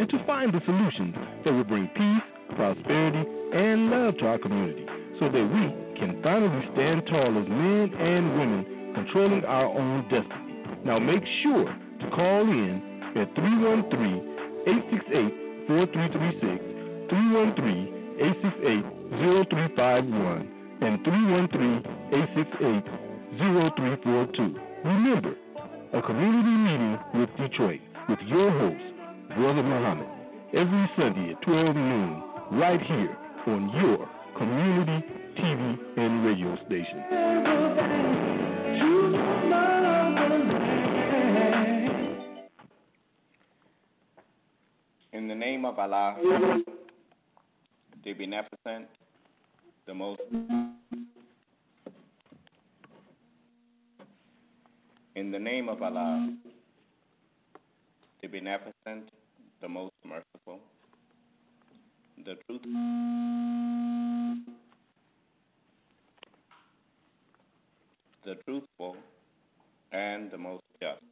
and to find the solutions that will bring peace, prosperity, and love to our community so that we can finally stand tall as men and women controlling our own destiny. Now make sure to call in at 313-868-4336, 313-868-0351, and 313-868-0342. Remember, a community meeting with Detroit with your host, Brother Muhammad, every Sunday at 12 noon, right here on your community TV and radio station. In the name of Allah, the Beneficent, the Most. In the name of Allah, the Beneficent, the Most Merciful, the truthful, and the most just.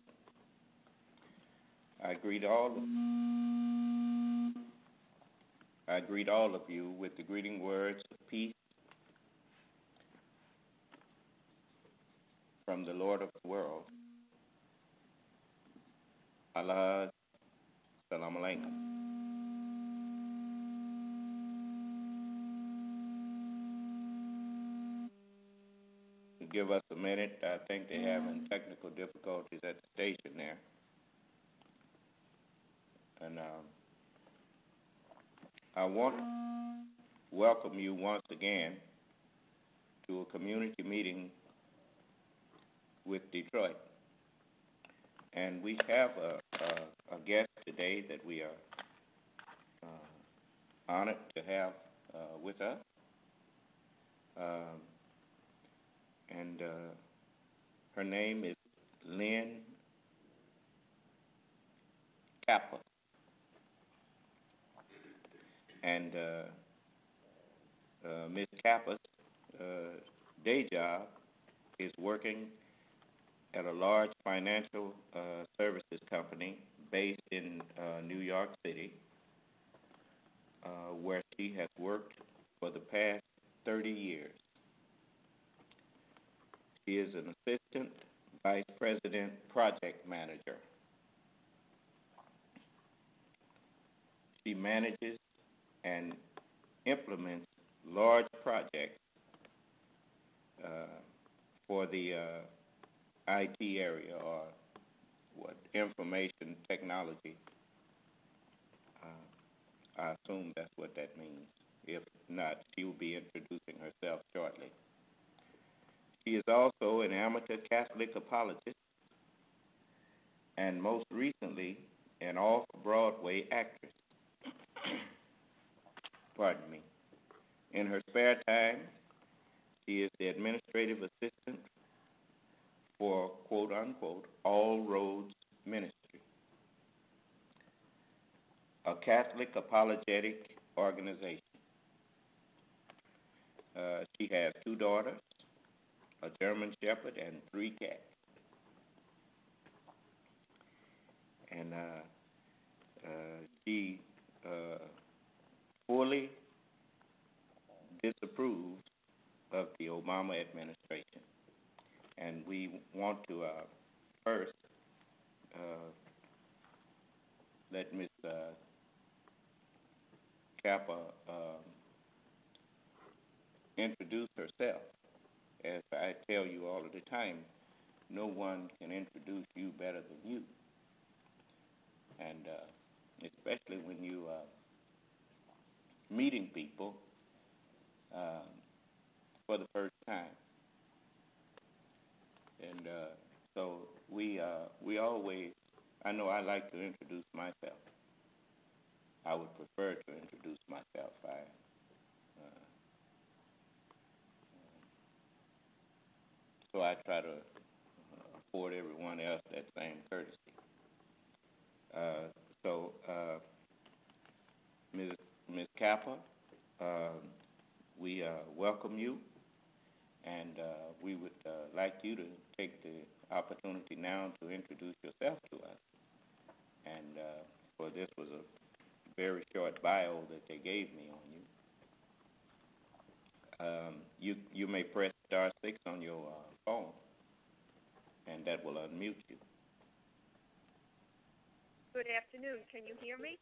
I greet all of you with the greeting words of peace from the Lord of the world. Allah, salam alaikum. Give us a minute. I think they're having technical difficulties at the station there. And I want to welcome you once again to a community meeting with Detroit. And we have a guest today that we are honored to have with us. And her name is Lynn Cappa. And Ms. Cappa's day job is working at a large financial services company based in New York City, where she has worked for the past 30 years. She is an assistant vice president project manager. She manages and implements large projects for the IT area, or information technology. I assume that's what that means. If not, she will be introducing herself shortly. She is also an amateur Catholic apologist and most recently an off-Broadway actress. Pardon me. In her spare time, she is the administrative assistant for, quote-unquote, All Roads Ministry, a Catholic apologetic organization. She has 2 daughters, a German Shepherd, and 3 cats. And she fully disapproves of the Obama administration. And we want to first let Ms. Cappa introduce herself. As I tell you all of the time, no one can introduce you better than you. And especially when you meeting people for the first time. And so we always, I know I like to introduce myself. I would prefer to introduce myself. So I try to afford everyone else that same courtesy. Ms. Cappa, we welcome you, and we would like you to take the opportunity now to introduce yourself to us. And for this was very short bio that they gave me on you. You may press *6 on your phone, and that will unmute you. Good afternoon. Can you hear me?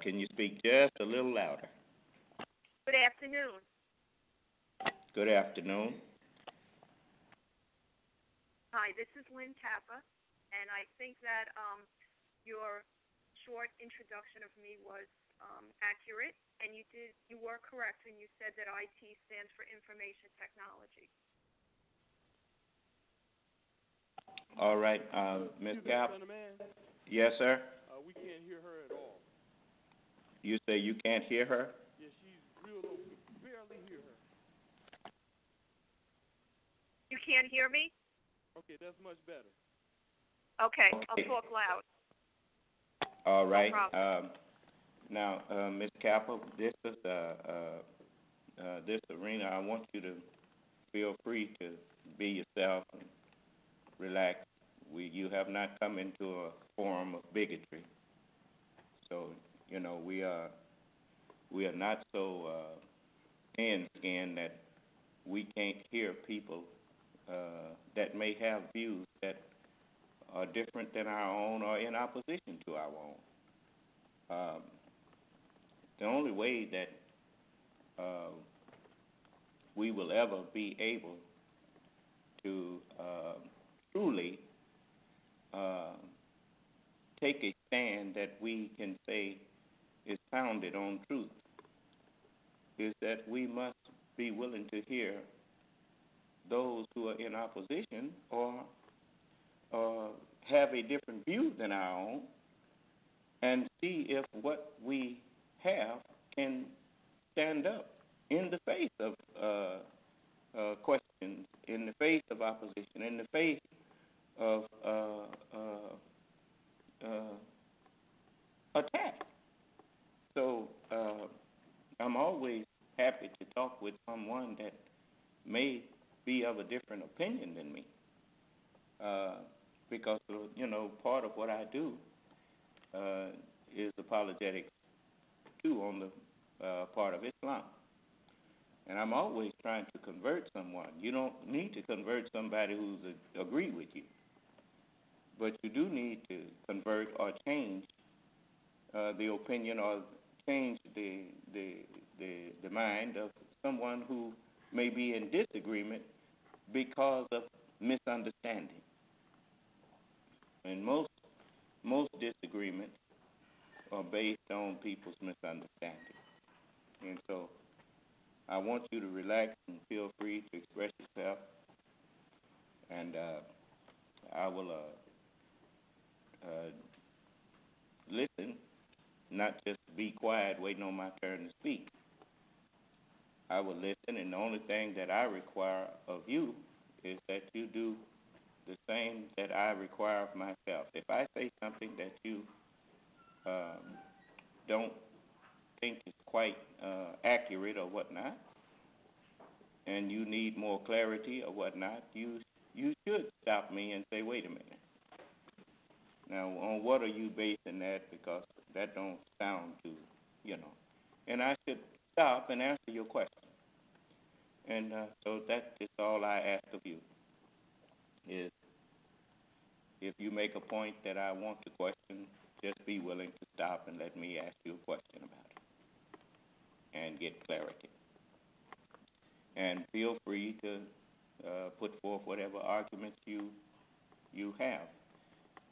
Can you speak just a little louder? Good afternoon. Good afternoon. Hi, this is Lynn Cappa, and I think that your short introduction of me was accurate, and you were correct when you said that IT stands for Information Technology. All right, Ms. Cappa. Yes, sir. We can't hear her at all. You say you can't hear her? Yeah, she's real low. We can barely hear her. You can't hear me? Okay, that's much better. Okay. I'll talk loud. All right. No problem. Now, Ms. Cappa, this is this arena. I want you to feel free to be yourself and relax. You have not come into a forum of bigotry. So, you know, we are not so thin-skinned that we can't hear people that may have views that are different than our own or in opposition to our own. The only way that we will ever be able to truly take a stand that we can say is founded on truth is that we must be willing to hear those who are in opposition or have a different view than our own and see if what we have can stand up in the face of questions, in the face of opposition, in the face of attack. So I'm always happy to talk with someone that may be of a different opinion than me, because you know, part of what I do is apologetics too on the part of Islam, and I'm always trying to convert someone. You don't need to convert somebody who's agree with you, but you do need to convert or change the opinion or change the mind of someone who may be in disagreement because of misunderstanding. And most disagreements are based on people's misunderstanding. And so I want you to relax and feel free to express yourself. And I will listen, not just be quiet waiting on my turn to speak. I will listen, and the only thing that I require of you is that you do the same that I require of myself. If I say something that you don't think is quite accurate or whatnot, and you need more clarity or whatnot, you should stop me and say, wait a minute. Now, on what are you basing that? Because that don't sound too, you know. And I should stop and answer your question. And so that is all I ask of you, is if you make a point that I want to question, just be willing to stop and let me ask you a question about it and get clarity. And feel free to put forth whatever arguments you have.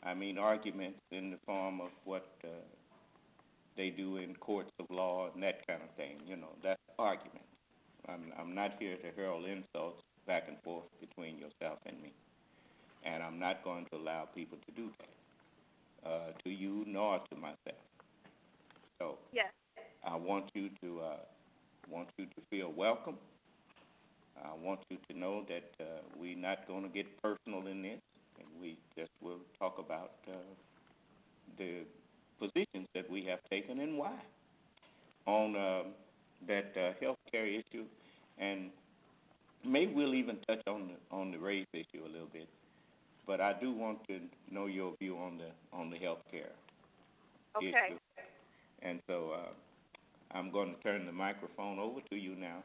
I mean, arguments in the form of what they do in courts of law and that kind of thing. You know, that's argument. I'm not here to hurl insults back and forth between yourself and me, and I'm not going to allow people to do that to you nor to myself. So yes. I want you to feel welcome. I want you to know that we're not going to get personal in this, and we just will talk about the positions that we have taken and why on that health care issue, and maybe we'll even touch on the race issue a little bit. But I do want to know your view on the health care Okay. issue. And so I'm going to turn the microphone over to you now,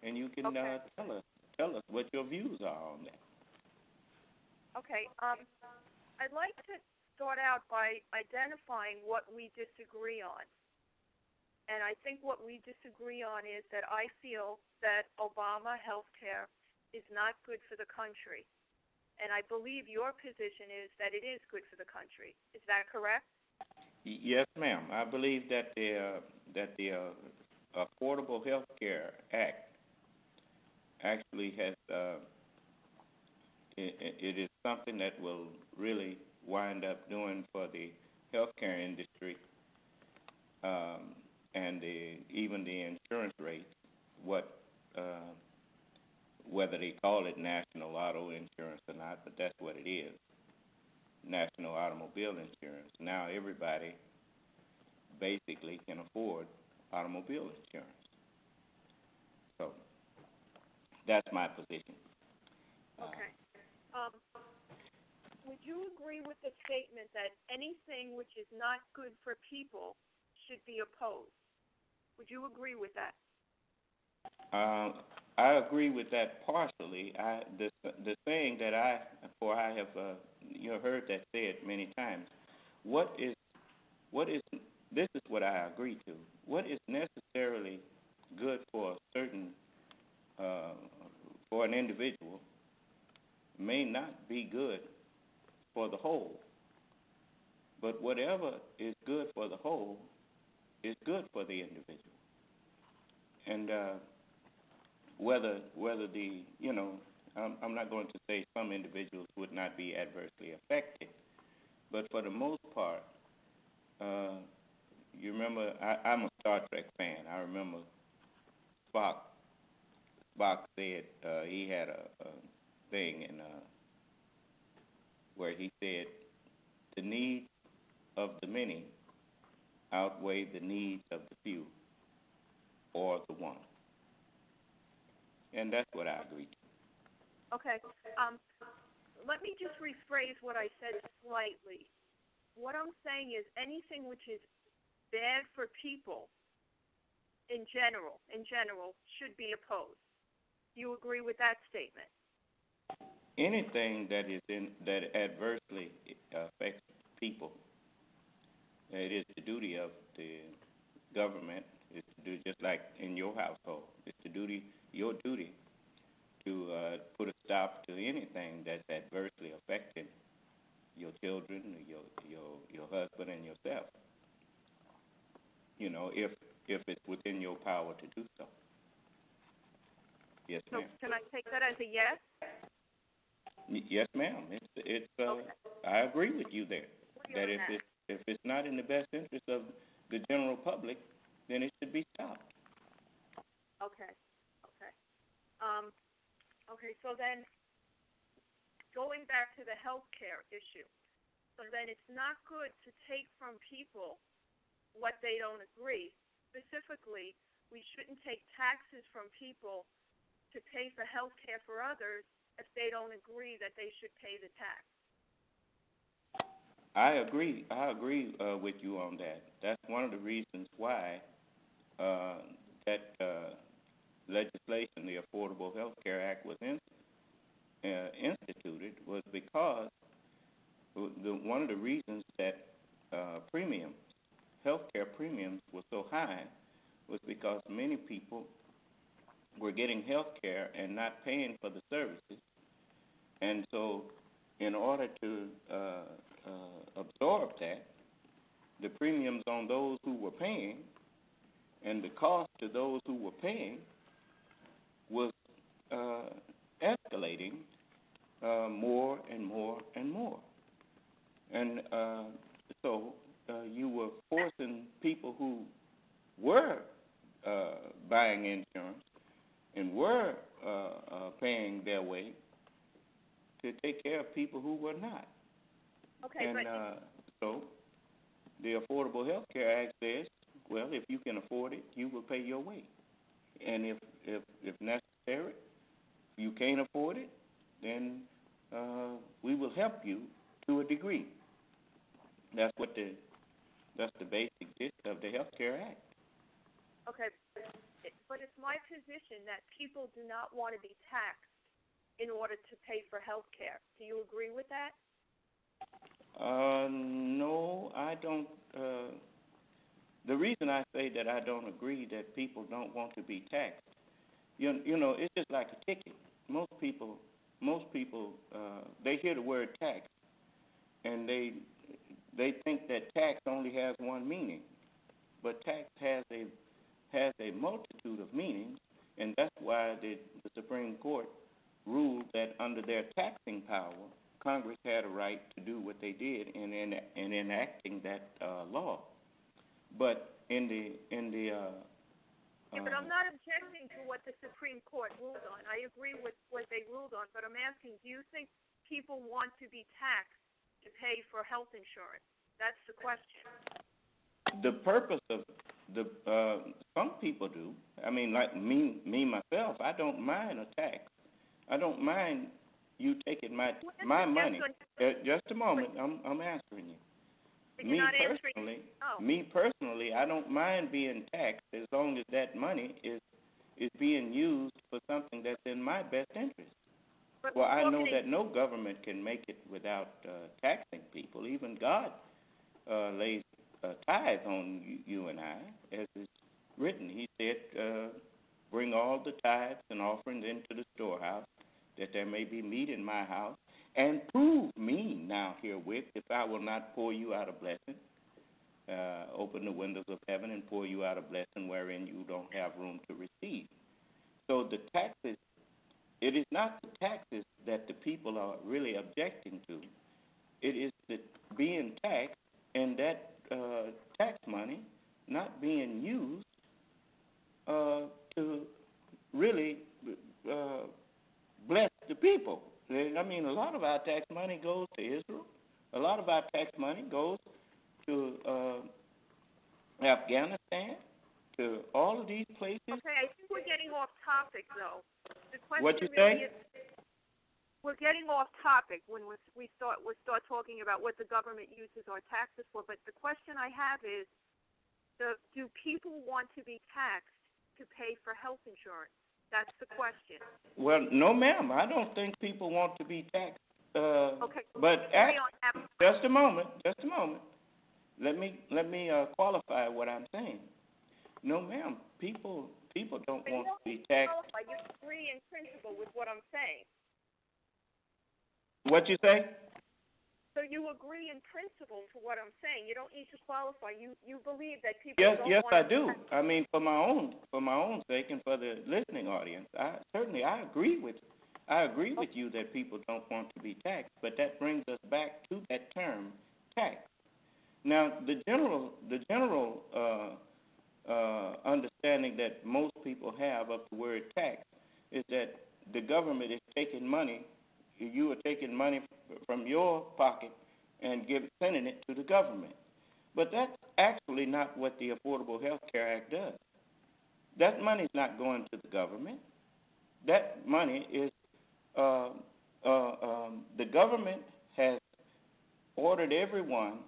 and you can tell us what your views are on that. Okay. I'd like to start out by identifying what we disagree on. And I think what we disagree on is that I feel that Obama health care is not good for the country. And I believe your position is that it is good for the country. Is that correct? Yes, ma'am. I believe that the Affordable Health Care Act actually has it is something that will really wind up doing for the healthcare industry and even the insurance rates, whether they call it national auto insurance or not, but that's what it is, national automobile insurance. Now everybody basically can afford automobile insurance. So that's my position. Okay. Would you agree with the statement that anything which is not good for people should be opposed? Would you agree with that? I agree with that partially. The saying that I have heard that said many times. This is what I agree to. What is necessarily good for a certain for an individual may not be good for the whole. But whatever is good for the whole is good for the individual. And whether the I'm not going to say some individuals would not be adversely affected, but for the most part, you remember I'm a Star Trek fan. I remember Spock said he had a thing where he said the needs of the many outweigh the needs of the few or the one. And that's what I agree to. Okay. Let me just rephrase what I said slightly. What I'm saying is anything which is bad for people in general, should be opposed. Do you agree with that statement? Anything that adversely affects people, it is the duty of the government. It's to do just like in your household. It's your duty to put a stop to anything that's adversely affecting your children, your husband, and yourself. If it's within your power to do so. Yes, ma'am. So can I take that as a yes? Yes, ma'am. It's Okay. I agree with you there. That if it's not in the best interest of the general public, then it should be stopped. Okay. Okay, so then going back to the health care issue, so then it's not good to take from people what they don't agree. Specifically, we shouldn't take taxes from people to pay for health care for others if they don't agree that they should pay the tax. I agree with you on that. That's one of the reasons why that legislation, the Affordable Health Care Act, was instituted, was because one of the reasons that health care premiums were so high was because many people were getting health care and not paying for the services. And so in order to absorb that, the premiums on those who were paying and the cost to those who were paying was escalating more and more and more. And so you were forcing people who were buying insurance and were paying their way to take care of people who were not. Okay, and so the Affordable Health Care Act says, well, if you can afford it, you will pay your way. And if necessary, if you can't afford it, then we will help you to a degree. That's what the That's the basic gist of the Health Care Act. Okay, but it's my position that people do not want to be taxed in order to pay for health care. Do you agree with that? No, I don't. The reason I say that I don't agree that people don't want to be taxed, you know, it's just like a ticket. Most people, they hear the word tax, and they think that tax only has one meaning, but tax has a multitude of meanings, and that's why the Supreme Court ruled that under their taxing power, Congress had a right to do what they did in enacting that law. But but I'm not objecting to what the Supreme Court ruled on. I agree with what they ruled on, but I'm asking, do you think people want to be taxed to pay for health insurance? That's the question. The purpose of some people do. I mean, like me myself, I don't mind a tax. I don't mind you taking my money. Just a moment, I'm answering you. Me personally, I don't mind being taxed as long as that money is being used for something that's in my best interest. Well, I know that no government can make it without taxing people. Even God lays tithe on you and I, as is written. He said, bring all the tithes and offerings into the storehouse, that there may be meat in my house, and prove me now herewith, if I will not pour you out a blessing, open the windows of heaven and pour you out a blessing wherein you don't have room to receive. So the taxes, it is not the taxes that the people are really objecting to. It is the being taxed and that tax money not being used to really bless the people. I mean, a lot of our tax money goes to Israel. A lot of our tax money goes to Afghanistan, to all of these places. Okay, I think we're getting off topic, though. The question what you really say? We're getting off topic when we start talking about what the government uses our taxes for. But the question I have is, do people want to be taxed to pay for health insurance? That's the question. Well, no, ma'am. I don't think people want to be taxed. Okay. But just a moment. Let me qualify what I'm saying. No, ma'am. People don't want to be taxed. You agree in principle with what I'm saying. What you say? So you agree in principle to what I'm saying. You don't need to qualify. You believe that people Yes, don't yes, want I to do. I mean, for my own sake and for the listening audience, I agree with you that people don't want to be taxed. But that brings us back to that term, tax. Now, the general understanding that most people have of the word tax is that the government is taking money. You are taking money from your pocket and sending it to the government. But that's actually not what the Affordable Health Care Act does. That money is not going to the government. That money is, the government has ordered everyone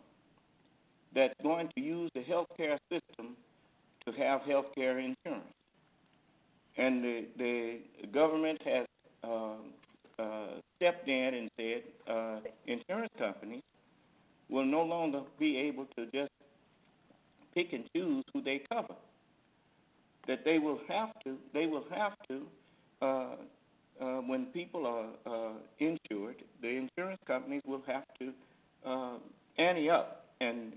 that's going to use the health care system to have health care insurance. And the government has stepped in and said insurance companies will no longer be able to just pick and choose who they cover. That they will have to when people are insured, the insurance companies will have to ante up and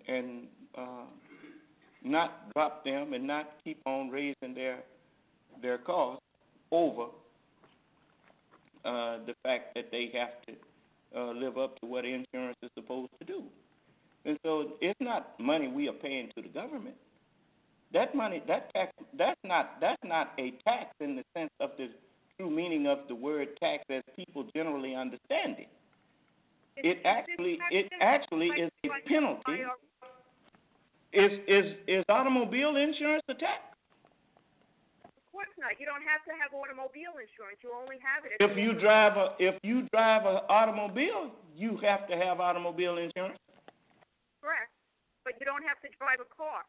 not drop them and not keep on raising their costs over the fact that they have to live up to what insurance is supposed to do. And so it's not money we are paying to the government. That money, that tax, that's not a tax in the sense of the true meaning of the word tax as people generally understand it. It actually is a penalty. Is automobile insurance a tax? Of course not. You don't have to have automobile insurance. You only have it if you drive an automobile, you have to have automobile insurance. Correct. But you don't have to drive a car.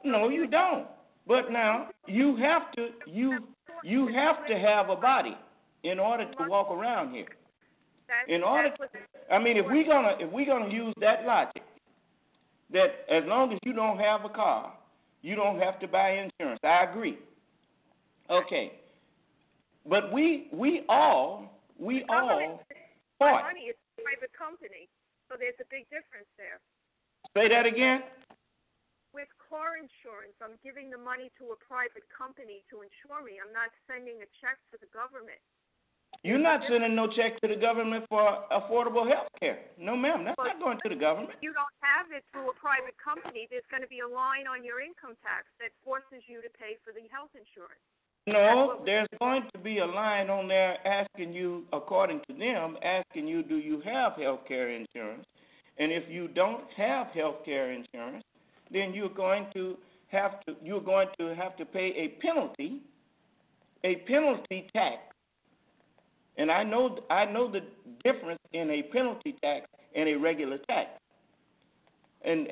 No, you don't. But now you have to have a body in order to walk around here. If we're gonna use that logic, that as long as you don't have a car, you don't have to buy insurance. I agree. Okay. But we all fought. Money is a private company, so there's a big difference there. Say that again. With car insurance, I'm giving the money to a private company to insure me. I'm not sending a check to the government. You're not sending no check to the government for affordable health care. No, ma'am, that's not going to the government. If you don't have it through a private company, there's going to be a line on your income tax that forces you to pay for the health insurance. No, there's going to be a line on there asking you, according to them, asking you, do you have health care insurance? And if you don't have health care insurance, then you're going to have to pay a penalty tax. And I know the difference in a penalty tax and a regular tax. And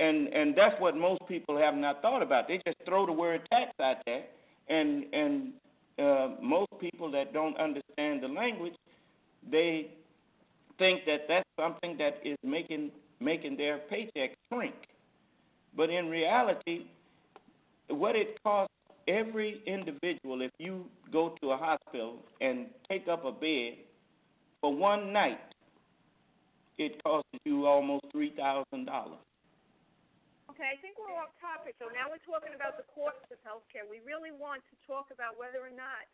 that's what most people have not thought about. They just throw the word tax out there, and most people that don't understand the language, they think that that's something that is making their paycheck shrink. But in reality, what it costs every individual, if you go to a hospital and take up a bed for one night, it costs you almost $3,000. Okay, I think we're off topic, though. Now we're talking about the cost of health care. We really want to talk about whether or not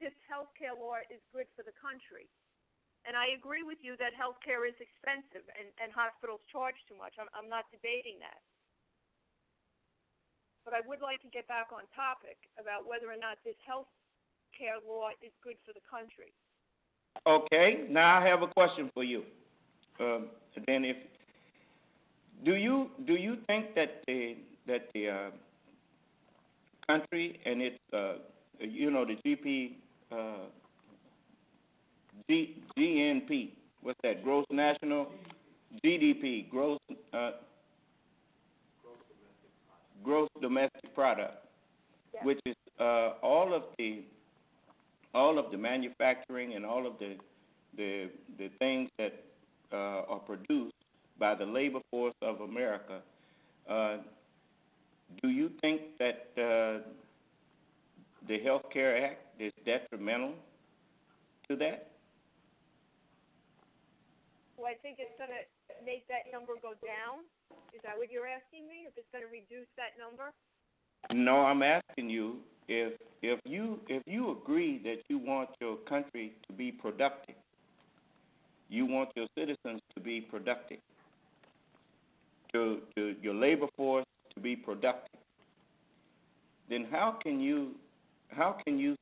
this health care law is good for the country. And I agree with you that health care is expensive and hospitals charge too much. I'm not debating that. But I would like to get back on topic about whether or not this health care law is good for the country. Okay, now I have a question for you. Then, do you think that the country and its the GNP, what's that? Gross national GDP, gross domestic product, yes, which is all of the manufacturing and all of the things that are produced by the labor force of America. Do you think that the Health Care Act is detrimental to that? Well, I think it's going to make that number go down. Is that what you're asking me? If it's going to reduce that number? No, I'm asking you if you agree that you want your country to be productive, you want your citizens to be productive, to your labor force to be productive, then how can you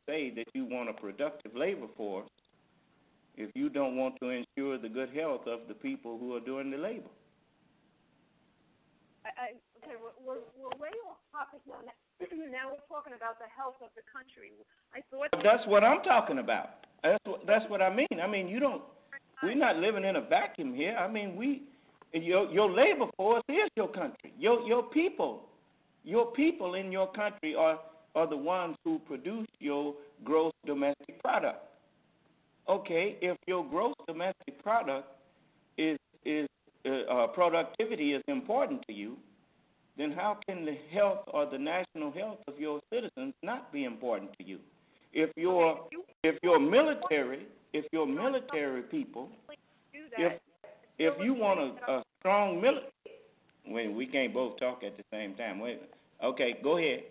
say that you want a productive labor force if you don't want to ensure the good health of the people who are doing the labor? Okay, we're way off topic now. Now we're talking about the health of the country. That's what I'm talking about. That's what I mean. I mean, we're not living in a vacuum here. I mean, your labor force is your country. Your people in your country are the ones who produce your gross domestic product. Okay, if your gross domestic product is productivity is important to you, then how can the health or the national health of your citizens not be important to you? If your military people, if you want a strong military, wait, we can't both talk at the same time. Wait, okay, go ahead.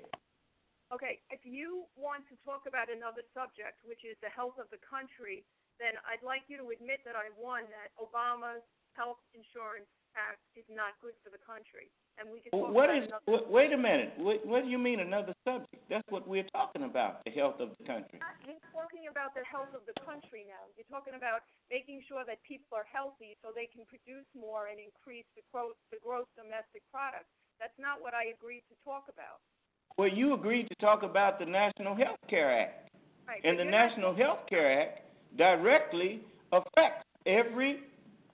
Okay, if you want to talk about another subject, which is the health of the country, then I'd like you to admit that I won that Obama's health insurance act is not good for the country. And we can talk wait a minute. What do you mean another subject? That's what we're talking about, the health of the country. You're talking about the health of the country now. You're talking about making sure that people are healthy so they can produce more and increase the gross domestic product. That's not what I agreed to talk about. Well, you agreed to talk about the National Health Care Act. Right, and the National Health Care Act directly affects every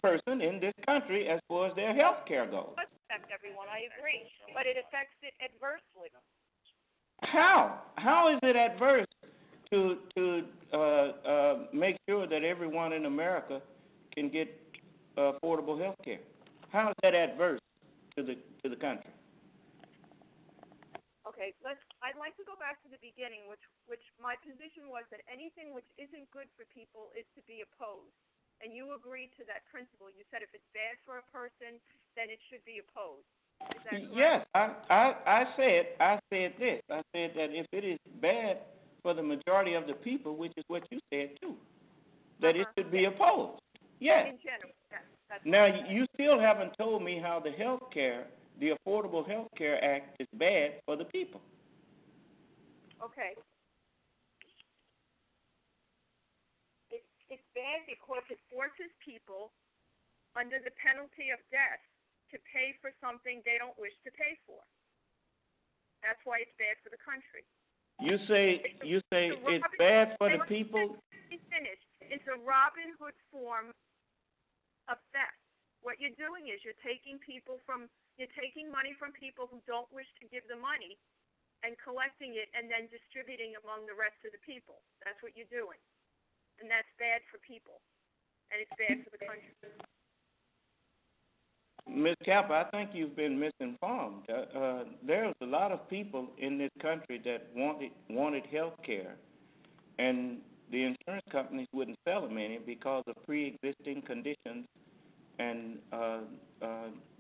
person in this country as far as their health care goes. It does affect everyone, I agree, but it affects it adversely. How? How is it adverse to make sure that everyone in America can get affordable health care? How is that adverse to the country? Okay, I'd like to go back to the beginning, which my position was that anything which isn't good for people is to be opposed. And you agreed to that principle. You said if it's bad for a person, then it should be opposed. Is that correct? Yes, I said this. I said that if it is bad for the majority of the people, which is what you said too, that it should be opposed. Yes. In general, yes. Now, you still haven't told me how the Affordable Health Care Act is bad for the people. Okay. It's bad because it forces people under the penalty of death to pay for something they don't wish to pay for. That's why it's bad for the country. You say it's bad for the people? Let me finish. It's a Robin Hood form of theft. What you're doing is you're taking money from people who don't wish to give the money and collecting it and then distributing among the rest of the people. That's what you're doing. And that's bad for people. And it's bad for the country. Ms. Cappa, I think you've been misinformed. There's a lot of people in this country that wanted health care, and the insurance companies wouldn't sell them any because of pre-existing conditions and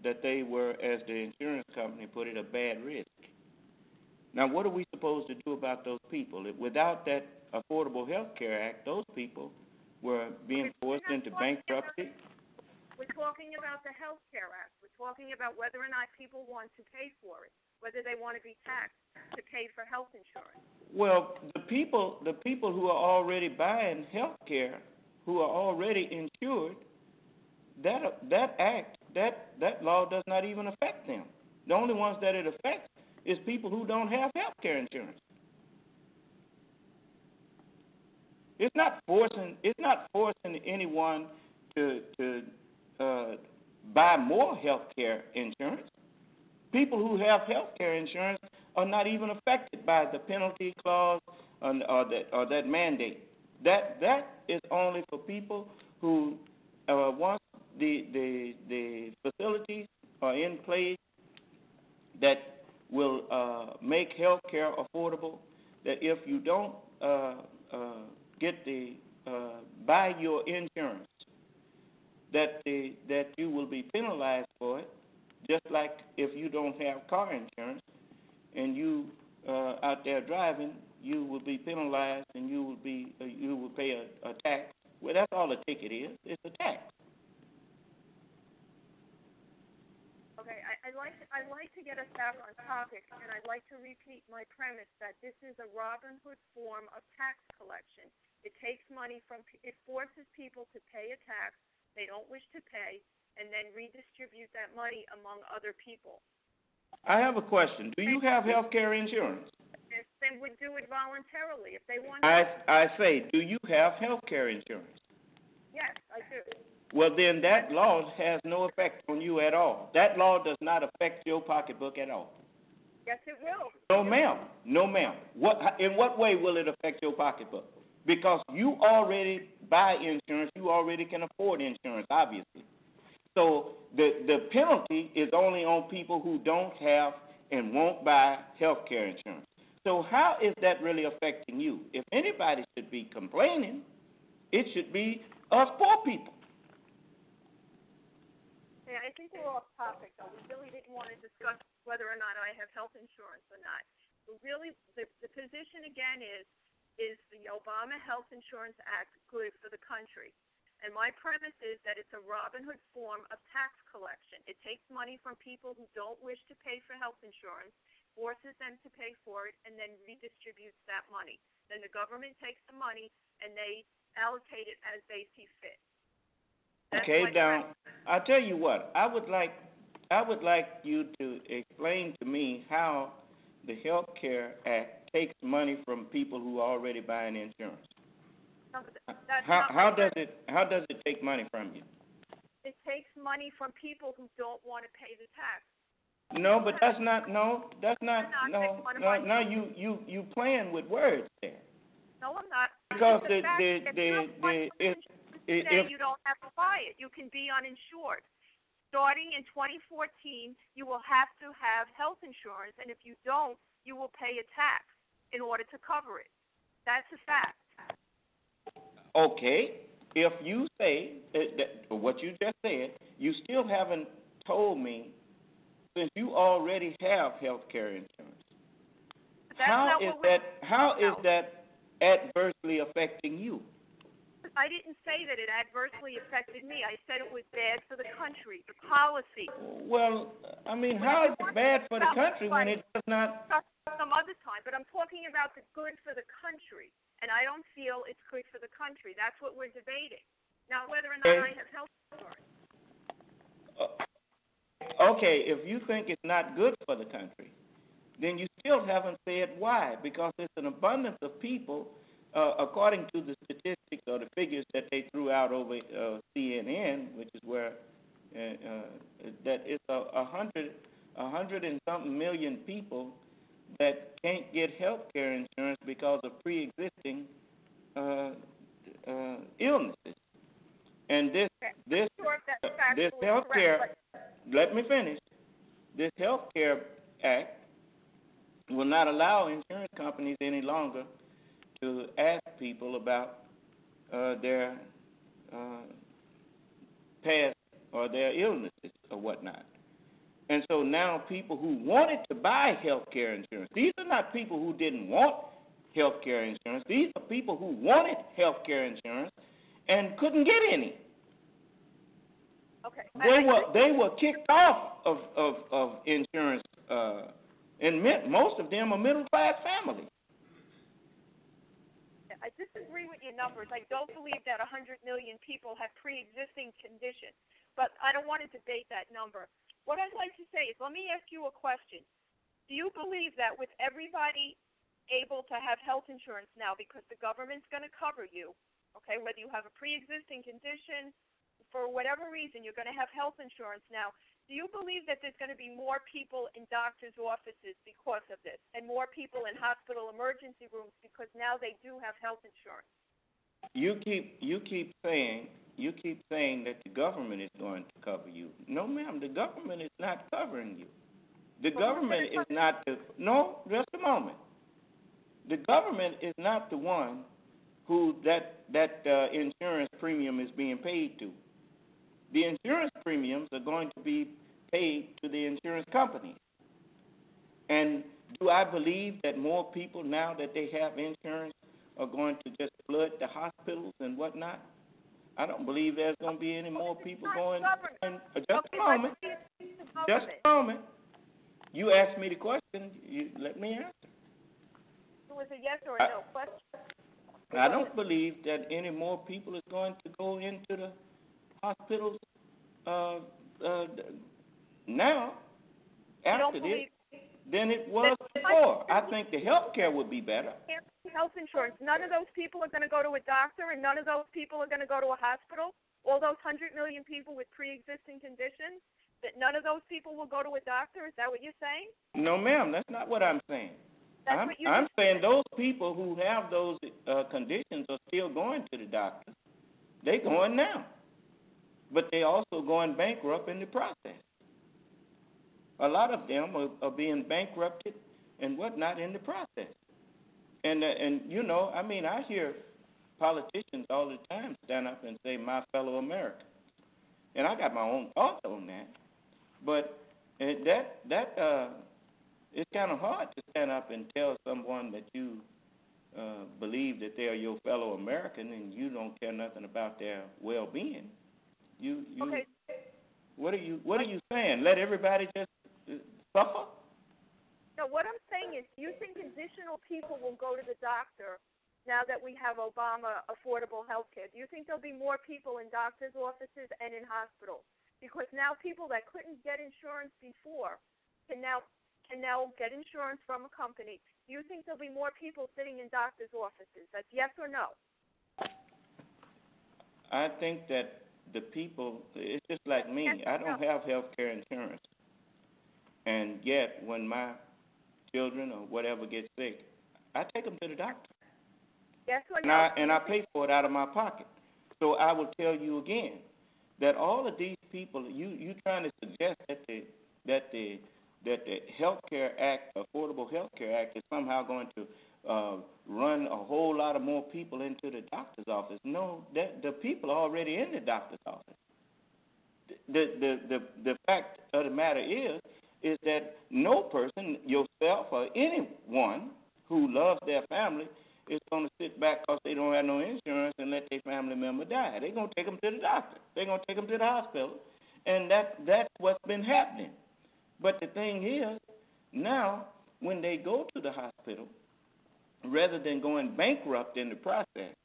that they were, as the insurance company put it, a bad risk. Now, what are we supposed to do about those people? Without that Affordable Health Care Act, those people were being forced into bankruptcy. We're talking about the Health Care Act. We're talking about whether or not people want to pay for it, whether they want to be taxed to pay for health insurance. Well, the people who are already buying health care, who are already insured, that law does not even affect them. The only ones that it affects is people who don't have health care insurance. It's not forcing anyone to buy more health care insurance. People who have health care insurance are not even affected by the penalty clause or that mandate. That is only for people who once the facilities are in place that will make health care affordable, that if you don't buy your insurance, that you will be penalized for it, just like if you don't have car insurance and you out there driving, you will be penalized and you will pay a tax. Well, that's all a ticket is. It's a tax. Okay, I'd like to get us back on topic, and I'd like to repeat my premise that this is a Robin Hood form of tax collection. It takes money it forces people to pay a tax they don't wish to pay, and then redistribute that money among other people. I have a question. Do you have health care insurance? If they would do it voluntarily if they want. I say, do you have health care insurance? Yes, I do. Well, then that law has no effect on you at all. That law does not affect your pocketbook at all. Yes, it will. No, ma'am. No, ma'am. In what way will it affect your pocketbook? Because you already buy insurance. You already can afford insurance, obviously. So the penalty is only on people who don't have and won't buy health care insurance. So how is that really affecting you? If anybody should be complaining, it should be us poor people. Yeah, I think we're off topic, though. We really didn't want to discuss whether or not I have health insurance or not. But really, the position, again, is the Obama Health Insurance Act good for the country? And my premise is that it's a Robin Hood form of tax collection. It takes money from people who don't wish to pay for health insurance, forces them to pay for it, and then redistributes that money. Then the government takes the money and they allocate it as they see fit. Okay, now I'll tell you what. I would like you to explain to me how the Health Care Act takes money from people who are already buying insurance. How does it take money from you? It takes money from people who don't want to pay the tax. No, but that's not. No, that's not. No. Now you playing with words there. No, I'm not. Because if you don't have to buy it, you can be uninsured. Starting in 2014, you will have to have health insurance, and if you don't, you will pay a tax in order to cover it. That's a fact. Okay. If you say that what you just said, you still haven't told me, since you already have health care insurance, how is that adversely affecting you? I didn't say that it adversely affected me. I said it was bad for the country, the policy. Well, I mean, how is it bad for the country when it does not? Some other time, but I'm talking about the good for the country, and I don't feel it's good for the country. That's what we're debating. Now, whether or not I have health insurance. Okay, if you think it's not good for the country, then you still haven't said why, because there's an abundance of people, according to the statistics or the figures that they threw out over CNN, which is where that it's 100 and something million people that can't get health care insurance because of pre-existing illnesses. And this health care, let me finish. This health care act will not allow insurance companies any longer to ask people about their past or their illnesses or whatnot. And so now people who wanted to buy health care insurance, these are not people who didn't want health care insurance. These are people who wanted health care insurance and couldn't get any. Okay. They were kicked off of insurance, and most of them are middle-class families. I disagree with your numbers. I don't believe that 100 million people have pre-existing conditions, but I don't want to debate that number. What I'd like to say is, let me ask you a question. Do you believe that with everybody able to have health insurance now because the government's going to cover you, okay, whether you have a pre-existing condition, for whatever reason, you're going to have health insurance now, do you believe that there's going to be more people in doctors' offices because of this and more people in hospital emergency rooms because now they do have health insurance? You keep saying that the government is going to cover you. No, ma'am, the government is not covering you. The government is not no, just a moment. The government is not the one who that insurance premium is being paid to. The insurance premiums are going to be paid to the insurance companies. And do I believe that more people now that they have insurance are going to just flood the hospitals and whatnot? I don't believe there's going to be any more people going. Just a moment. Just a moment. You asked me the question. You let me answer. It was a yes or a no question. I don't believe that any more people is going to go into the hospitals now after this than it was before. I think the health care would be better. Health insurance. None of those people are going to go to a doctor, and none of those people are going to go to a hospital. All those 100 million people with pre-existing conditions, that none of those people will go to a doctor. Is that what you're saying? No, ma'am. That's not what I'm saying. I'm saying those people who have those conditions are still going to the doctor. They're going now. But they're also going bankrupt in the process. A lot of them are being bankrupted and whatnot in the process. And you know, I mean, I hear politicians all the time stand up and say, my fellow Americans. And I got my own thoughts on that. But it's kind of hard to stand up and tell someone that you believe that they are your fellow American and you don't care nothing about their well-being. Okay. What are you saying? Let everybody just suffer? No, what I'm saying is, do you think additional people will go to the doctor now that we have Obama affordable health care? Do you think there'll be more people in doctors' offices and in hospitals? Because now people that couldn't get insurance before can now get insurance from a company. Do you think there'll be more people sitting in doctors' offices? That's yes or no? I think that the people, it's just like me. I don't have health care insurance. And yet, when my children or whatever get sick, I take them to the doctor. Yes, And I pay for it out of my pocket. So I will tell you again that all of these people, you trying to suggest that the Health Care Act, Affordable Health Care Act, is somehow going to run a whole lot of more people into the doctor's office. No, the people are already in the doctor's office. The fact of the matter is that no person, yourself or anyone who loves their family, is going to sit back because they don't have no insurance and let their family member die. They're going to take them to the doctor. They're going to take them to the hospital, and that's what's been happening. But the thing is, now when they go to the hospital, rather than going bankrupt in the process,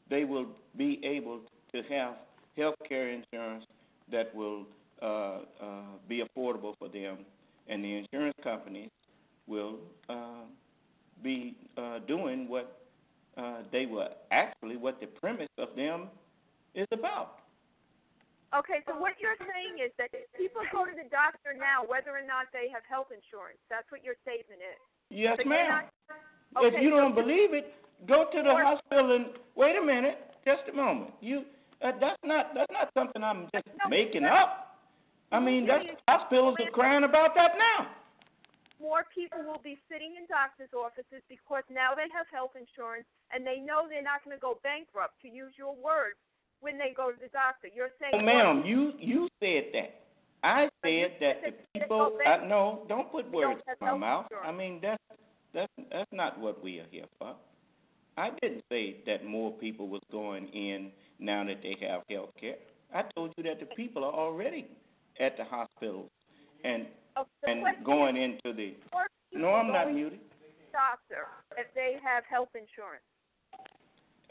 they will be able to have health care insurance that will be affordable for them, and the insurance companies will be doing what they were actually, what the premise of them is about. Okay, so what you're saying is that people go to the doctor now whether or not they have health insurance. That's what your statement is. Yes, so ma'am. Okay, if you don't believe it, go to the hospital and wait a minute, just a moment. That's not something I'm just making up. I mean, hospitals are crying about that now. More people will be sitting in doctors' offices because now they have health insurance and they know they're not going to go bankrupt, to use your words, when they go to the doctor. You're saying, oh, ma'am, you said that. I said that the people. No, don't put words in my mouth. I mean, that's not what we are here for. I didn't say that more people was going in now that they have health care. I told you that the people are already at the hospitals and going into the. No, I'm not muted. Doctor, if they have health insurance.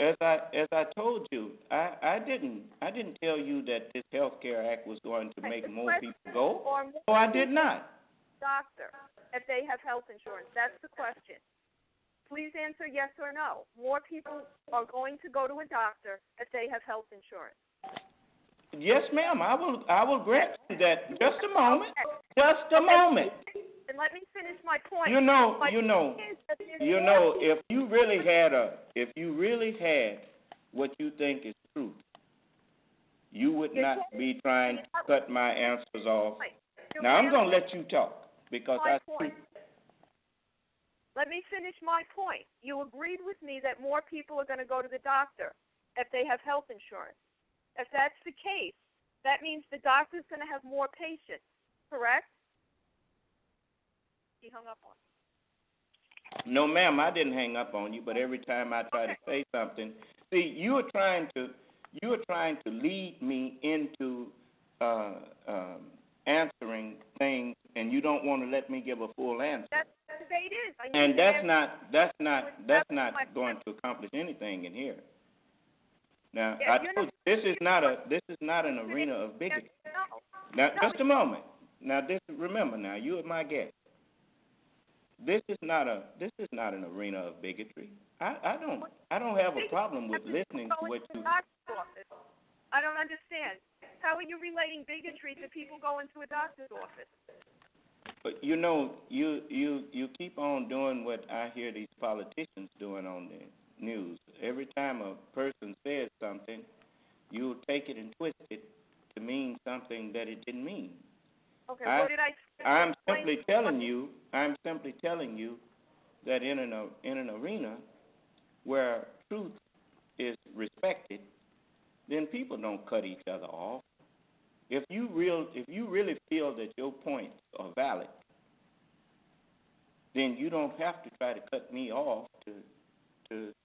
As I told you, I didn't tell you that this Health Care Act was going to make more people go. No, I did not. Doctor, if they have health insurance, that's the question. Please answer yes or no. More people are going to go to a doctor if they have health insurance. Yes, ma'am. I will grant you that. Just a moment. Just a moment. And let me finish my point. You know, if you really had what you think is truth, you would not be trying to cut my answers off. Now I'm going to let you talk because I speak. Let me finish my point. You agreed with me that more people are going to go to the doctor if they have health insurance. If that's the case, that means the doctor's going to have more patients, correct? He hung up on me. No, ma'am, I didn't hang up on you, but every time I try to say something, see, you are trying to lead me into answering things, and you don't want to let me give a full answer. That's what the debate is. And that's not going to accomplish anything in here. Now, I told you, this is not an arena of bigotry. Now, just a moment. Now, remember, now you are my guest. This is not an arena of bigotry. I don't have a problem with listening to what you. I don't understand. How are you relating bigotry to people going to a doctor's office? But you know, you keep on doing what I hear these politicians doing on the news. Every time a person says something, you'll take it and twist it to mean something that it didn't mean. Okay, what did I say? I'm simply telling you that in an arena where truth is respected, then people don't cut each other off. If you really feel that your points are valid, then you don't have to try to cut me off to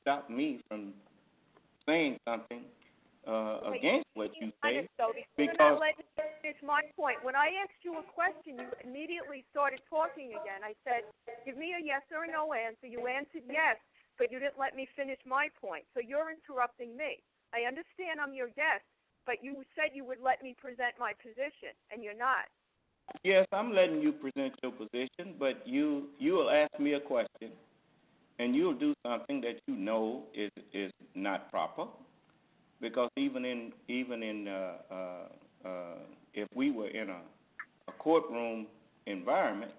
stop me from saying something against what you say. Because it's my point. When I asked you a question, you immediately started talking again. I said, give me a yes or a no answer. You answered yes, but you didn't let me finish my point. So you're interrupting me. I understand I'm your guest, but you said you would let me present my position, and you're not. Yes, I'm letting you present your position, but you will ask me a question, and you'll do something that you know is not proper, because even in if we were in a courtroom environment,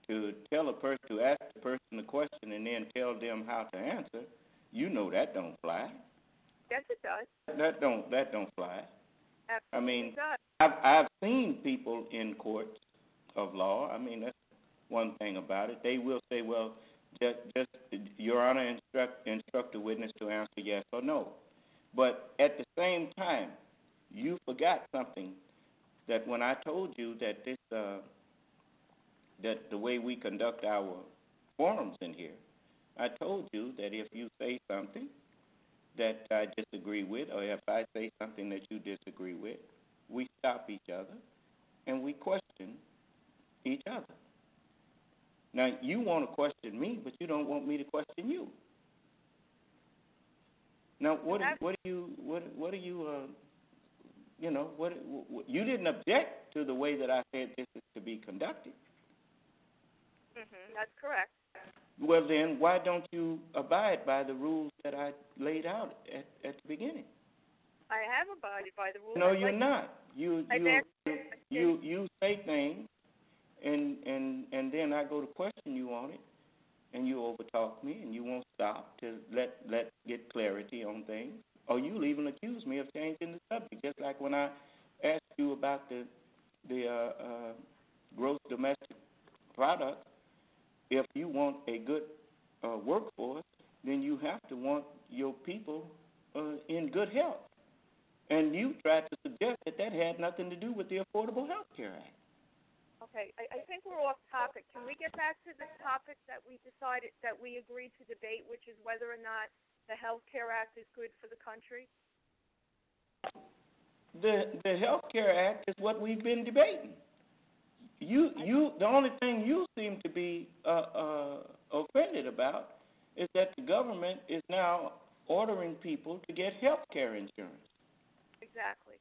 to tell a person, to ask the person the question and then tell them how to answer, that don't fly. Yes, it does. That don't fly. Absolutely I mean, does. I've seen people in courts of law. I mean, that's one thing about it. They will say, well, just Your Honor, instruct the witness to answer yes or no. But at the same time, you forgot something, that when I told you that this that the way we conduct our forums in here, I told you that if you say something that I disagree with, or if I say something that you disagree with, we stop each other and we question each other. Now, you want to question me, but you don't want me to question you. Now, what you didn't object to the way that I said this is to be conducted. That's correct. Well, then, why don't you abide by the rules that I laid out at the beginning? I have abided by the rules. No, you're not. You say things, and then I go to question you on it, and you overtalk me, and you won't stop to let get clarity on things, or you even accuse me of changing the subject, just like when I asked you about the gross domestic product. If you want a good workforce, then you have to want your people in good health. And you tried to suggest that had nothing to do with the Affordable Health Care Act. Okay, I think we're off topic. Can we get back to the topic that we decided, that we agreed to debate, which is whether or not the Health Care Act is good for the country? The Health Care Act is what we've been debating. The only thing you seem to be offended about is that the government is now ordering people to get health care insurance. Exactly.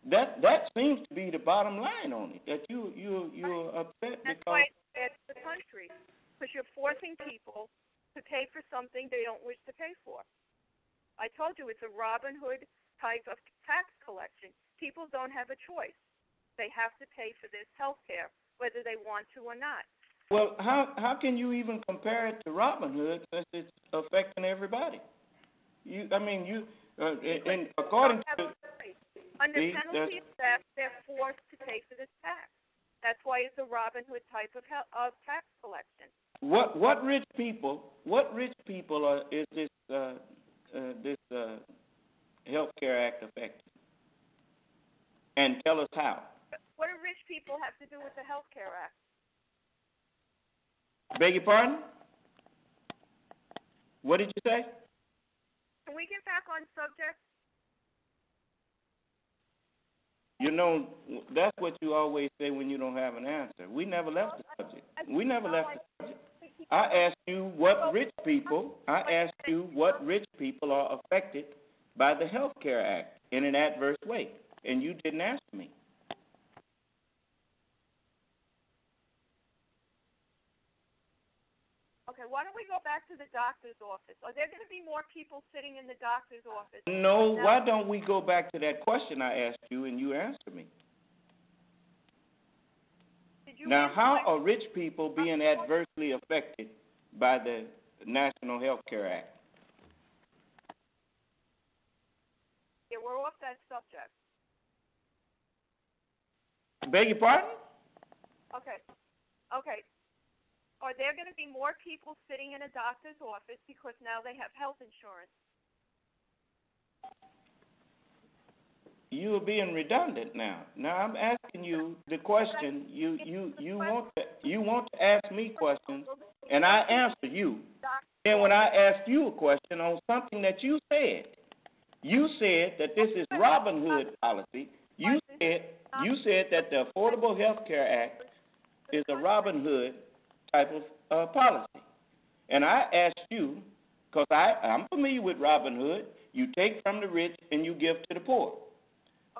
That seems to be the bottom line on it. That you're upset That's because. why it's bad for the country, because you're forcing people to pay for something they don't wish to pay for. I told you it's a Robin Hood type of tax collection. People don't have a choice. They have to pay for this health care, whether they want to or not. Well, how can you even compare it to Robin Hood since it's affecting everybody? According to under penalty of theft, they're forced to pay for this tax. That's why it's a Robin Hood type of tax collection. What rich people is this Health Care Act affecting? And tell us how. What do rich people have to do with the Health Care Act? Beg your pardon? What did you say? Can we get back on subject? That's what you always say when you don't have an answer. We never left the subject. I asked you what rich people are affected by the Health Care Act in an adverse way, and you didn't ask me. Okay, why don't we go back to the doctor's office? Are there going to be more people sitting in the doctor's office? No, why don't we go back to that question I asked you and you answer me? Now, how are rich people being adversely affected by the National Health Care Act? Yeah, we're off that subject. Beg your pardon? Okay. Are there going to be more people sitting in a doctor's office because now they have health insurance? You are being redundant now. Now I'm asking you the question. You want to ask me questions, and I answer you. And when I ask you a question on something that you said that this is Robin Hood policy. You said that the Affordable Health Care Act is a Robin Hood type of policy. And I asked you, because I'm familiar with Robin Hood, you take from the rich and you give to the poor.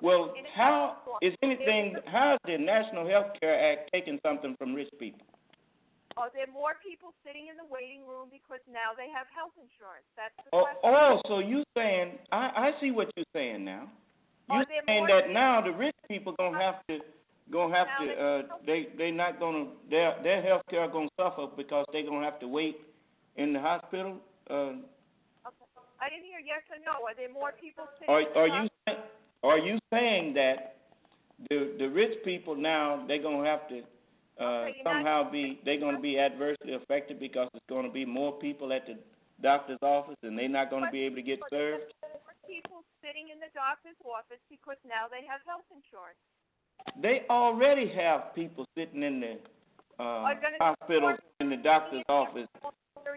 Well, how is the National Health Care Act taking something from rich people? Are there more people sitting in the waiting room because now they have health insurance? That's the question. So you saying, I see what you're saying now. Are You're there saying more that now the rich people they're not gonna, their health care gonna suffer because they're gonna have to wait in the hospital. Okay. I didn't hear yes or no. Are there more people sitting in the hospital? Are you saying that the rich people now they're gonna have to they're gonna be adversely affected because there's gonna be more people at the doctor's office and they're not gonna be able to get served? People sitting in the doctor's office because now they have health insurance. They already have people sitting in the hospitals in the doctor's office,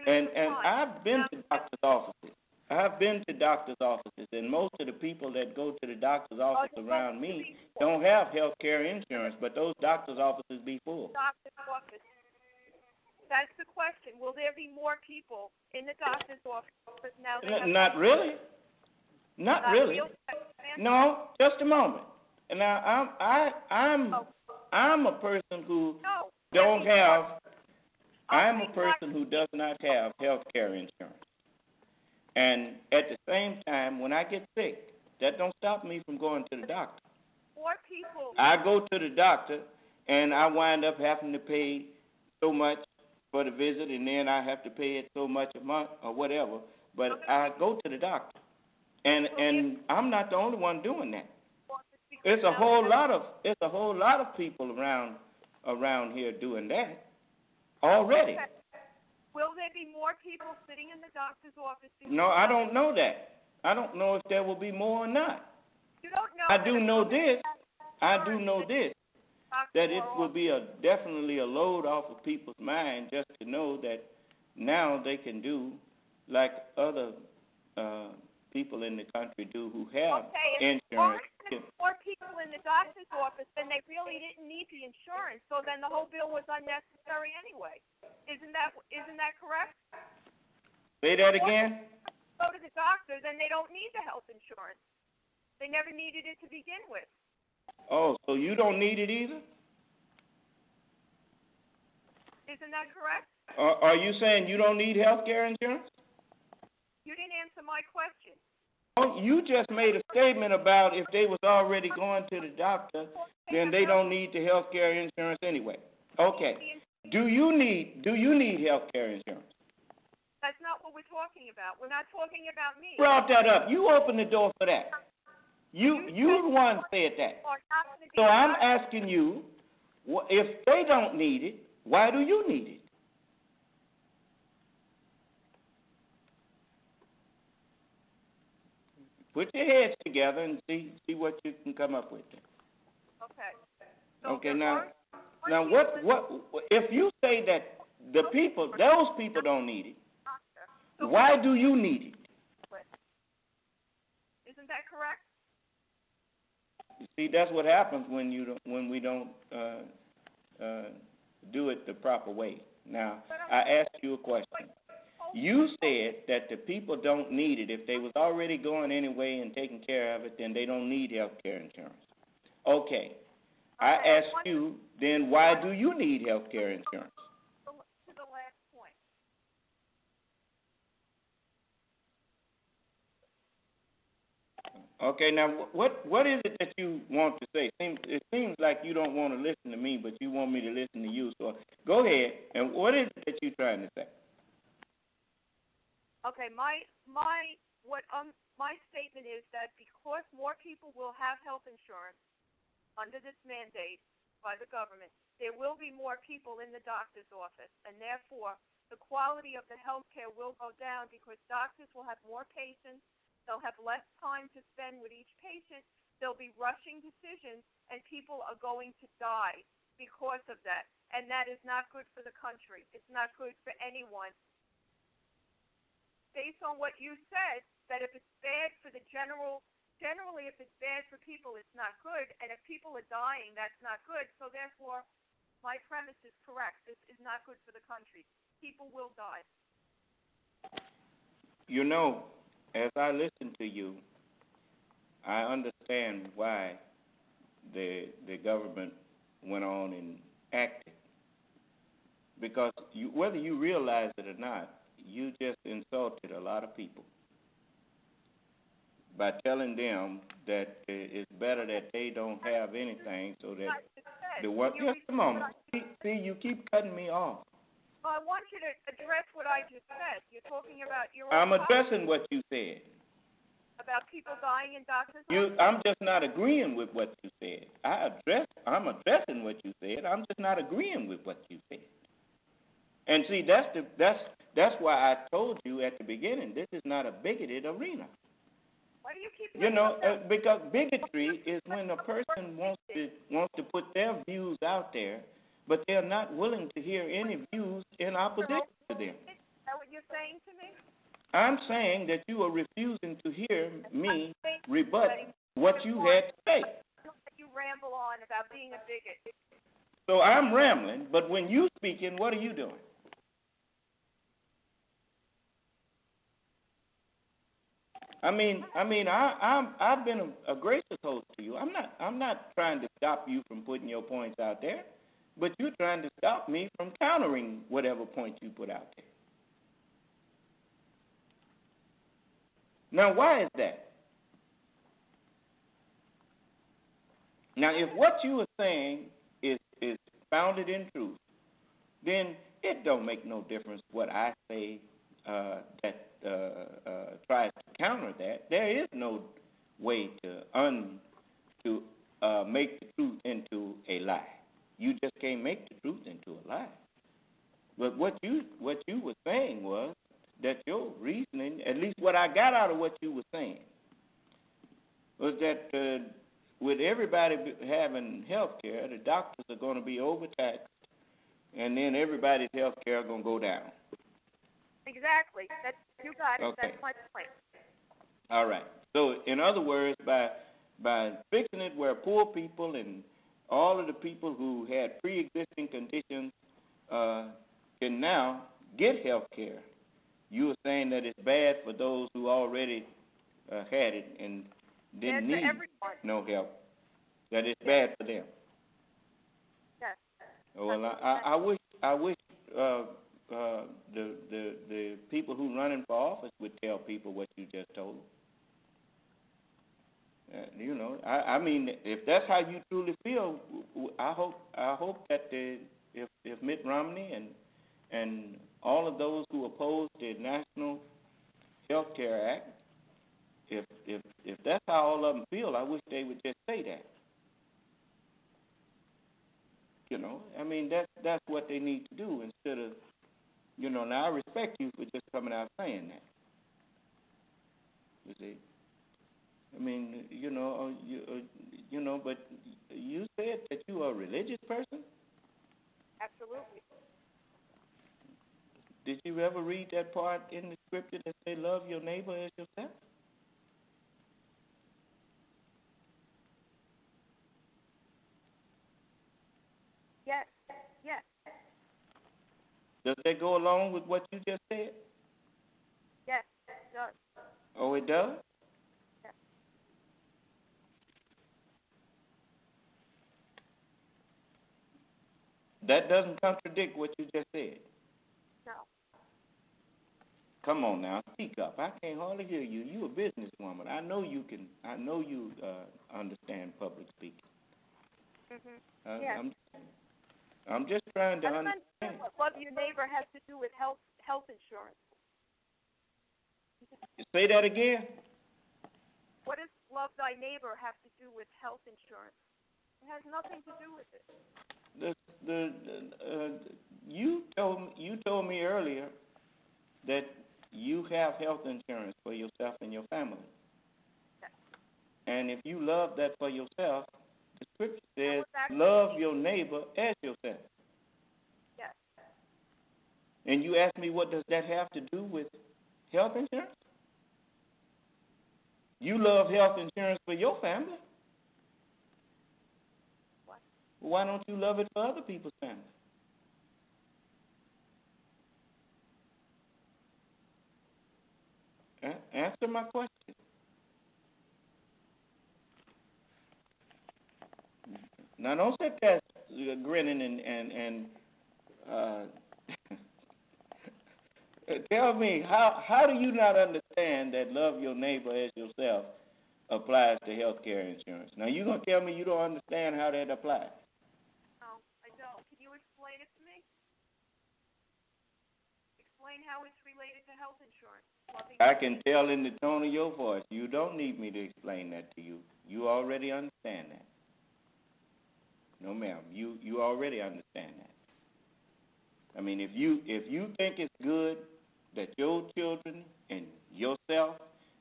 and I've been to doctor's offices. I've been to doctor's offices, and most of the people that go to the doctor's office around me don't have health care insurance, but those doctor's offices be full. Doctor's office. That's the question. Will there be more people in the doctor's office now? Not really. Not really. No, just a moment. Now I'm a person who don't have. I'm a person who does not have health care insurance. And at the same time, when I get sick, that don't stop me from going to the doctor. More people. I go to the doctor, and I wind up having to pay so much for the visit, and then I have to pay it so much a month or whatever. But I go to the doctor, and I'm not the only one doing that. It's a whole lot of people around here doing that already. Okay. Will there be more people sitting in the doctor's office? No, I don't know that. I don't know if there will be more or not. You don't know. I do know this. That it will be definitely a load off of people's mind just to know that now they can do like other people in the country do who have insurance. More people in the doctor's office, then they really didn't need the insurance. So then the whole bill was unnecessary anyway. Isn't that correct? Say that again. Go to the doctor, then they don't need the health insurance. They never needed it to begin with. Oh, so you don't need it either? Isn't that correct? Are you saying you don't need health care insurance? You didn't answer my question. Oh, you just made a statement about if they was already going to the doctor, then they don't need the health care insurance anyway. Okay. Do you need health care insurance? That's not what we're talking about. We're not talking about me. Brought that up. You opened the door for that. You the one said that. So I'm asking you, if they don't need it, why do you need it? Put your heads together and see what you can come up with. Okay. So okay. Now what? If you say that those people don't need it, why do you need it? Isn't that correct? You see, that's what happens when we don't do it the proper way. Now, I asked you a question. You said that the people don't need it. If they was already going anyway and taking care of it, then they don't need health care insurance. Okay. I asked you, then why do you need health care insurance? To the last point. Okay, now what is it that you want to say? It seems like you don't want to listen to me, but you want me to listen to you. So go ahead, and what is it that you're trying to say? Okay, my statement is that because more people will have health insurance under this mandate by the government, there will be more people in the doctor's office, and therefore the quality of the health care will go down because doctors will have more patients, they'll have less time to spend with each patient, they'll be rushing decisions, and people are going to die because of that, and that is not good for the country. It's not good for anyone. Based on what you said, that if it's bad for the generally if it's bad for people, it's not good, and if people are dying, that's not good. So therefore, my premise is correct. This is not good for the country. People will die. You know, as I listen to you, I understand why the government went on and acted, because whether you realize it or not, you just insulted a lot of people by telling them that it's better that they don't have anything so that the what? Just a moment. See, you keep cutting me off. Well, I want you to address what I just said. You're talking about your own I'm addressing what you said. About people dying in doctors' I'm just not agreeing with what you said. I'm addressing what you said. I'm just not agreeing with what you said. And see, that's why I told you at the beginning, this is not a bigoted arena. Why do you keep because bigotry is when a person wants to put their views out there, but they're not willing to hear any views in opposition to them. Is that what you're saying to me? I'm saying that you are refusing to hear me rebut what you had to say. You ramble on about being a bigot. So I'm rambling, but when you speaking, what are you doing? I've been a gracious host to you. I'm not trying to stop you from putting your points out there, but you're trying to stop me from countering whatever point you put out there. Now, why is that? Now, if what you are saying is founded in truth, then it don't make no difference what I say that tries to counter that. There is no way to make the truth into a lie. You just can't make the truth into a lie. But what you were saying was that your reasoning, at least what I got out of what you were saying, was that with everybody having health care, the doctors are going to be overtaxed, and then everybody's health care is going to go down. Exactly. You got it. Okay. That's my point. All right. So, in other words, by fixing it where poor people and all of the people who had pre-existing conditions can now get health care, you were saying that it's bad for those who already had it and didn't need no help, that it's bad for them. Yes. Well, I wish the people who running for office would tell people what you just told. I mean, if that's how you truly feel, I hope that if Mitt Romney and all of those who oppose the National Health Care Act, if that's how all of them feel, I wish they would just say that. I mean, that's what they need to do instead of, now I respect you for just coming out saying that. You see? I mean, but you said that you are a religious person? Absolutely. Did you ever read that part in the scripture that say, love your neighbor as yourself? Yes. Yes. Does that go along with what you just said? Yes, it does. Oh, it does? Yes. That doesn't contradict what you just said. No. Come on now, speak up. I can't hardly hear you. You're a businesswoman. I know you understand public speaking. Mm-hmm. Yes. I'm just trying to understand. What love your neighbor has to do with health insurance. Say that again. What does love thy neighbor have to do with health insurance? It has nothing to do with it. You told me earlier that you have health insurance for yourself and your family. Yes. And if you love that for yourself, the scripture says, love your neighbor as yourself. Yes. And you ask me, what does that have to do with health insurance? You love health insurance for your family. What? Why don't you love it for other people's families? Answer my question. Now, don't sit there grinning and Tell me, how do you not understand that love your neighbor as yourself applies to health care insurance? Now, you're going to tell me you don't understand how that applies. No, I don't. Can you explain it to me? Explain how it's related to health insurance. I can tell in the tone of your voice. You don't need me to explain that to you. You already understand that. No, ma'am. You already understand that. I mean, if you think it's good that your children and yourself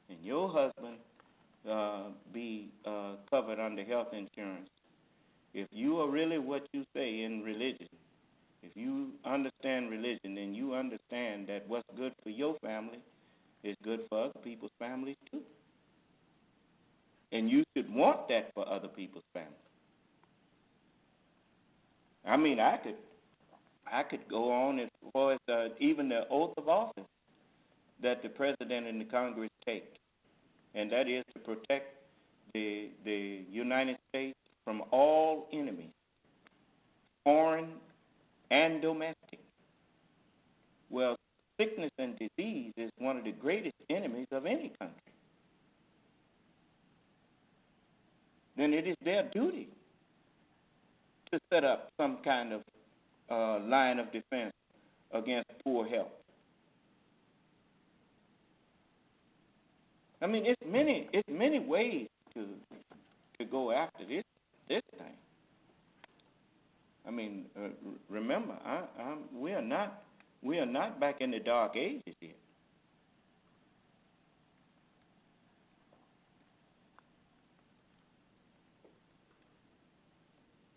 and your husband be covered under health insurance, if you are really what you say in religion, if you understand religion, then you understand that what's good for your family is good for other people's families too. And you should want that for other people's families. I mean, I could go on as far as even the oath of office that the president and the Congress take, and that is to protect the United States from all enemies, foreign and domestic. Well, sickness and disease is one of the greatest enemies of any country. Then it is their duty to set up some kind of line of defense against poor health. I mean, it's many ways to go after this thing. I mean, remember, we are not back in the dark ages yet.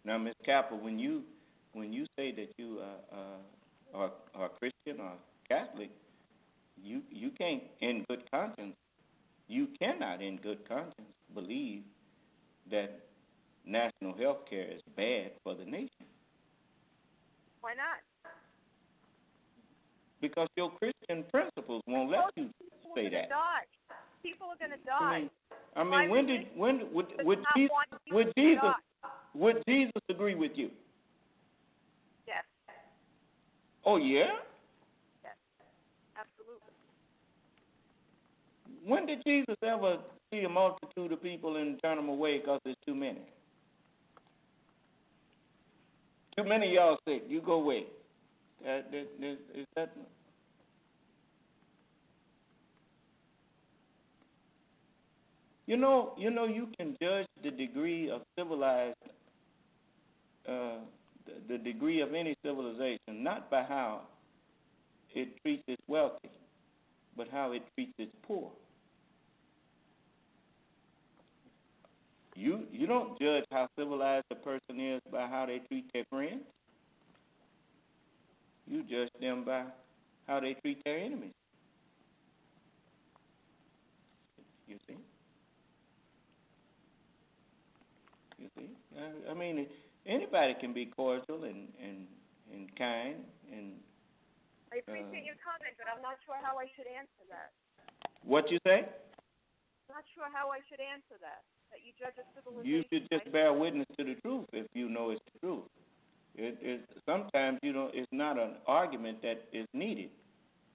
Now, Ms. Cappa, when you say that you are Christian or Catholic, you can't, in good conscience, you cannot, in good conscience, believe that national health care is bad for the nation. Why not? Because your Christian principles won't let you say that. People are going to die. I mean, would Jesus agree with you? Yes. Oh, yeah? Yes, absolutely. When did Jesus ever see a multitude of people and turn them away because there's too many? Too many of y'all sick. You go away. Is that? You know, you can judge the degree of civilized, the degree of any civilization, not by how it treats its wealthy, but how it treats its poor. You don't judge how civilized a person is by how they treat their friends. You judge them by how they treat their enemies. You see? I mean, anybody can be cordial and kind and. I appreciate your comment, but I'm not sure how I should answer that. What you say? I'm not sure how I should answer that. That you judge a civilization. You should just bear witness to the truth if you know it's the truth. Sometimes it's not an argument that is needed.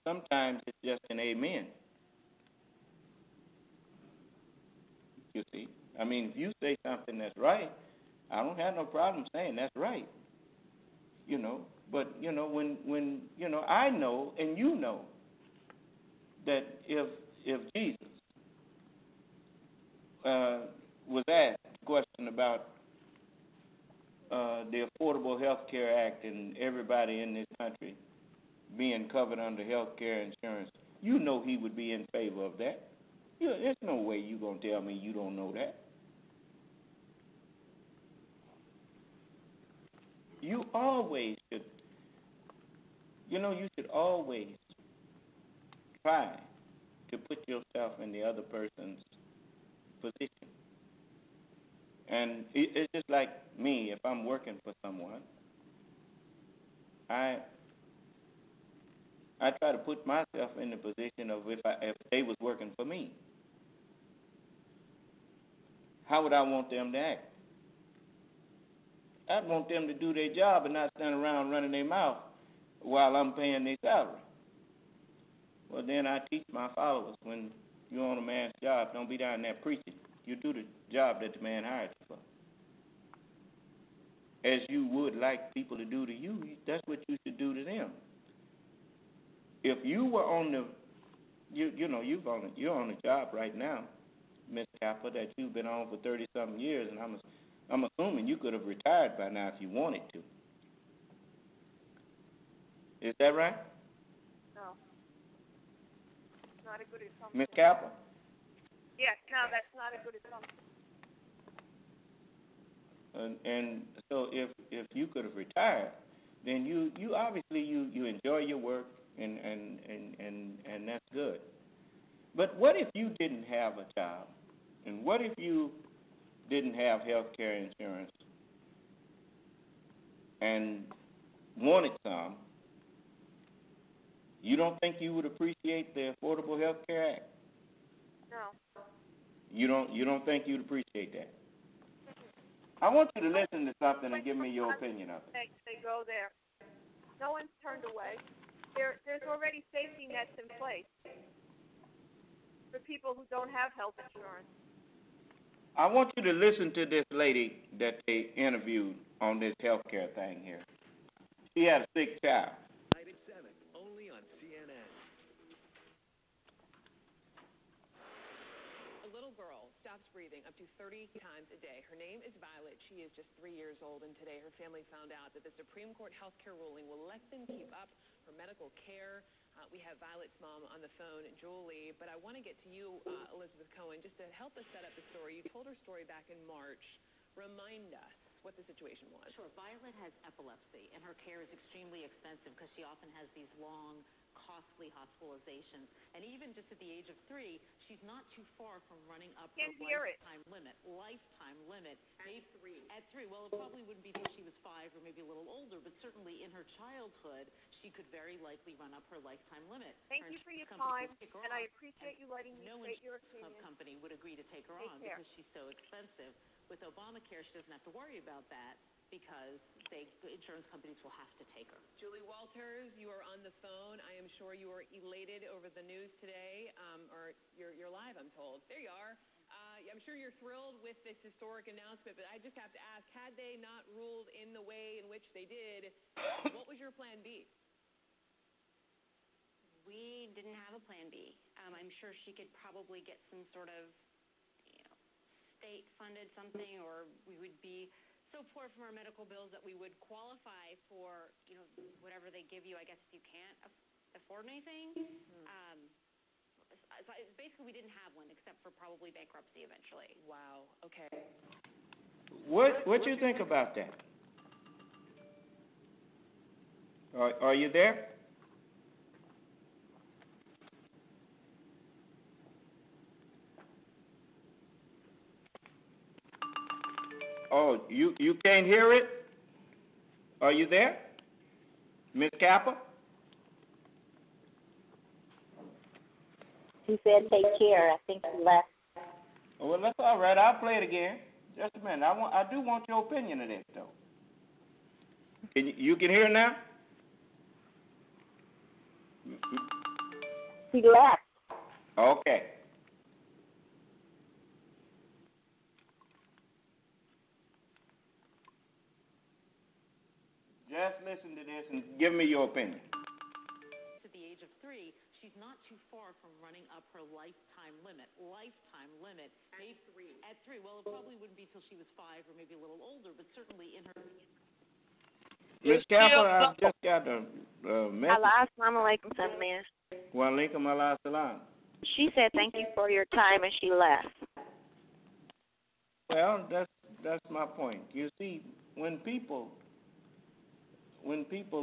Sometimes it's just an amen. You see, I mean, if you say something that's right, I don't have no problem saying that's right. But when I know and you know that if Jesus was asked a question about the Affordable Health Care Act and everybody in this country being covered under health care insurance, he would be in favor of that. There's no way you're going to tell me you don't know that. You always should, you should always try to put yourself in the other person's position. And it's just like me, if I'm working for someone, I try to put myself in the position of if they was working for me. How would I want them to act? I'd want them to do their job and not stand around running their mouth while I'm paying their salary. Well, then I teach my followers, when you're on a man's job, don't be down there preaching. You do the job that the man hired you for. As you would like people to do to you, that's what you should do to them. If you were on the, you're on a job right now, Miss Cappa, that you've been on for 30-something years, and I'm assuming you could have retired by now if you wanted to. Is that right? No. Not a good assumption. Miss Cappa? Yes, no, that's not a good assumption. And so if you could have retired, then you obviously you enjoy your work, and that's good. But what if you didn't have a job? And what if you didn't have health care insurance and wanted some? You don't think you would appreciate the Affordable Health Care Act? No. You don't think you'd appreciate that? I want you to listen to something and give me your opinion of it. They go there. No one's turned away. There's already safety nets in place for people who don't have health insurance. I want you to listen to this lady that they interviewed on this health care thing here. She had a sick child. Night at 7, only on CNN. A little girl stops breathing up to 30 times a day. Her name is Violet. She is just 3 years old, and today her family found out that the Supreme Court health care ruling will let them keep up her medical care. We have Violet's mom on the phone, Julie, but I want to get to you, Elizabeth Cohen, just to help us set up the story. You told her story back in March. Remind us what the situation was. Sure. Violet has epilepsy, and her care is extremely expensive because she often has these long, costly hospitalizations. And even just at the age of 3, she's not too far from running up her lifetime limit. Lifetime limit. At 3. Well, it probably wouldn't be till she was 5 or maybe a little older, but certainly in her childhood, she could very likely run up her lifetime limit. Thank you for your time, and I appreciate you letting me state your opinion. No company would agree to take her on because she's so expensive. With Obamacare, she doesn't have to worry about that because insurance companies will have to take her. Julie Walters, you are on the phone. I am sure you are elated over the news today, or you're live, I'm told. There you are. I'm sure you're thrilled with this historic announcement, but I just have to ask, had they not ruled in the way in which they did, what was your plan B? We didn't have a plan B. I'm sure she could probably get some sort of, state-funded something, or we would be so poor from our medical bills that we would qualify for, whatever they give you. I guess if you can't afford anything. So basically, we didn't have one except for probably bankruptcy eventually. Wow. Okay. What you think about that? Are you there? Oh, you can't hear it? Are you there? Miss Cappa? He said take care. I think he left. Oh, well, that's all right. I'll play it again. Just a minute. I do want your opinion of this, though. You can hear now? He left. Okay. Just listen to this and give me your opinion. At the age of 3, she's not too far from running up her lifetime limit. Lifetime limit. At 3. Well, it probably wouldn't be till she was 5 or maybe a little older, but certainly in her... Miss Cappa, I've just got a message. Assalamu alaikum, son man. Wa alaikum salam. She said thank you for your time, and she left. Well, that's my point. You see, when people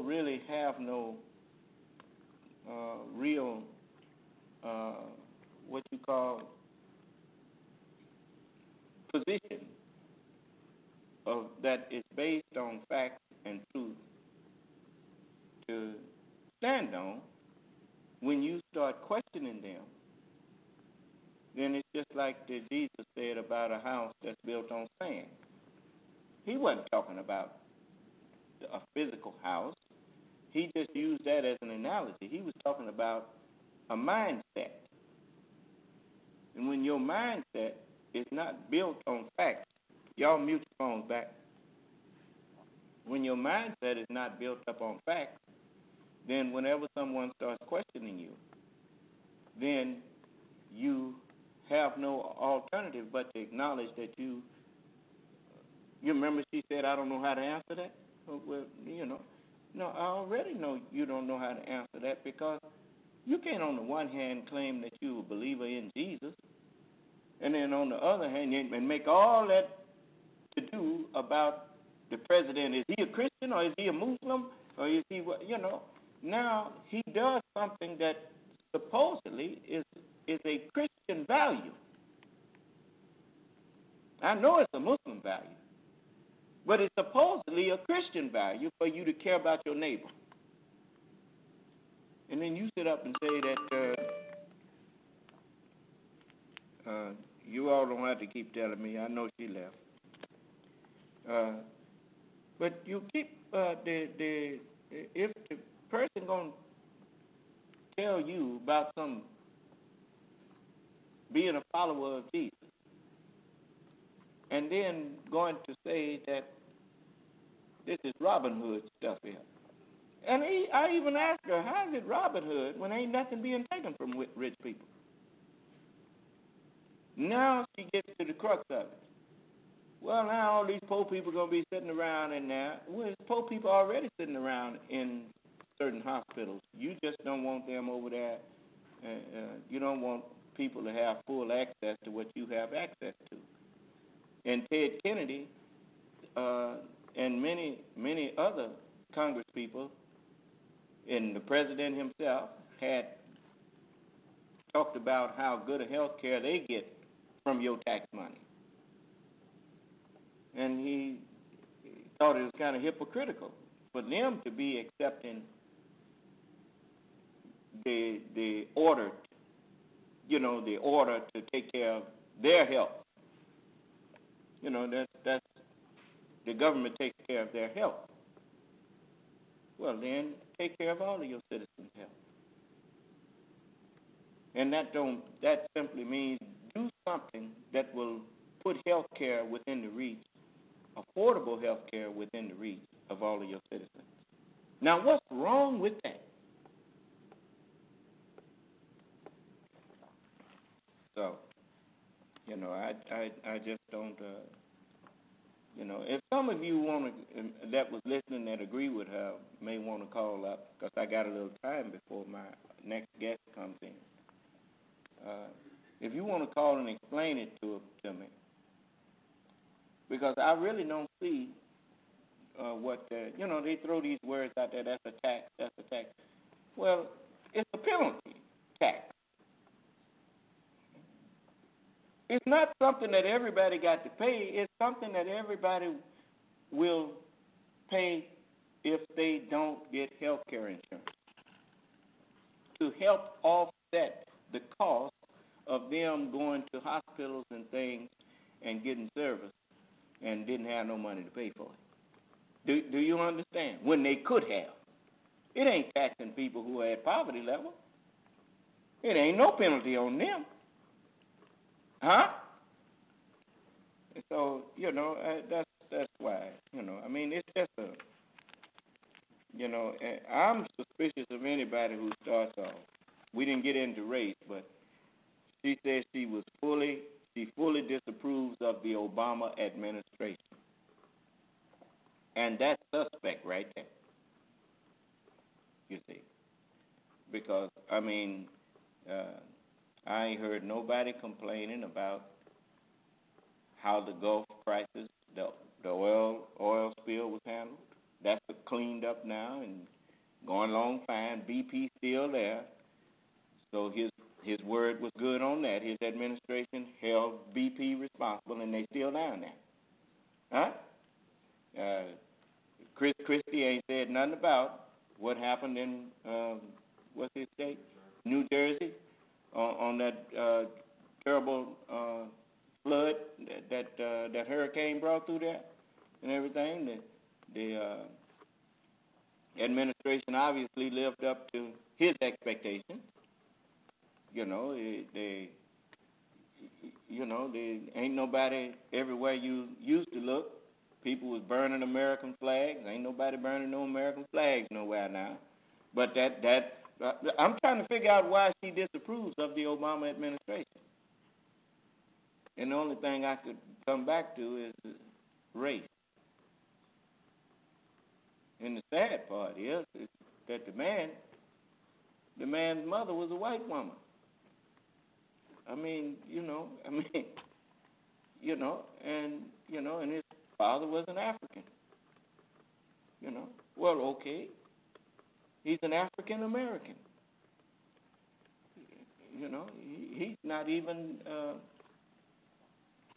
really have no real what you call position that is based on fact and truth to stand on, when you start questioning them, then it's just like Jesus said about a house that's built on sand. He wasn't talking about a physical house. He just used that as an analogy. He was talking about a mindset. And when your mindset is not built on facts, y'all mute your phones back. When your mindset is not built up on facts, then whenever someone starts questioning you, then you have no alternative but to acknowledge that you remember she said, I don't know how to answer that? Well, no, I already know you don't know how to answer that, because you can't on the one hand claim that you're a believer in Jesus, and then on the other hand, and make all that to do about the president. Is he a Christian, or is he a Muslim, or is he what? Now he does something that supposedly is a Christian value. I know it's a Muslim value, but it's supposedly a Christian value for you to care about your neighbor. And then you sit up and say that you all don't have to keep telling me. I know she left. But you keep if the person gonna tell you about some being a follower of Jesus, and then going to say that this is Robin Hood stuff here. And I even asked her, how is it Robin Hood when ain't nothing being taken from rich people? Now she gets to the crux of it. Well, now all these poor people are going to be sitting around in there. Well, poor people already sitting around in certain hospitals. You just don't want them over there. You don't want people to have full access to what you have access to. And Ted Kennedy and many other Congress people and the president himself had talked about how good a health care they get from your tax money. And he thought it was kind of hypocritical for them to be accepting the order, the order to take care of their health. That's the government takes care of their health. Well, then take care of all of your citizens' health. And that simply means do something that will put health care within the reach, affordable health care within the reach of all of your citizens. Now, what's wrong with that? So, I just don't, if some of you that was listening that agree with her may want to call up, because I got a little time before my next guest comes in. If you want to call and explain it to me, because I really don't see what, they throw these words out there, that's a tax. Well, it's a penalty tax. It's not something that everybody got to pay. It's something that everybody will pay if they don't get health care insurance, to help offset the cost of them going to hospitals and things and getting service and didn't have no money to pay for it. Do you understand? When they could have. It ain't taxing people who are at poverty level. It ain't no penalty on them. Huh? So, that's why, it's just I'm suspicious of anybody who starts off. We didn't get into race, but she said she fully disapproves of the Obama administration. And that's suspect right there, you see. Because, I ain't heard nobody complaining about how the Gulf crisis, the oil spill was handled. That's cleaned up now and going along fine. BP still there. So his word was good on that. His administration held BP responsible, and they still down there. Huh? Chris Christie ain't said nothing about what happened in, what's his state? New Jersey. On that terrible flood that hurricane brought through there and everything. The administration obviously lived up to his expectations. There ain't nobody everywhere you used to look. People was burning American flags. Ain't nobody burning no American flags nowhere now. But I'm trying to figure out why she disapproves of the Obama administration. And the only thing I could come back to is race. And the sad part is that the man's mother was a white woman. And his father was an African. Well, okay, he's an African American. He's not even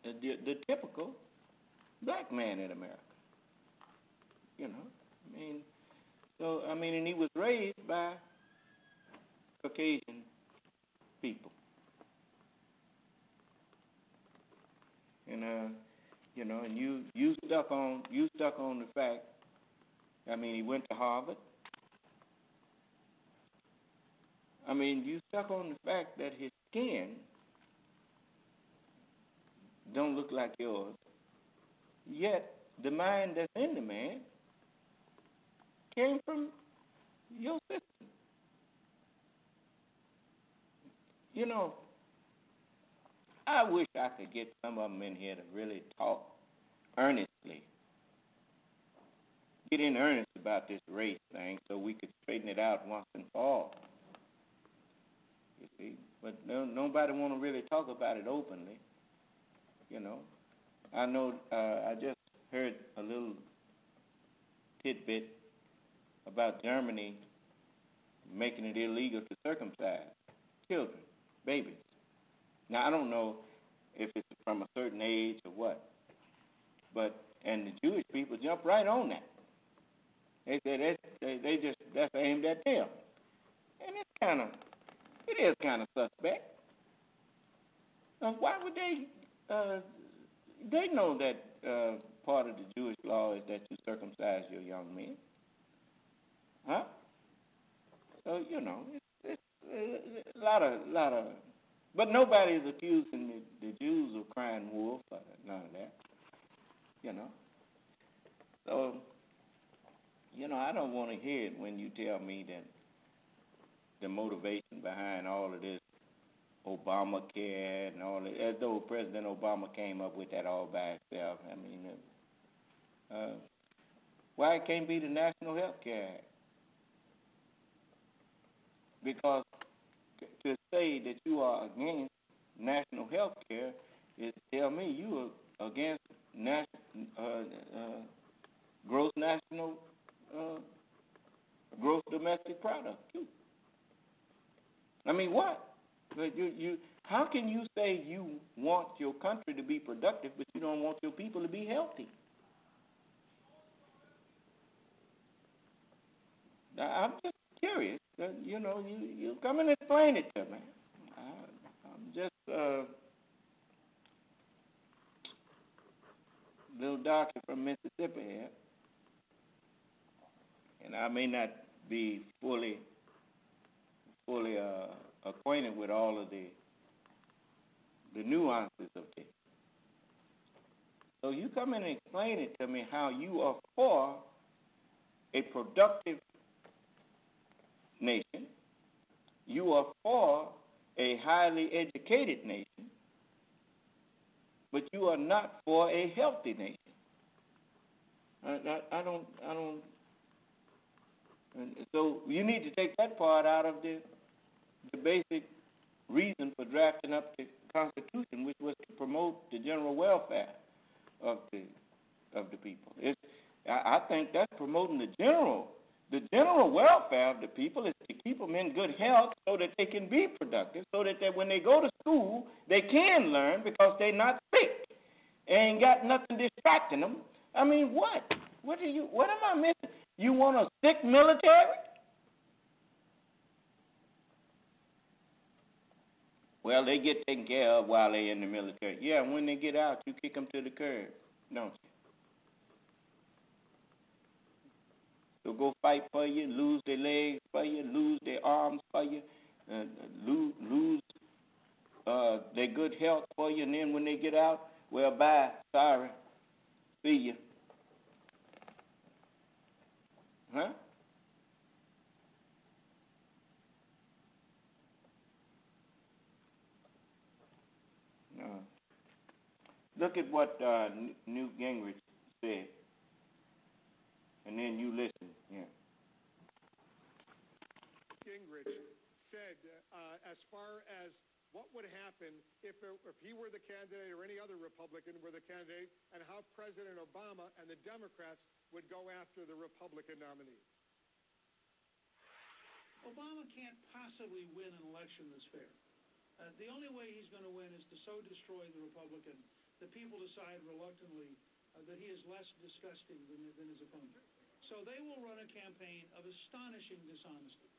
the typical black man in America. And he was raised by Caucasian people. And you stuck on the fact. He went to Harvard. You stuck on the fact that his skin don't look like yours. Yet the mind that's in the man came from your system. I wish I could get some of them in here to really talk earnestly. Get in earnest about this race thing so we could straighten it out once and for all. You see? But nobody want to really talk about it openly. I know I just heard a little tidbit about Germany making it illegal to circumcise children, babies. Now, I don't know if it's from a certain age or what, and the Jewish people jump right on that. They say that's aimed at them. And it is kind of suspect. Why would they know that part of the Jewish law is that you circumcise your young men? Huh? So, it's a lot of, but nobody is accusing the Jews of crying wolf or none of that, So, I don't want to hear it when you tell me that the motivation behind all of this Obamacare and all that, as though President Obama came up with that all by himself. Why it can't be the National Health Care Act? Because to say that you are against national health care is to tell me you are against gross domestic product too. What? But how can you say you want your country to be productive, but you don't want your people to be healthy? I'm just curious. You come and explain it to me. I'm just little doctor from Mississippi here, and I may not be fully acquainted with all of the nuances of this. So you come in and explain it to me how you are for a productive nation, you are for a highly educated nation, but you are not for a healthy nation. I don't. So you need to take that part out of the basic reason for drafting up the Constitution, which was to promote the general welfare of the people. I think that's promoting the general welfare of the people is to keep them in good health so that they can be productive, so that when they go to school, they can learn because they're not sick. They ain't got nothing distracting them. What? What am I missing? You want a sick military? Well, they get taken care of while they're in the military. Yeah, when they get out, you kick them to the curb, don't you? So go fight for you, lose their legs for you, lose their arms for you, lose their good health for you, and then when they get out, well, bye, sorry, see you. Huh? No. Look at what Newt Gingrich said, and then you listen. Yeah. Gingrich said, as far as what would happen if he were the candidate or any other Republican were the candidate, and how President Obama and the Democrats would go after the Republican nominee. Obama can't possibly win an election that's fair. The only way he's going to win is to so destroy the Republican that people decide reluctantly that he is less disgusting than his opponent. So they will run a campaign of astonishing dishonesty.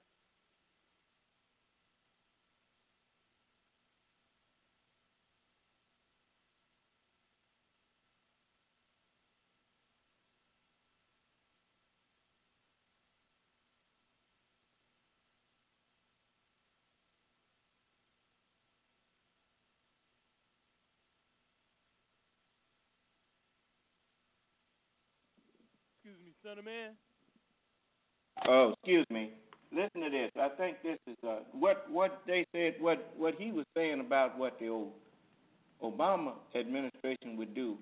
Excuse me, son of man. Oh, excuse me. Listen to this. I think this is what they said. What he was saying about what the old Obama administration would do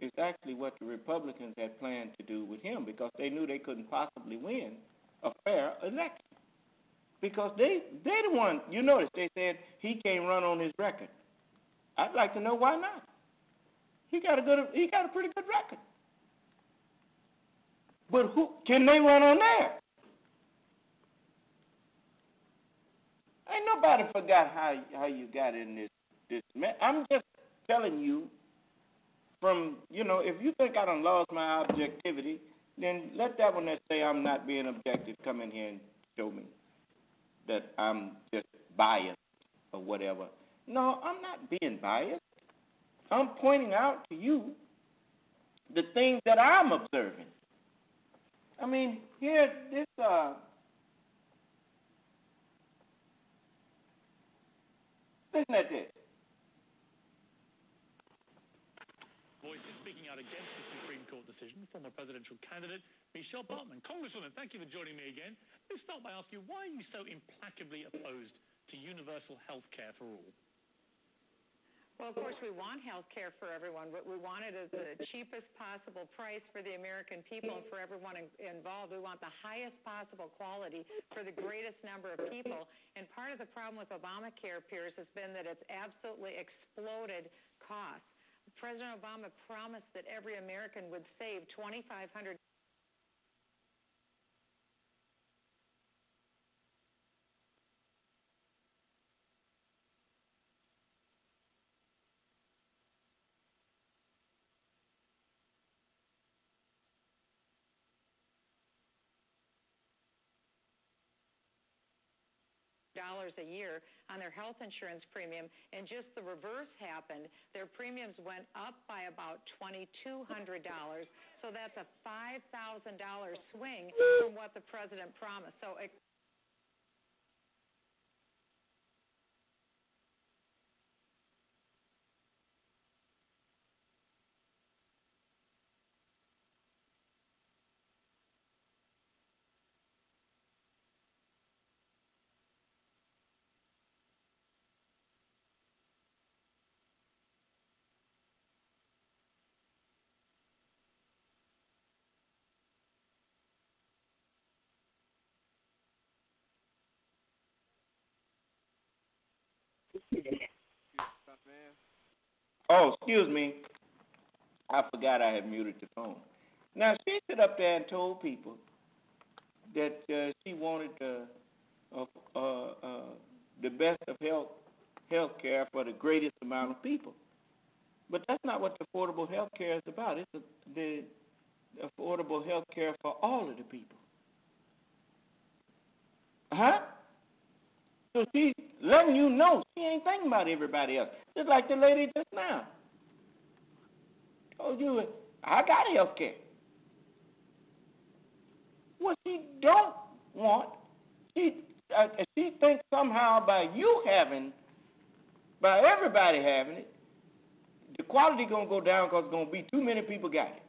is actually what the Republicans had planned to do with him, because they knew they couldn't possibly win a fair election. Because they're the one. You notice they said he can't run on his record. I'd like to know why not. He got a pretty good record. But who can they run on there? Ain't nobody forgot how you got in this mess. I'm just telling you from, if you think I done lost my objectivity, then let that one that say I'm not being objective come in here and show me that I'm just biased or whatever. No, I'm not being biased. I'm pointing out to you the things that I'm observing. I mean, here, listen at this. Voices speaking out against the Supreme Court decision, former presidential candidate Michelle Bachmann. Congresswoman, thank you for joining me again. Let's start by asking you, why are you so implacably opposed to universal health care for all? Well, of course, we want health care for everyone, but we want it at the cheapest possible price for the American people and for everyone involved. We want the highest possible quality for the greatest number of people. And part of the problem with Obamacare, Pierce, has been that it's absolutely exploded costs. President Obama promised that every American would save $2,500. A year on their health insurance premium, and just the reverse happened. Their premiums went up by about $2,200, so that's a $5,000 swing from what the president promised. So Oh, excuse me. I forgot I had muted the phone. Now, she stood up there and told people that she wanted the best of health care for the greatest amount of people. But that's not what the affordable health care is about. It's the affordable health care for all of the people. Huh? So she's letting you know she ain't thinking about everybody else. Just like the lady just now told you, I got health care. What she don't want, she she thinks somehow by everybody having it, the quality going to go down because it's going to be too many people got it.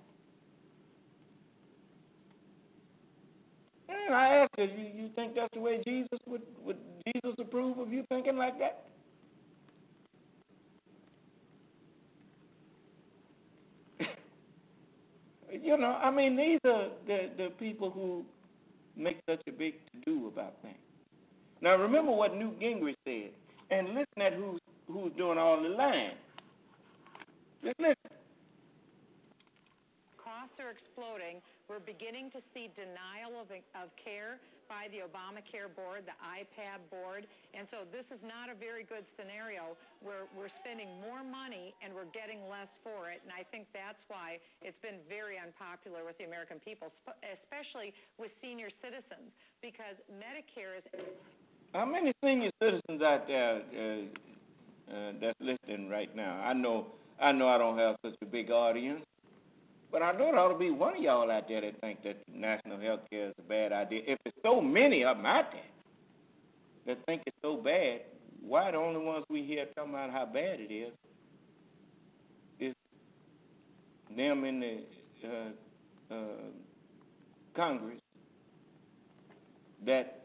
And I asked her, you think that's the way Jesus would Jesus approve of you thinking like that? You know, I mean, these are the people who make such a big to-do about things. Now, remember what Newt Gingrich said, and listen at who's doing all the lying. Just listen. Costs are exploding. We're beginning to see denial of care by the Obamacare board, the IPAB board, and so this is not a very good scenario where we're spending more money and we're getting less for it, and I think that's why it's been very unpopular with the American people, especially with senior citizens, because Medicare is... How many senior citizens out there that's listening right now? I know I don't have such a big audience, but I know there ought to be one of y'all out there that think that national health care is a bad idea. If there's so many of them out there that think it's so bad, why the only ones we hear talking about how bad it is them in the Congress that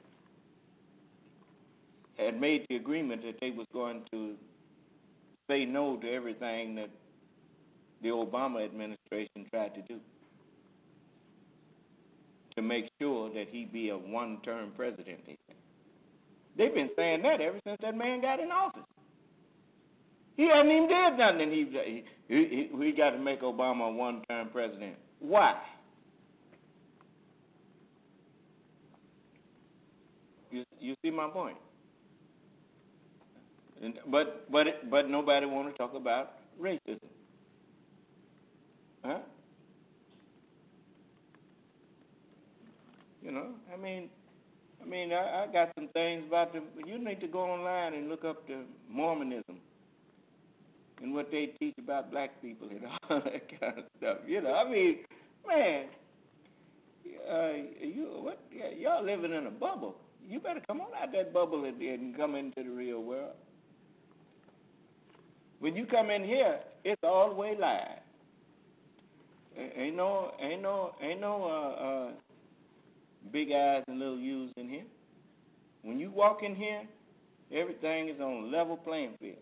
had made the agreement that they was going to say no to everything that the Obama administration tried to do to make sure that he be a one-term president. They've been saying that ever since that man got in office. He hasn't even did nothing. We got to make Obama a one-term president. Why? You see my point? But nobody want to talk about racism. Huh? You know, I mean, I got some things about you need to go online and look up the Mormonism and what they teach about black people and all that kind of stuff. You know, I mean, man, y'all living in a bubble. You better come on out that bubble and come into the real world. When you come in here, it's all the way live. Ain't no big eyes and little U's in here. When you walk in here, everything is on a level playing field.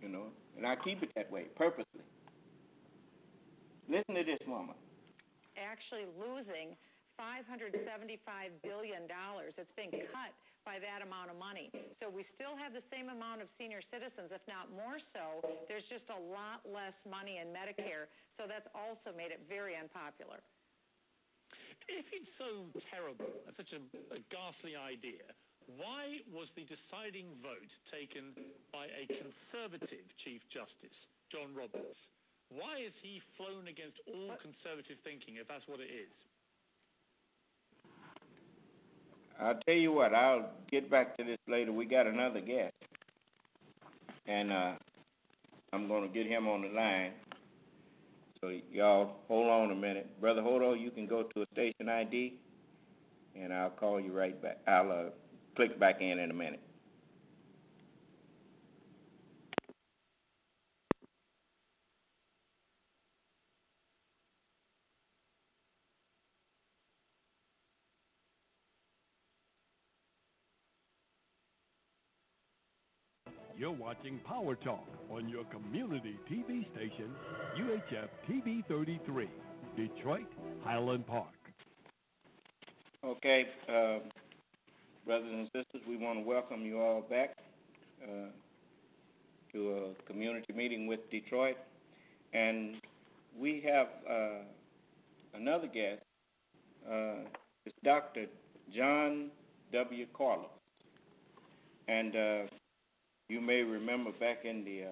You know, and I keep it that way, purposely. Listen to this woman. Actually losing $575 billion. It's being cut by that amount of money. So we still have the same amount of senior citizens, if not more so. There's just a lot less money in Medicare, so that's also made it very unpopular. If it's so terrible, and such a ghastly idea, why was the deciding vote taken by a conservative Chief Justice, John Roberts? Why is he flown against all conservative thinking if that's what it is? I'll tell you what, I'll get back to this later. We got another guest, and I'm going to get him on the line. So y'all hold on a minute. Brother Hodo, you can go to a station ID, and I'll call you right back. I'll click back in a minute. You're watching Power Talk on your community TV station, UHF TV 33, Detroit, Highland Park. Okay, brothers and sisters, we want to welcome you all back to a community meeting with Detroit. And we have another guest. It's Dr. John W. Carlos. And you may remember back in the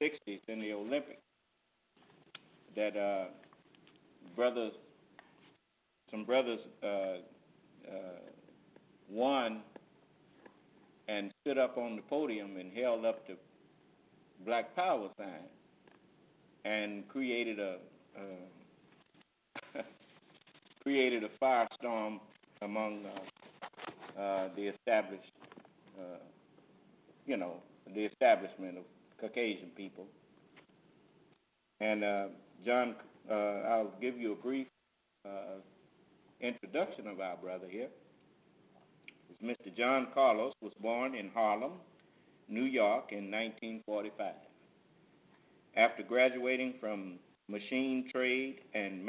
60s in the Olympics that some brothers won and stood up on the podium and held up the Black Power sign and created a created a firestorm among the established, the establishment of Caucasian people. And John, I'll give you a brief introduction of our brother here. Mr. John Carlos was born in Harlem, New York in 1945. After graduating from machine trade and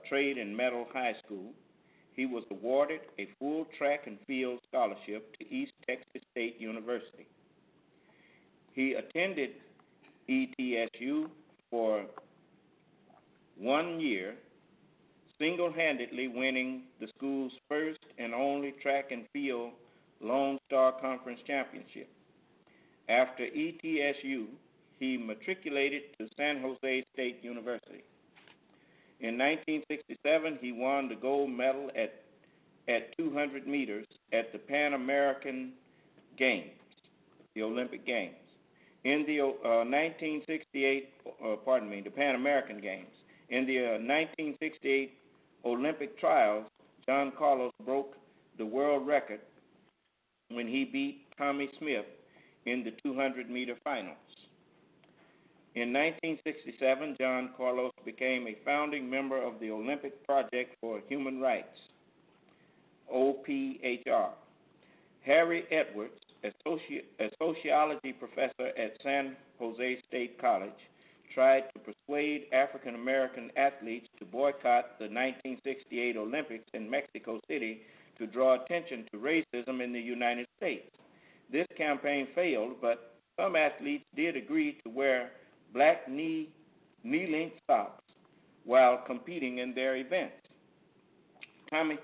trade and metal high school, he was awarded a full track and field scholarship to East Texas State University. He attended ETSU for 1 year, single-handedly winning the school's first and only track and field Lone Star Conference championship. After ETSU, he matriculated to San Jose State University. In 1967, he won the gold medal at 200 meters at the Pan American Games, the Olympic Games. In the the Pan American Games. In the 1968 Olympic trials, John Carlos broke the world record when he beat Tommy Smith in the 200-meter finals. In 1967, John Carlos became a founding member of the Olympic Project for Human Rights, OPHR. Harry Edwards, a sociology professor at San Jose State College, tried to persuade African American athletes to boycott the 1968 Olympics in Mexico City to draw attention to racism in the United States. This campaign failed, but some athletes did agree to wear black knee-length socks while competing in their events. Tommy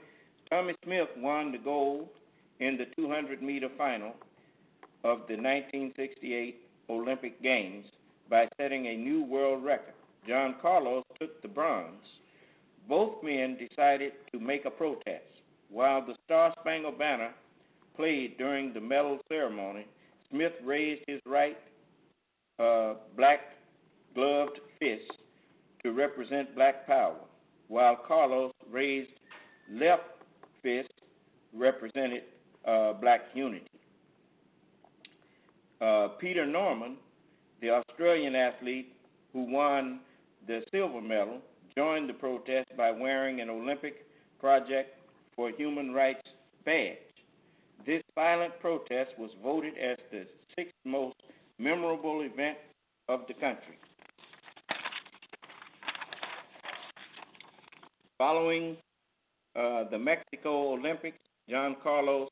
Smith won the gold in the 200-meter final of the 1968 Olympic Games by setting a new world record. John Carlos took the bronze. Both men decided to make a protest. While the Star-Spangled Banner played during the medal ceremony, Smith raised his right black-gloved fist to represent black power, while Carlos raised left fist represented black unity. Peter Norman, the Australian athlete who won the silver medal, joined the protest by wearing an Olympic Project for Human Rights badge. This silent protest was voted as the sixth most memorable event of the country. Following the Mexico Olympics, John Carlos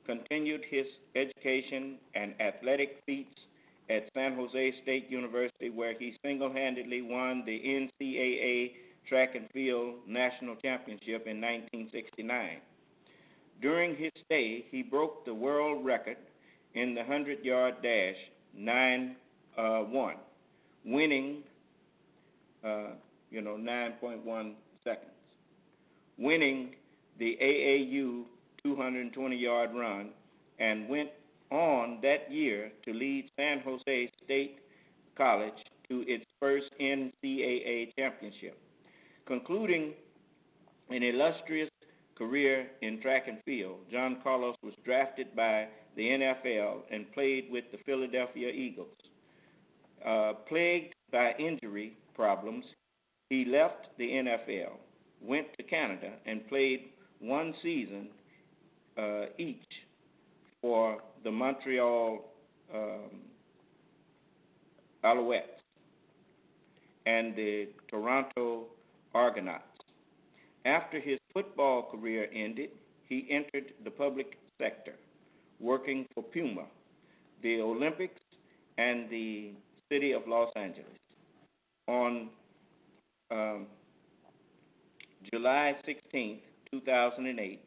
continued his education and athletic feats at San Jose State University, where he single-handedly won the NCAA track and field national championship in 1969. During his stay, he broke the world record in the 100-yard dash, 9:1, winning, 9.1 seconds, winning the AAU 220-yard run, and went on that year to lead San Jose State College to its first NCAA championship. Concluding an illustrious career in track and field, John Carlos was drafted by the NFL and played with the Philadelphia Eagles. Plagued by injury problems, he left the NFL, went to Canada, and played one season each for the Montreal Alouettes and the Toronto Argonauts. After his football career ended, he entered the public sector, working for Puma, the Olympics, and the city of Los Angeles. On July 16, 2008,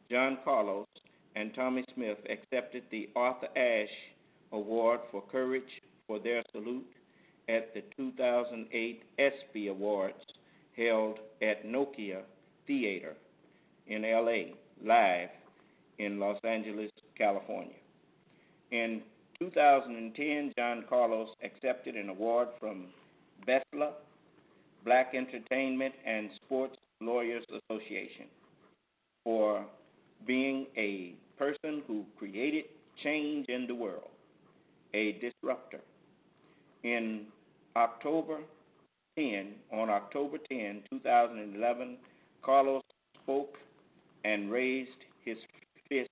John Carlos and Tommy Smith accepted the Arthur Ashe Award for Courage for their salute at the 2008 ESPY Awards held at Nokia Theater in L.A., live in Los Angeles, California. In 2010, John Carlos accepted an award from Besla Black Entertainment and Sports Lawyers Association, for being a person who created change in the world, a disruptor. On October 10, 2011, Carlos spoke and raised his fist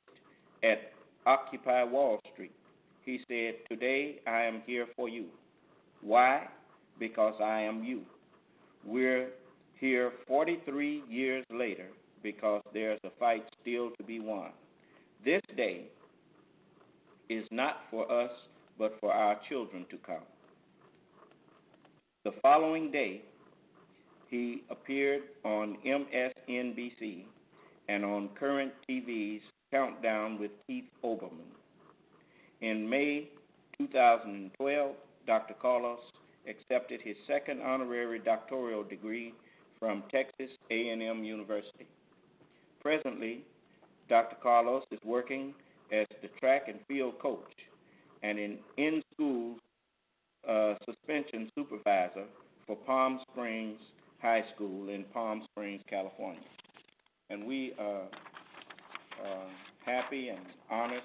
at Occupy Wall Street. He said, "Today I am here for you." Why? Because I am you. We're here 43 years later because there's a fight still to be won. This day is not for us, but for our children to come. The following day, he appeared on MSNBC and on Current TV's Countdown with Keith Olbermann. In May 2012, Dr. Carlos accepted his second honorary doctoral degree from Texas A&M University. Presently, Dr. Carlos is working as the track and field coach and an in-school suspension supervisor for Palm Springs High School in Palm Springs, California. And we are happy and honored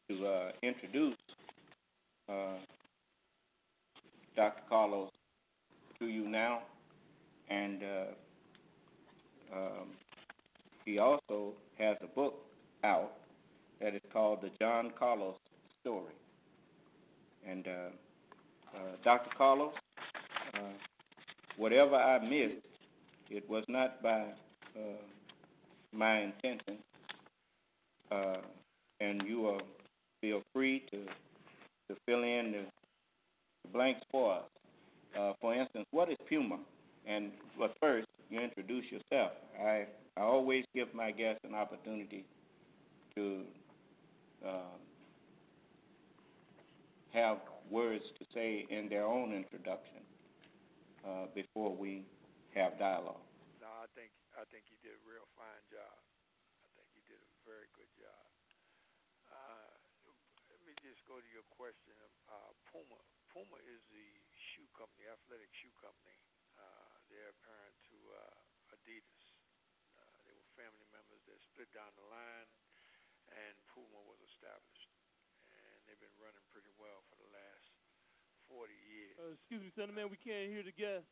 to introduce Dr. Carlos to you now. And he also has a book out that is called The John Carlos Story. And Dr. Carlos, whatever I missed, it was not by my intention, and you feel free to fill in the blanks for us. For instance, what is Puma? But first, you introduce yourself. I always give my guests an opportunity to have words to say in their own introduction before we have dialogue. No, I think you did a real fine job. I think you did a very good job. Let me just go to your question. Puma is the shoe company, athletic shoe company. They're parent to Adidas. They were family members that split down the line, and Puma was established. And they've been running pretty well for the last 40 years. Excuse me, Senator Man, we can't hear the guest.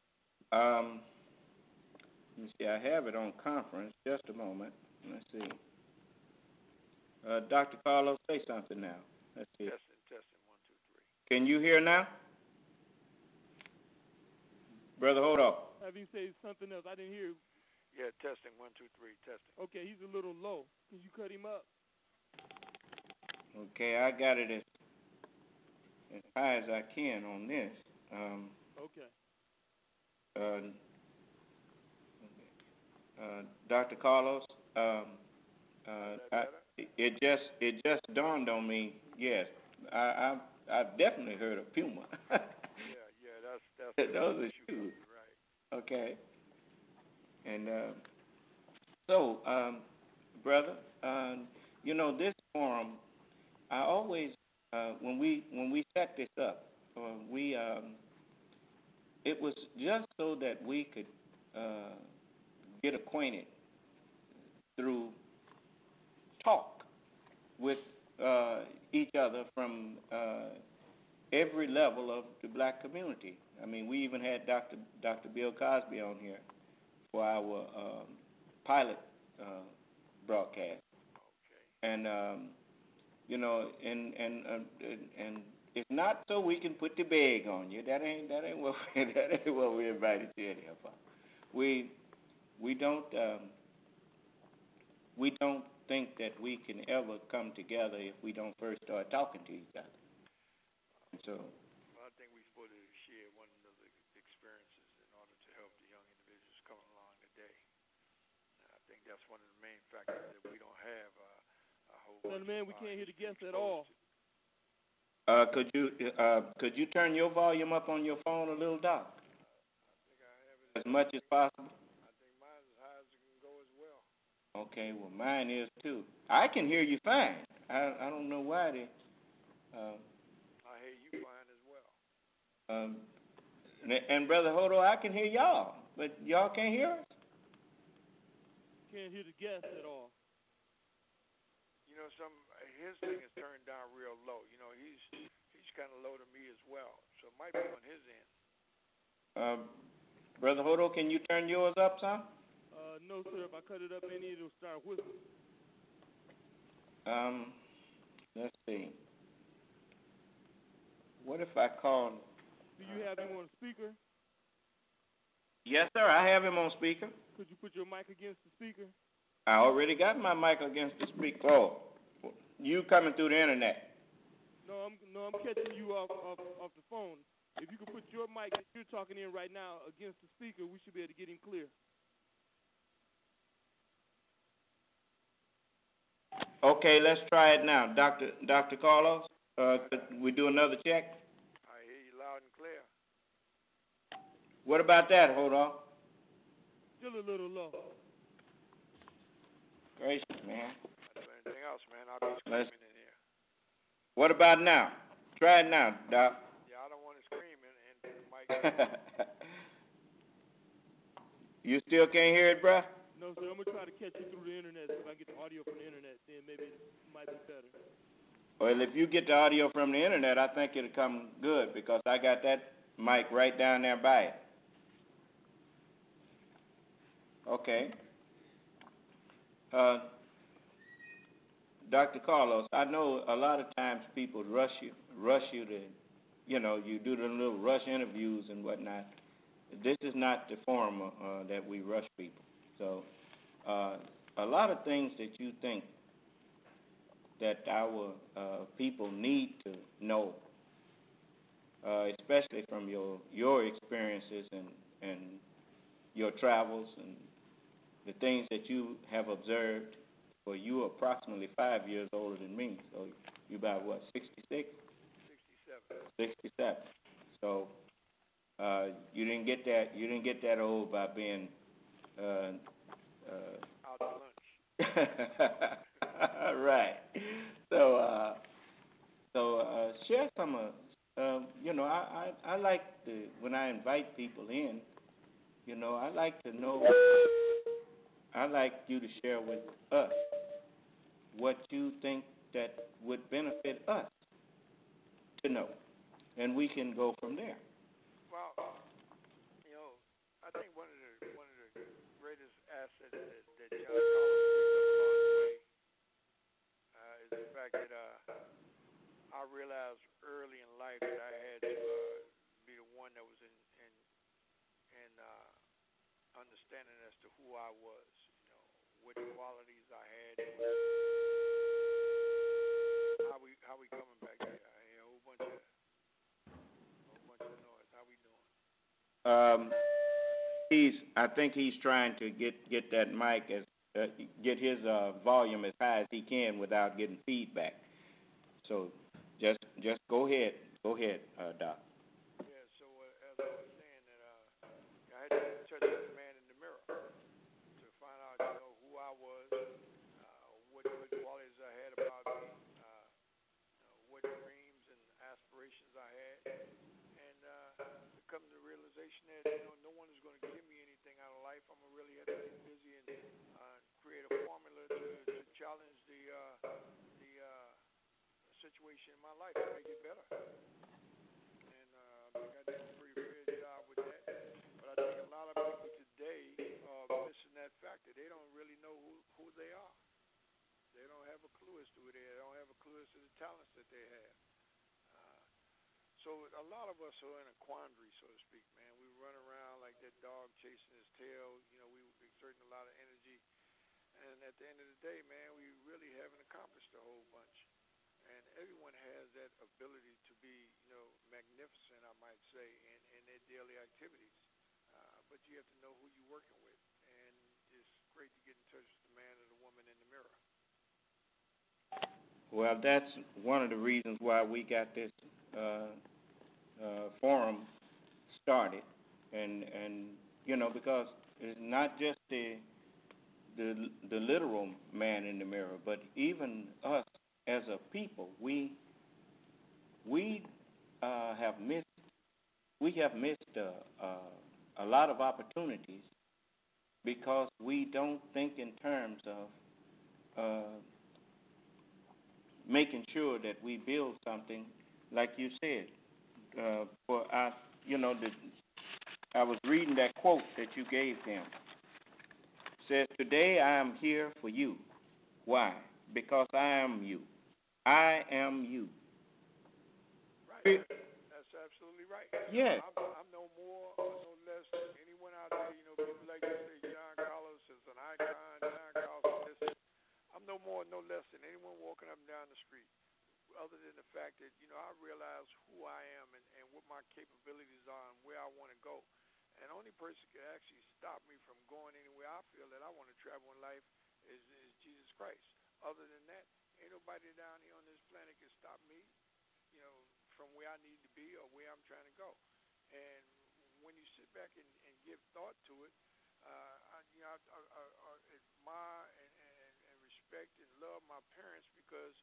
Let me see, I have it on conference. Just a moment. Let's see. Dr. Carlos, say something now. Let's see. Testing, 1, 2, 3. Can you hear now? Brother, hold on. Have you say something else? I didn't hear. Yeah, testing, 1, 2, 3, testing. Okay, he's a little low. Can you cut him up? Okay, I got it as high as I can on this. Okay. Dr. Carlos, it just dawned on me. Yes, I've definitely heard of Puma. that's those are shoes. Right. Okay. And so, brother, this forum, I always when we set this up, it was just so that we could get acquainted through talk with each other from every level of the black community. I mean, we even had Dr. Bill Cosby on here for our pilot broadcast. Okay. And and it's not so we can put the bag on you. That ain't what we invited you in here for. We don't think that we can ever come together if we don't first start talking to each other. So I think we're supposed to share one another's experiences in order to help the young individuals coming along today. I think that's one of the main factors that we don't have a whole bunch Man, we can't hear the guest at all. Could you turn your volume up on your phone a little, Doc? I think I have it as much as possible. I think mine's as high as it can go as well. Okay, well mine is too. I can hear you fine. I don't know why they. I hear you fine as well. And Brother Hodo, I can hear y'all, but y'all can't hear us? Can't hear the guest at all. You know, his thing is turned down real low. You know, he's kind of low to me as well, so it might be on his end. Brother Hodo, can you turn yours up, son? No, sir. If I cut it up any, it'll start whistling. Let's see. What if I call? Do you have him on speaker? Yes, sir. I have him on speaker. Could you put your mic against the speaker? I already got my mic against the speaker. Oh, you coming through the internet? No, I'm catching you off the phone. If you could put your mic that you're talking in right now against the speaker, we should be able to get him clear. Okay, let's try it now. Dr. Carlos, could we do another check? I hear you loud and clear. What about that? Hold on. Still a little low. Gracious, man. Not doing anything else, man. I'll be screaming in here. What about now? Try it now, Doc. Yeah, I don't want to scream and the mic. You still can't hear it, bruh? No, sir. I'm going to try to catch you through the internet. If I get the audio from the internet, then maybe it might be better. Well, if you get the audio from the internet, I think it'll come good because I got that mic right down there by it. Okay. Dr. Carlos, I know a lot of times people rush you to, you do the little rush interviews and whatnot. This is not the forum that we rush people. So a lot of things that you think that our people need to know, especially from your experiences and your travels and the things that you have observed. Well, you are approximately 5 years older than me, so you about what, 66? 67. So you didn't get that old by being out to lunch. Right. So share some I like when I invite people in, I like to know. I like you to share with us what you think that would benefit us to know, and we can go from there. Well, I think one of the greatest assets that John Collins picked up along the way is the fact that I realized early in life that I had to be the one that was in understanding as to who I was, what qualities I had, how we coming back here. I hear a whole bunch of noise. How we doing? I think he's trying to get that mic get his volume as high as he can without getting feedback. So just go ahead, Doc. Yeah. So as I was saying that I had to touch the man in the mirror to find out, who I was, what qualities I had about me, what dreams and aspirations I had, and to come to the realization that no one is going to give me anything out of life. I'm gonna really have to get busy and create a formula to challenge the situation in my life to make it better. And I think I did a pretty fair job with that. But I think a lot of people today are missing that factor. They don't really know who they are. They don't have a clue as to who they are. They don't have a clue as to the talents that they have. So a lot of us are in a quandary, so to speak, man. We run around like that dog chasing his tail. We exerting a lot of energy. And at the end of the day, man, we really haven't accomplished a whole bunch. And everyone has that ability to be, magnificent, I might say, in their daily activities. But you have to know who you're working with. And it's great to get in touch with the man or the woman in the mirror. Well, that's one of the reasons why we got this forum started, and because it's not just the literal man in the mirror, but even us as a people, we have missed we have missed a lot of opportunities because we don't think in terms of making sure that we build something, like you said. For us, I was reading that quote that you gave him. It says, "Today I am here for you. Why? Because I am you. I am you." Right. That's absolutely right. Yes. I'm no more or no less than anyone out there. People like to say John Carlos is an icon. John Carlos is this. I'm no more, no less than anyone walking up and down the street, other than the fact that, I realize who I am and what my capabilities are and where I want to go. And the only person can actually stop me from going anywhere I feel that I want to travel in life is Jesus Christ. Other than that, ain't nobody down here on this planet can stop me, from where I need to be or where I'm trying to go. And when you sit back and give thought to it, I admire and respect and love my parents because,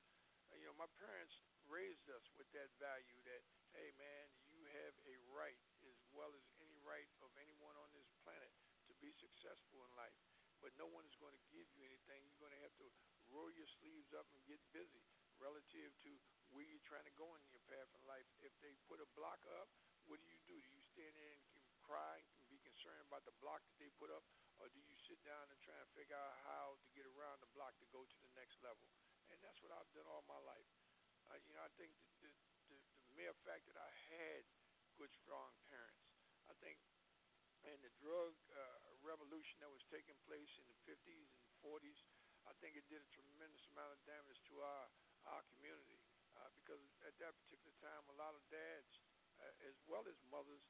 my parents raised us with that value that, hey, man, you have a right as well as any right of anyone on this planet to be successful in life. But no one is going to give you anything. You're going to have to roll your sleeves up and get busy relative to where you're trying to go in your path in life. If they put a block up, what do? Do you stand there and cry and be concerned about the block that they put up, or do you sit down and try and figure out how to get around the block to go to the next level? And that's what I've done all my life. I think the mere fact that I had good, strong parents, I think, and the drug revolution that was taking place in the 50s and 40s, I think it did a tremendous amount of damage to our community because at that particular time, a lot of dads, as well as mothers,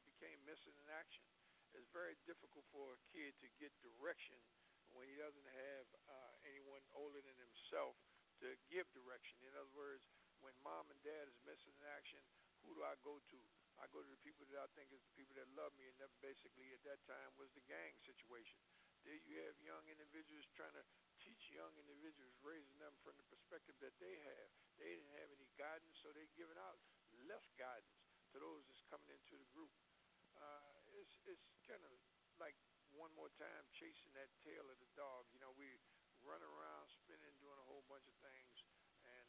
became missing in action. It's very difficult for a kid to get direction when he doesn't have anyone older than himself to give direction. In other words, when mom and dad is missing in action, who do I go to? I go to the people that I think is the people that love me, and that basically at that time was the gang situation. There you have young individuals trying to teach young individuals, raising them from the perspective that they have. They didn't have any guidance, so they're giving out less guidance to those that's coming into the group. It's kind of like one more time chasing that tail of the dog. We run around spinning, doing a whole bunch of things, and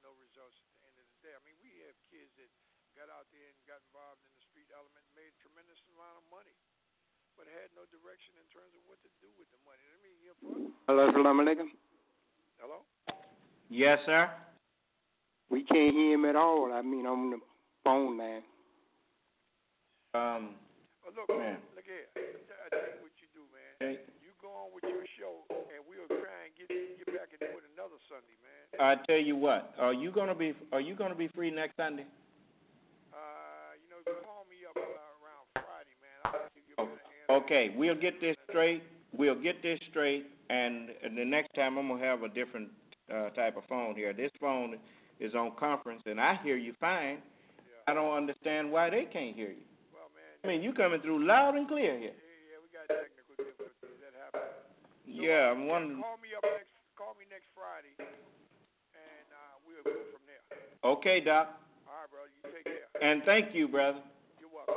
no results at the end of the day. I mean, we have kids that got out there and got involved in the street element, made a tremendous amount of money, but had no direction in terms of what to do with the money. I mean, Hello, assalamu alaikum. Hello? Yes, sir. We can't hear him at all. I mean, on the phone, man. Look, man. Look here. I tell you what you do, man. Hey. You go on with your show, and we'll try and get back and do it another Sunday, man. I tell you what. Are you gonna be free next Sunday? Call me up around Friday, man. I'll give you a better answer. Okay, we'll get this straight. And the next time I'm gonna have a different type of phone here. This phone is on conference, and I hear you fine. Yeah. I don't understand why they can't hear you. Well, man. I mean, you coming through loud and clear here. Yeah, we got technical difficulties that happen. So, yeah, I'm wondering. Call me next Friday, and we'll go from there. Okay, Doc. All right, brother. You take care. And thank you, brother. You're welcome.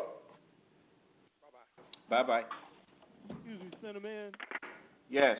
Bye-bye. Bye-bye. Excuse me, Senator Man. Yes.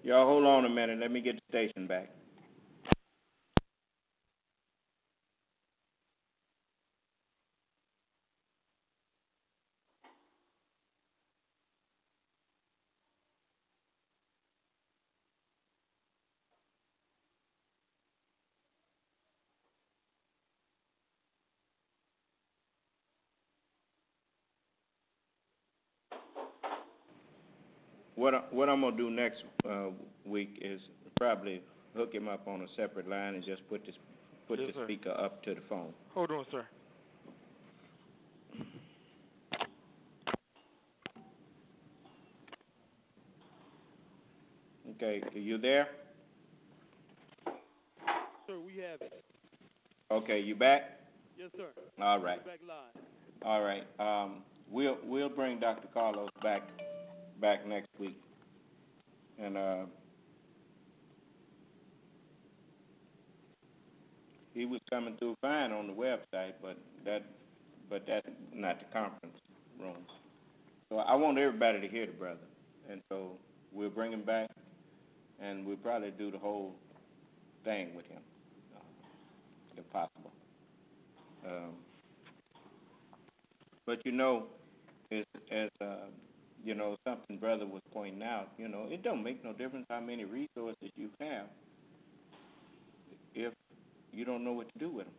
Y'all hold on a minute. Let me get the station back. what I'm gonna do next week is probably hook him up on a separate line and just put the speaker up to the phone. Hold on, sir. Okay, are you there? Sir, we have it. Okay, you back? Yes, sir. All right. We're back live. All right. We'll bring Dr. Carlos back next week, and he was coming through fine on the website, but that's not the conference room. So I want everybody to hear the brother, and so we'll bring him back, and we'll probably do the whole thing with him, if possible. But as something brother was pointing out, it don't make no difference how many resources you have if you don't know what to do with them.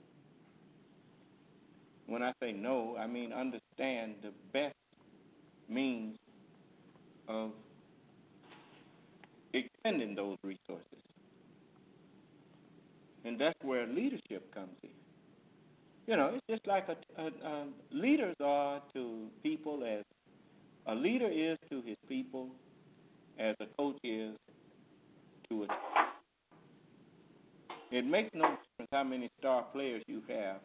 When I say no, I mean understand the best means of expending those resources. And that's where leadership comes in. It's just like leaders are to people as a leader is to his people as a coach is to a. It makes no difference how many star players you have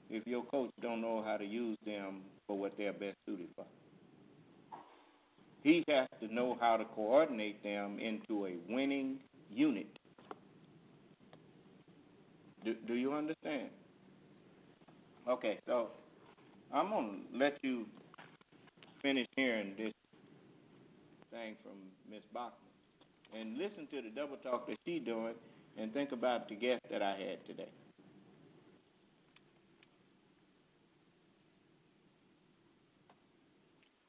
if your coach don't know how to use them for what they're best suited for. He has to know how to coordinate them into a winning unit. Do you understand? Okay, so I'm going to let you finish hearing this thing from Ms. Bachman and listen to the double talk that she's doing and think about the guest that I had today.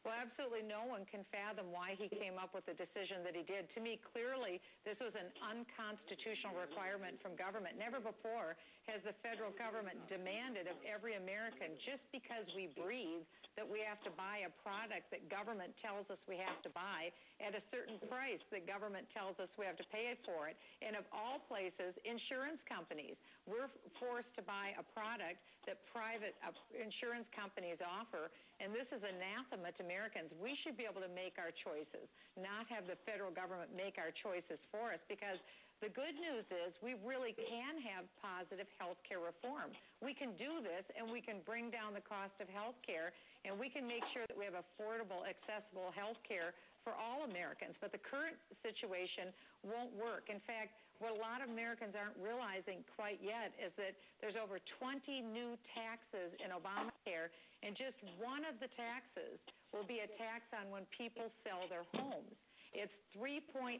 Well, absolutely no one can fathom why he came up with the decision that he did. To me, clearly, this was an unconstitutional requirement from government. Never before has the federal government demanded of every American, just because we breathe, that we have to buy a product that government tells us we have to buy at a certain price that government tells us we have to pay for it. And of all places, insurance companies. We're forced to buy a product that private insurance companies offer, and this is anathema to Americans. We should be able to make our choices, not have the federal government make our choices for us, because the good news is we really can have positive health care reform. We can do this, and we can bring down the cost of health care, and we can make sure that we have affordable, accessible health care for all Americans. But the current situation won't work. In fact, what a lot of Americans aren't realizing quite yet is that there's over 20 new taxes in Obamacare, and just one of the taxes will be a tax on when people sell their homes. It's 3.8%,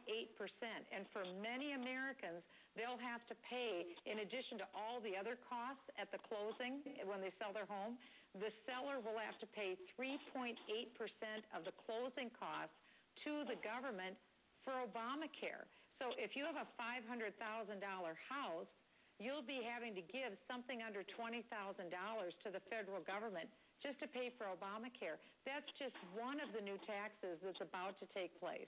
and for many Americans, they'll have to pay, in addition to all the other costs at the closing when they sell their home, the seller will have to pay 3.8% of the closing costs to the government for Obamacare. So if you have a $500,000 house, you'll be having to give something under $20,000 to the federal government just to pay for Obamacare. That's just one of the new taxes that's about to take place.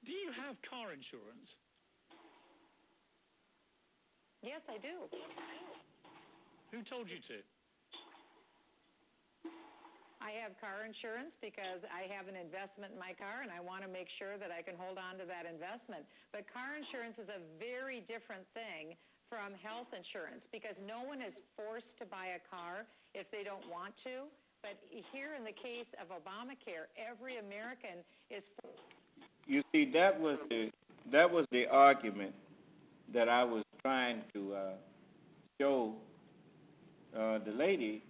Do you have car insurance? Yes, I do. Who told you to? I have car insurance because I have an investment in my car, and I want to make sure that I can hold on to that investment. But car insurance is a very different thing from health insurance, because no one is forced to buy a car if they don't want to. But here in the case of Obamacare, every American is forced. You see, that was the argument that I was trying to show the lady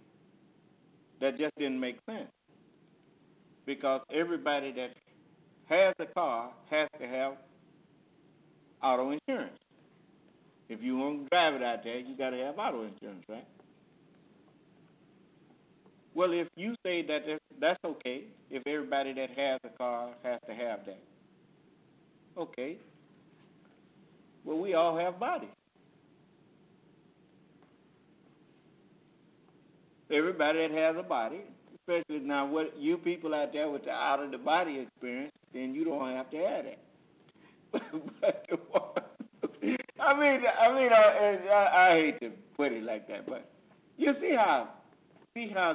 that just didn't make sense. Because everybody that has a car has to have auto insurance. If you want to drive it out there, you got to have auto insurance, right? Well, if you say that that's okay, if everybody that has a car has to have that, okay. Well, we all have bodies. Everybody that has a body, especially now, what you people out there with the out of the body experience, then you don't have to have that. But I hate to put it like that, but you see how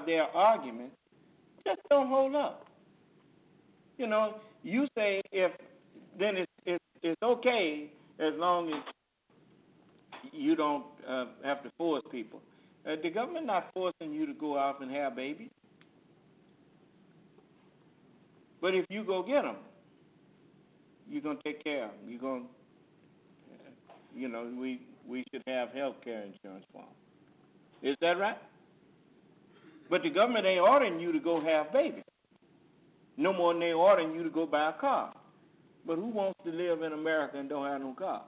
their arguments just don't hold up. You know, you say then it's okay as long as you don't have to force people. The government not forcing you to go out and have babies. But if you go get them, you're going to take care of them. You're going to, we should have health care insurance for them. Is that right? But the government ain't ordering you to go have babies. No more than they ordering you to go buy a car. But who wants to live in America and don't have no car?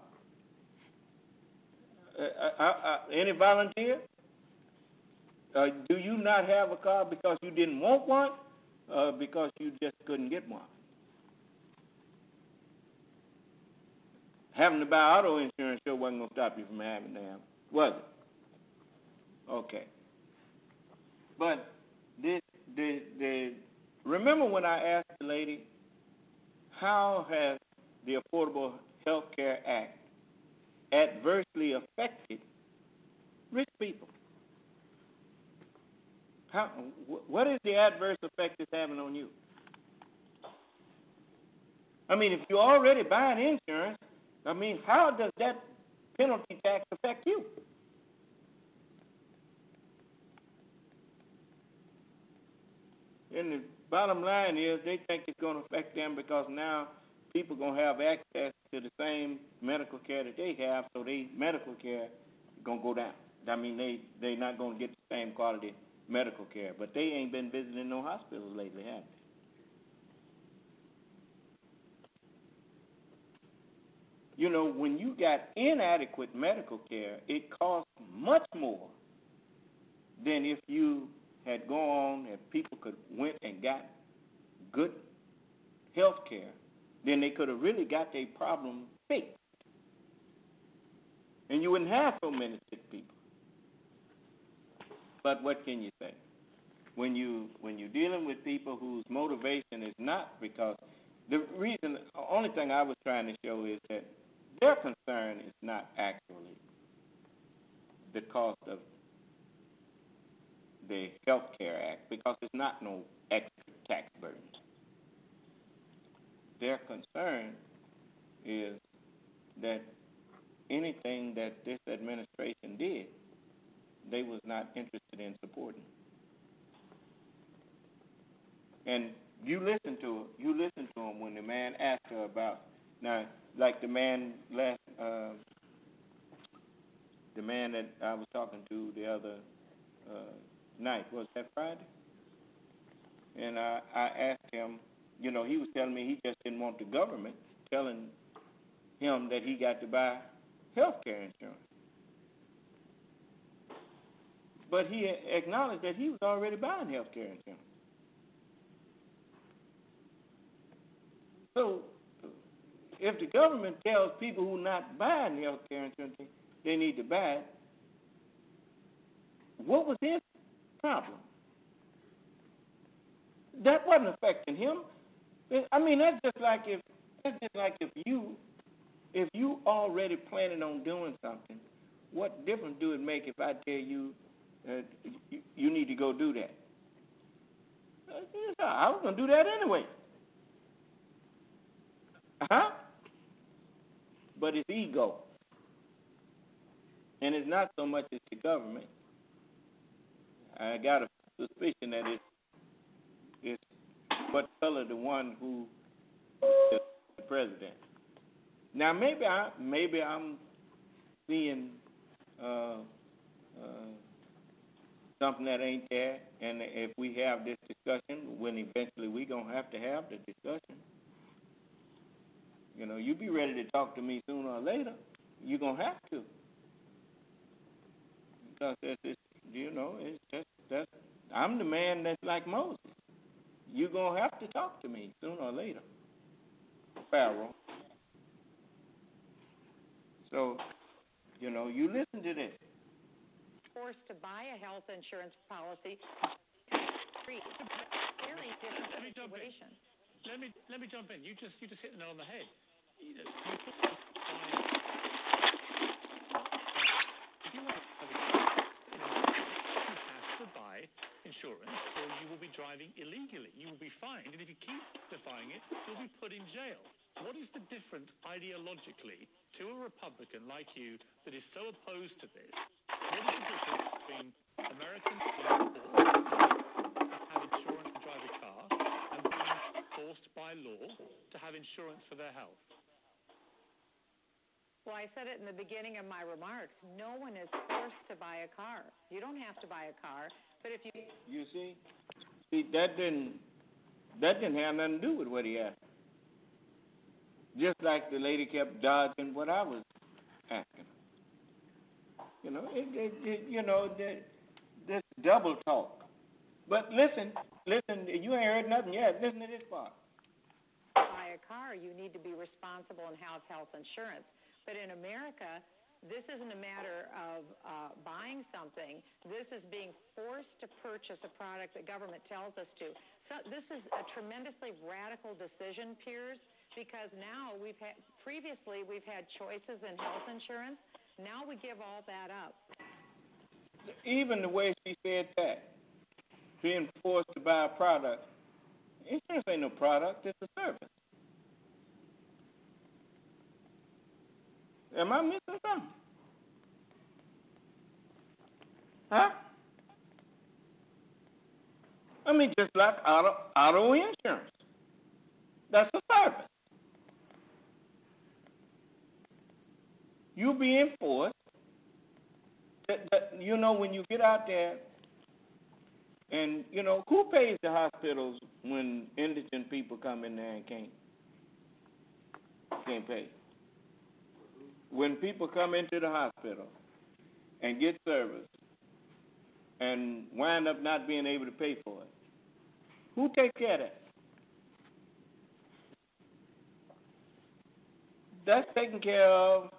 Any volunteer? Do you not have a car because you didn't want one, because you just couldn't get one? Having to buy auto insurance sure wasn't going to stop you from having them, was it? Okay. But remember when I asked the lady, how has the Affordable Health Care Act adversely affected rich people? What is the adverse effect it's having on you? I mean, if you're already buying insurance, how does that penalty tax affect you? And the bottom line is they think it's going to affect them because now people are going to have access to the same medical care that they have, so their medical care is going to go down. I mean, they're not going to get the same quality medical care, but they ain't been visiting no hospitals lately, have they? You know, when you got inadequate medical care, it costs much more than if you had gone and people went and got good health care, then they could have really got their problem fixed. And you wouldn't have so many sick people. But what can you say? When you're dealing with people whose motivation is not because the only thing I was trying to show is that their concern is not actually the cost of the Health Care Act, because it's not no extra tax burden. Their concern is that anything that this administration did, they was not interested in supporting. And you listen to him when the man asked her about, now, like the man that I was talking to the other night, was that Friday? And I asked him, he was telling me he just didn't want the government telling him that he got to buy health care insurance. But he acknowledged that he was already buying health care insurance. So if the government tells people who are not buying health care insurance they need to buy it, what was his problem? That wasn't affecting him. I mean, that's just like if you already planning on doing something, what difference do it make if I tell you you need to go do that? I was going to do that anyway. But it's ego. And it's not so much as the government. I got a suspicion that it's what color the one who is the president. Now maybe I'm seeing something that ain't there, and if we have this discussion, when eventually we're gonna have to have the discussion. You be ready to talk to me sooner or later. You're gonna have to, because I'm the man that's like Moses. You're gonna have to talk to me sooner or later, Pharaoh. So, you listen to this. Forced to buy a health insurance policy free. Very different situation. Let me jump in. You just hit the nail on the head. If you want to you have to buy insurance, or you will be driving illegally. You will be fined, and if you keep defying it, you'll be put in jail. What is the difference ideologically to a Republican like you that is so opposed to this? What is the difference between Americans being forced to have insurance to drive a car and being forced by law to have insurance for their health? Well, I said it in the beginning of my remarks. No one is forced to buy a car. You don't have to buy a car, but if you... You see, that didn't have nothing to do with what he asked. Just like the lady kept dodging what I was asking. You know, this double talk. But listen, you ain't heard nothing yet. Listen to this part. Buy a car, you need to be responsible and have health insurance. But in America, this isn't a matter of buying something. This is being forced to purchase a product that government tells us to. So this is a tremendously radical decision, Piers, because now previously we've had choices in health insurance. Now we give all that up. Even the way she said that, being forced to buy a product, insurance ain't no product, it's a service. Am I missing something? Huh? I mean, just like auto insurance. That's a service. You being forced, you know, when you get out there, and, you know, who pays the hospitals when indigent people come in there and can't pay? When people come into the hospital and get service and wind up not being able to pay for it, who takes care of that? That's taken care of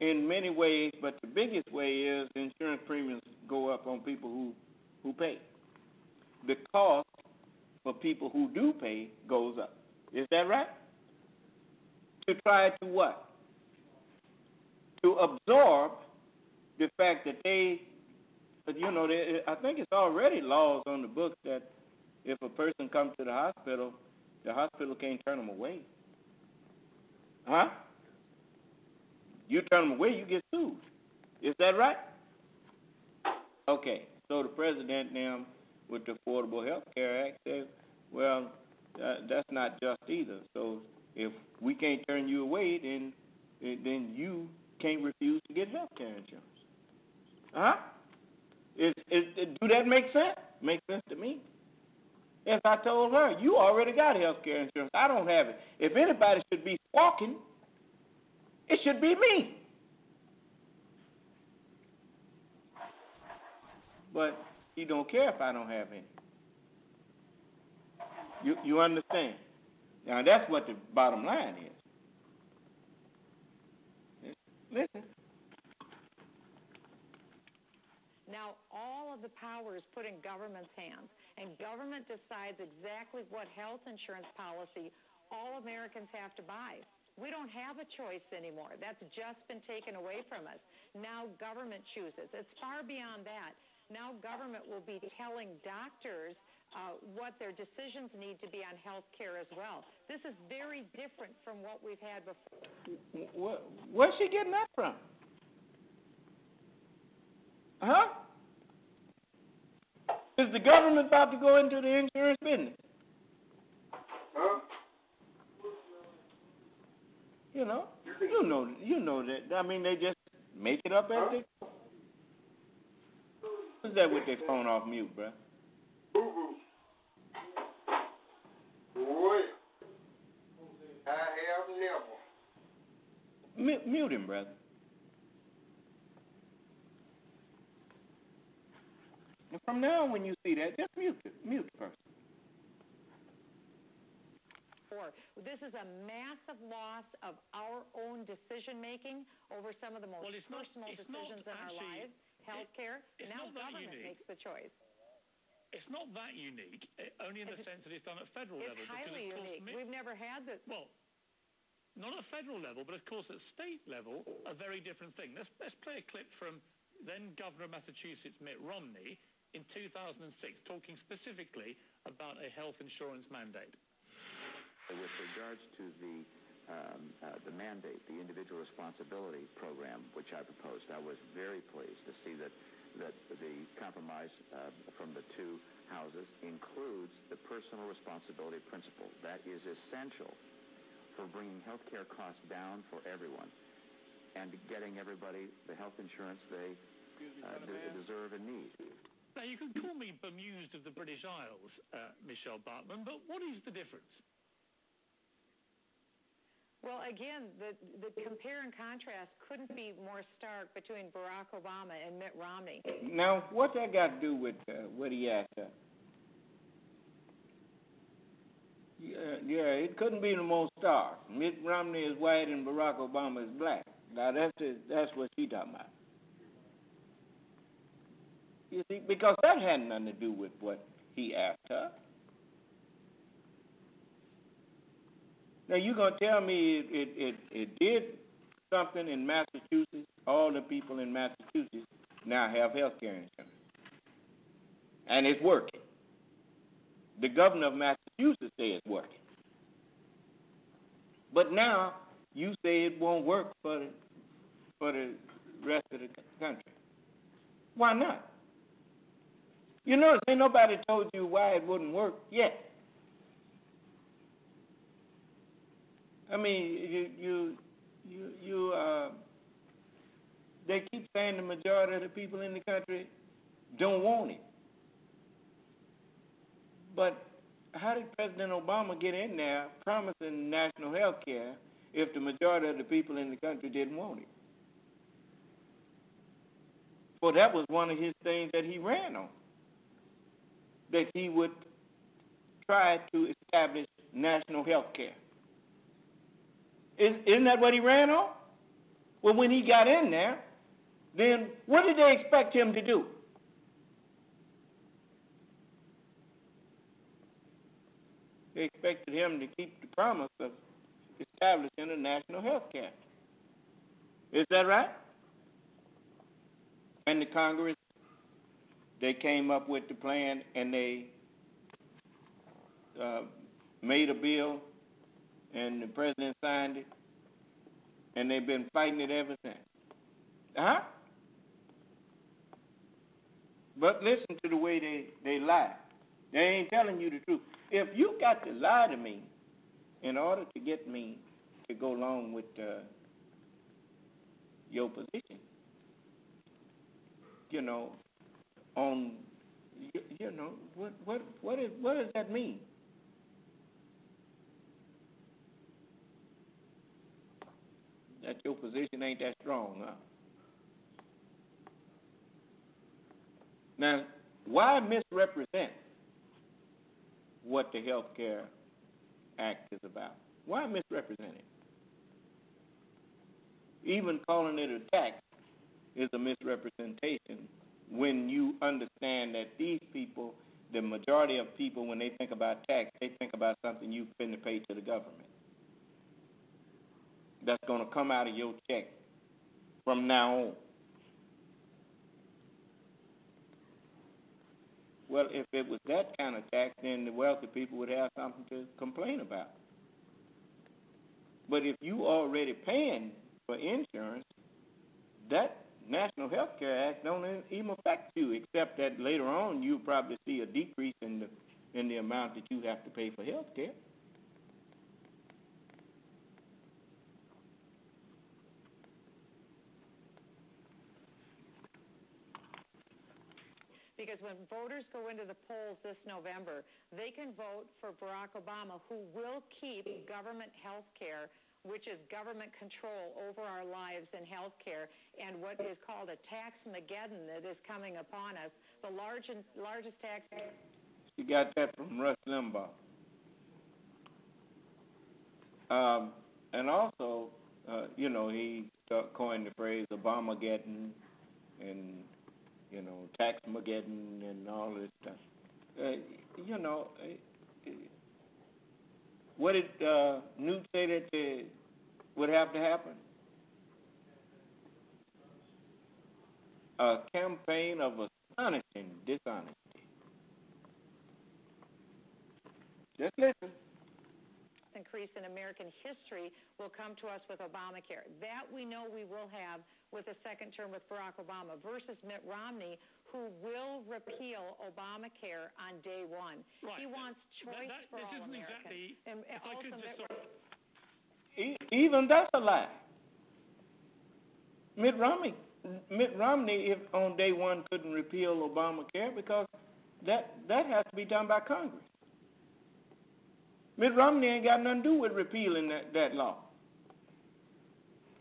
in many ways, but the biggest way is insurance premiums go up on people who pay. The cost for people who do pay goes up. Is that right? To try to what? To absorb the fact that I think it's already laws on the books that if a person comes to the hospital can't turn them away. Huh? You turn them away, you get sued. Is that right? Okay, so the president now, with the Affordable Health Care Act, says, well, that's not just either. So if we can't turn you away, then you can't refuse to get health care insurance. Huh? Do that make sense? Makes sense to me. As I told her, you already got health care insurance. I don't have it. If anybody should be squawking, it should be me. But he don't care if I don't have any. You understand? Now, that's what the bottom line is. Listen. Now, all of the power is put in government's hands, and government decides exactly what health insurance policy all Americans have to buy. We don't have a choice anymore. That's just been taken away from us. Now government chooses. It's far beyond that. Now government will be telling doctors what their decisions need to be on health care as well. This is very different from what we've had before. Where's she getting that from? Huh? Is the government about to go into the insurance business? Huh? You know that. I mean, they just make it up as they go. Who's that with their phone off mute, bro? Boy, I have never. Mute him, brother. And from now on, when you see that, just mute the person. This is a massive loss of our own decision-making over some of the most personal decisions in our lives, health care. Now government makes the choice. It's not that unique, only in the sense that it's done at federal level. It's highly unique. We've never had this. Well, not at federal level, but of course at state level, a very different thing. Let's play a clip from then Governor of Massachusetts, Mitt Romney, in 2006, talking specifically about a health insurance mandate. With regards to the mandate, the individual responsibility program, which I proposed, I was very pleased to see that the compromise from the two houses includes the personal responsibility principle. That is essential for bringing health care costs down for everyone and getting everybody the health insurance they deserve and need. Now, you can call me bemused of the British Isles, Michelle Bartman, but what is the difference? Well, again, the compare and contrast couldn't be more stark between Barack Obama and Mitt Romney. Now, what's that got to do with what he asked her? Yeah, it couldn't be the most stark. Mitt Romney is white and Barack Obama is black. Now, that's what she talking about. You see, because that had nothing to do with what he asked her. Now, you're going to tell me it did something in Massachusetts, all the people in Massachusetts now have health care insurance. And it's working. The governor of Massachusetts says it's working. But now you say it won't work for the rest of the country. Why not? You notice ain't nobody told you why it wouldn't work yet. I mean, they keep saying the majority of the people in the country don't want it. But how did President Obama get in there promising national health care if the majority of the people in the country didn't want it? Well, that was one of his things that he ran on, that he would try to establish national health care. Isn't that what he ran on? Well, when he got in there, then what did they expect him to do? They expected him to keep the promise of establishing a national health care. Is that right? And the Congress, they came up with the plan and they made a bill and the president signed it, and they've been fighting it ever since. But listen to the way they lie. They ain't telling you the truth. If you got to lie to me in order to get me to go along with your position, what does that mean? That your position ain't that strong, huh? Now, why misrepresent what the Health Care Act is about? Why misrepresent it? Even calling it a tax is a misrepresentation when you understand that these people, the majority of people, when they think about tax, they think about something you finna pay to the government. That's going to come out of your check from now on. Well, if it was that kind of tax, then the wealthy people would have something to complain about. But if you already paying for insurance, that National Health Care Act don't even affect you, except that later on you'll probably see a decrease in the amount that you have to pay for health care. Because when voters go into the polls this November, they can vote for Barack Obama, who will keep government health care, which is government control over our lives in health care, and what is called a tax-mageddon that is coming upon us, the largest tax. She got that from Rush Limbaugh. And also, he coined the phrase Obamageddon and tax-mageddon and all this stuff. you know, what did Newt say that would have to happen? A campaign of astonishing dishonesty. Just listen. Increase in American history will come to us with Obamacare. That we know we will have with a second term with Barack Obama versus Mitt Romney, who will repeal Obamacare on day one. Right. He wants choice for all Americans. Even that's a lie. Mitt Romney, if on day one couldn't repeal Obamacare because that has to be done by Congress. Mitt Romney ain't got nothing to do with repealing that law.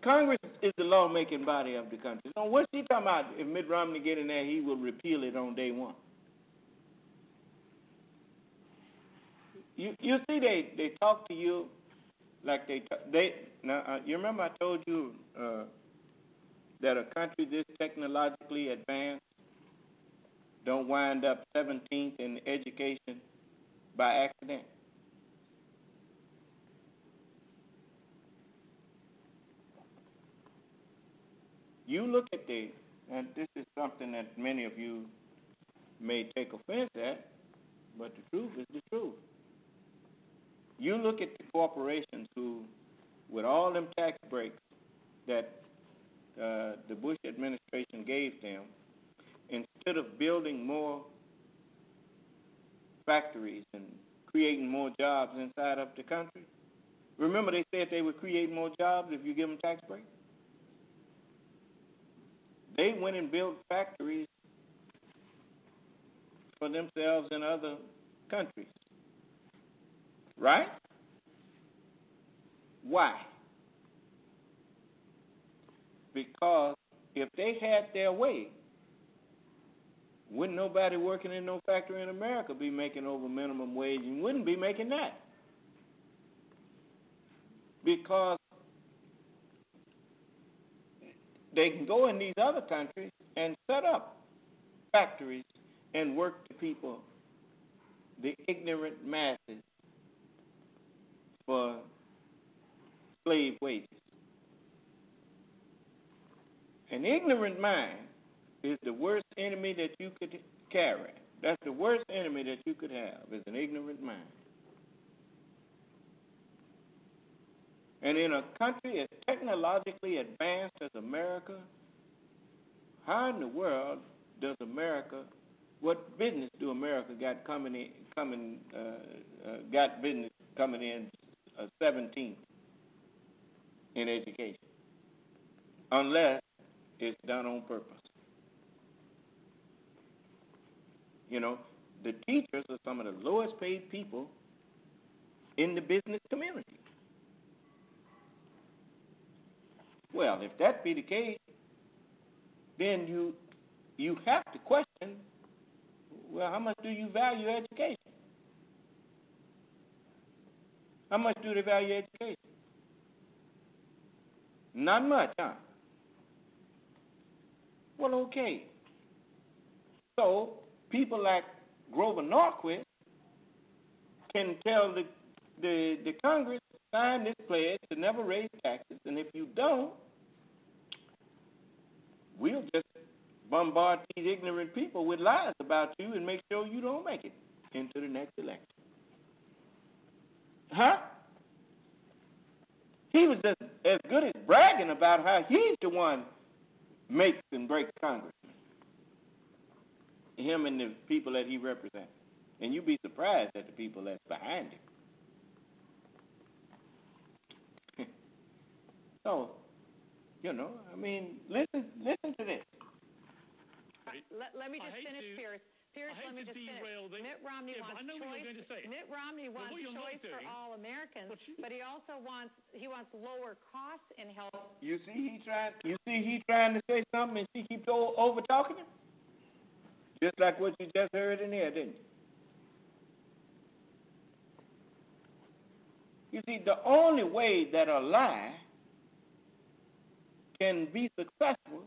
Congress is the lawmaking body of the country. So what's he talking about? If Mitt Romney get in there, he will repeal it on day one. You see, they talk to you like you remember I told you that a country this technologically advanced don't wind up 17th in education by accident. You look at and this is something that many of you may take offense at, but the truth is the truth. You look at the corporations who, with all them tax breaks that the Bush administration gave them, instead of building more factories and creating more jobs inside of the country, remember they said they would create more jobs if you give them tax breaks? They went and built factories for themselves in other countries. Right? Why? Because if they had their way, wouldn't nobody working in no factory in America be making over minimum wage and wouldn't be making that? Because they can go in these other countries and set up factories and work the people, the ignorant masses, for slave wages. An ignorant mind is the worst enemy that you could carry. That's the worst enemy that you could have, is an ignorant mind. And in a country as technologically advanced as America, how in the world does America, what business do America got business coming in 17th in education? Unless it's done on purpose. You know, the teachers are some of the lowest paid people in the business community. Well, if that be the case, then you have to question, well, how much do you value education? How much do they value education? Not much, huh? Well, okay. So people like Grover Norquist can tell the Congress, sign this pledge to never raise taxes, and if you don't, we'll just bombard these ignorant people with lies about you and make sure you don't make it into the next election. Huh? He was just as good as bragging about how he's the one makes and breaks Congress. Him and the people that he represents. And you'd be surprised at the people that's behind him. So, you know, I mean, listen to this. Let me just finish, Pierce. Pierce, let me just finish. Mitt Romney wants choice. Mitt Romney wants choice for all Americans, but he also wants lower costs in health. You see he trying to say something and she keeps over talking him? Just like what you just heard in here, didn't you? You see, the only way that a lie can be successful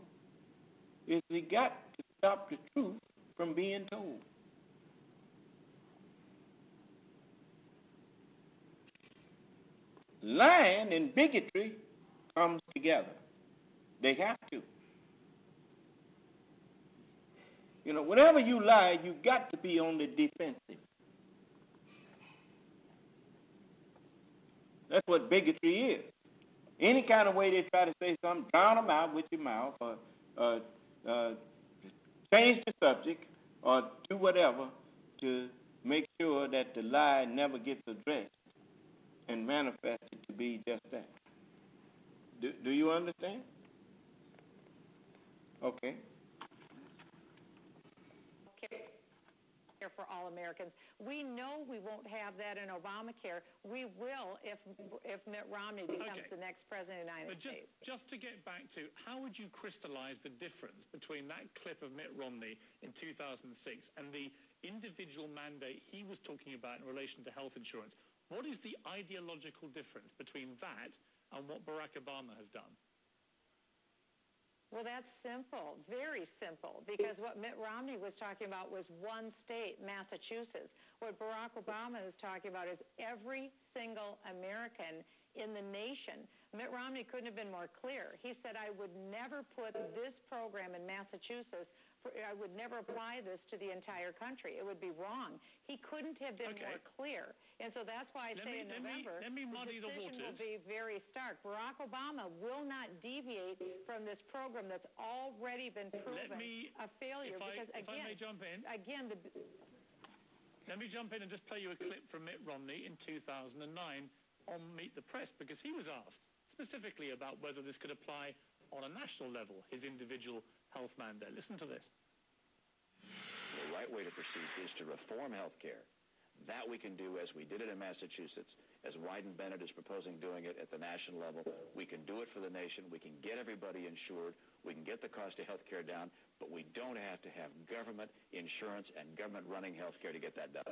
is we got to stop the truth from being told. lying and bigotry comes together. They have to. You know, whenever you lie, you got to be on the defensive. That's what bigotry is. Any kind of way they try to say something, drown them out with your mouth, or change the subject, or do whatever to make sure that the lie never gets addressed and manifested to be just that. Do you understand? Okay. For all Americans. We know we won't have that in Obamacare. We will if Mitt Romney becomes the next president of the United States. Just to get back to, how would you crystallize the difference between that clip of Mitt Romney in 2006 and the individual mandate he was talking about in relation to health insurance? What is the ideological difference between that and what Barack Obama has done? Well, that's simple, very simple, because what Mitt Romney was talking about was one state, Massachusetts. What Barack Obama is talking about is every single American in the nation. Mitt Romney couldn't have been more clear. He said, I would never put this program in Massachusetts, I would never apply this to the entire country. It would be wrong. He couldn't have been more clear. And so that's why I say in November, the decision will be very stark. Barack Obama will not deviate from this program that's already been proven a failure. If I may jump in. Let me jump in and just play you a clip from Mitt Romney in 2009 on Meet the Press, because he was asked specifically about whether this could apply on a national level, his individual health mandate. Listen to this. The right way to proceed is to reform health care. That we can do as we did it in Massachusetts, as Wyden Bennett is proposing doing it at the national level. We can do it for the nation. We can get everybody insured. We can get the cost of health care down, but we don't have to have government insurance and government running health care to get that done.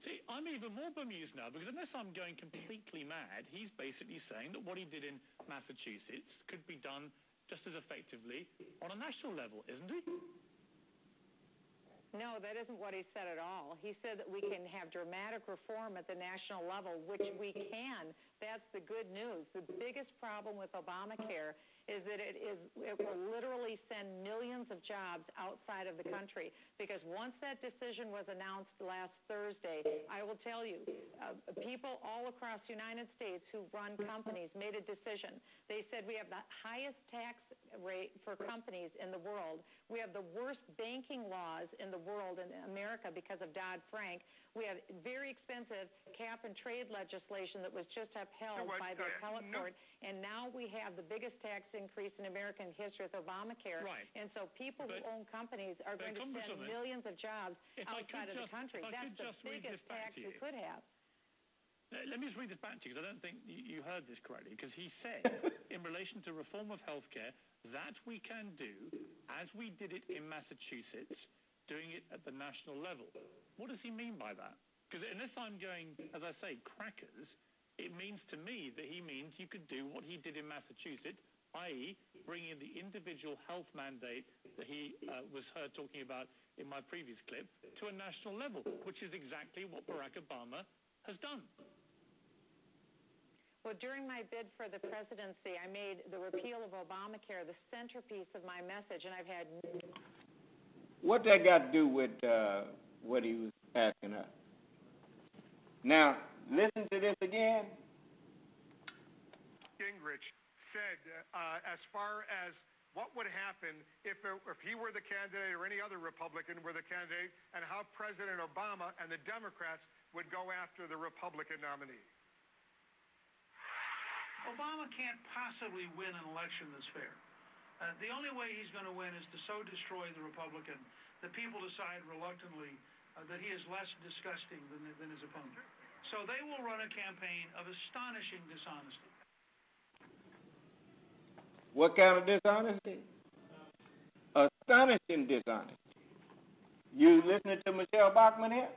See, I'm even more bemused now, because unless I'm going completely mad, he's basically saying that what he did in Massachusetts could be done just as effectively on a national level, isn't he? No, that isn't what he said at all. He said that we can have dramatic reform at the national level, which we can. That's the good news. The biggest problem with Obamacare is that it will literally send millions of jobs outside of the country, because once that decision was announced last Thursday, I will tell you, people all across the United States who run companies made a decision. They said we have the highest tax rate for companies in the world. We have the worst banking laws in the world in America because of Dodd-Frank. We have very expensive cap and trade legislation that was just upheld by the appellate court, and now we have the biggest tax increase in American history with Obamacare. Right. And so people who own companies are going to send millions of jobs outside of the country. That's the biggest tax we could have. Let me just read this back to you, because I don't think you heard this correctly, because he said, in relation to reform of healthcare, that we can do as we did it in Massachusetts, doing it at the national level. What does he mean by that? Because unless I'm going, as I say, crackers, it means to me that he means you could do what he did in Massachusetts, i.e. bringing the individual health mandate that he was heard talking about in my previous clip to a national level, which is exactly what Barack Obama has done. Well, during my bid for the presidency, I made the repeal of Obamacare the centerpiece of my message, and I've had... What that got to do with what he was asking us? Now, listen to this again. Gingrich said, as far as what would happen if he were the candidate or any other Republican were the candidate, and how President Obama and the Democrats would go after the Republican nominee. Obama can't possibly win an election that's fair. The only way he's going to win is to so destroy the Republican that people decide reluctantly that he is less disgusting than his opponent. So they will run a campaign of astonishing dishonesty. What kind of dishonesty? Astonishing dishonesty. You listening to Michelle Bachmann here?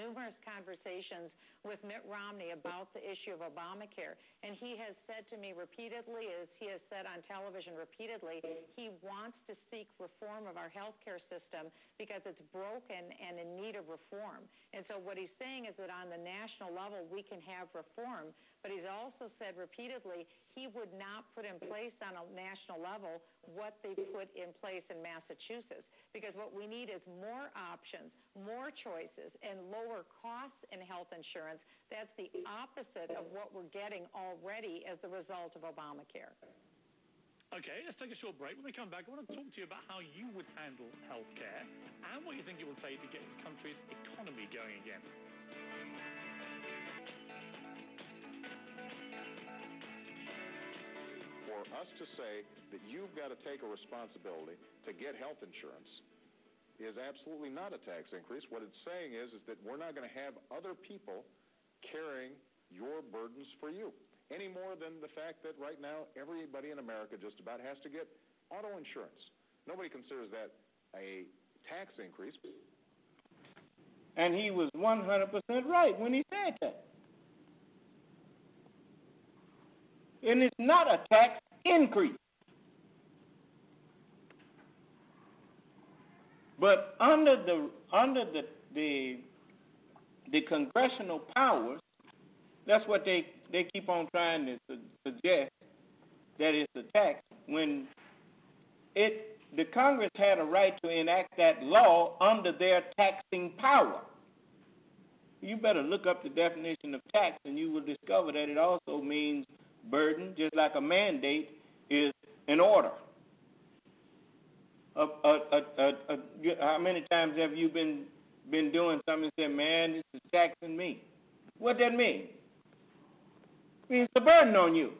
Numerous conversations with Mitt Romney about the issue of Obamacare. And he has said to me repeatedly, as he has said on television repeatedly, he wants to seek reform of our health care system because it's broken and in need of reform. And so what he's saying is that on the national level we can have reform, but he's also said repeatedly he would not put in place on a national level what they put in place in Massachusetts, because what we need is more options, more choices, and lower costs in health insurance. That's the opposite of what we're getting already as the result of Obamacare. Okay, let's take a short break. When we come back, I want to talk to you about how you would handle health care and what you think it will take to get the country's economy going again. For us to say that you've got to take a responsibility to get health insurance is absolutely not a tax increase. What it's saying is that we're not going to have other people carrying your burdens for you, any more than the fact that right now everybody in America just about has to get auto insurance. Nobody considers that a tax increase. And he was 100% right when he said that. And it's not a tax increase. But under the congressional powers, that's what they keep on trying to suggest, that it's a tax, when the Congress had a right to enact that law under their taxing power. You better look up the definition of tax, and you will discover that it also means burden, just like a mandate is an order. How many times have you been doing something and said, man, this is taxing me? What does that mean? It means it's a burden on you.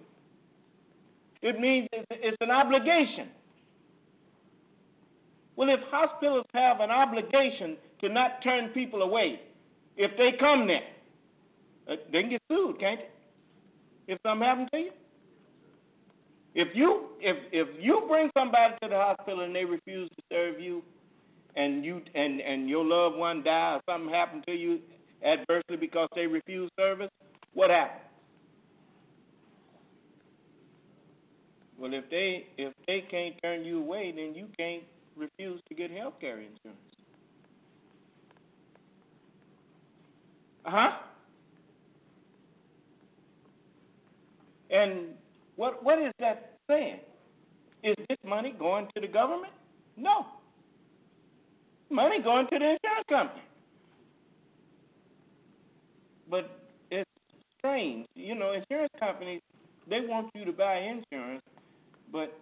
It means it's an obligation. Well, if hospitals have an obligation to not turn people away, if they come there, they can get sued, can't they? If something happens to you? If you bring somebody to the hospital and they refuse to serve you, and your loved one dies or something happened to you adversely because they refuse service, what happens? Well, if they can't turn you away, then you can't refuse to get health care insurance. And what is that saying? Is this money going to the government? No. Money going to the insurance company. But it's strange. You know, insurance companies, they want you to buy insurance, but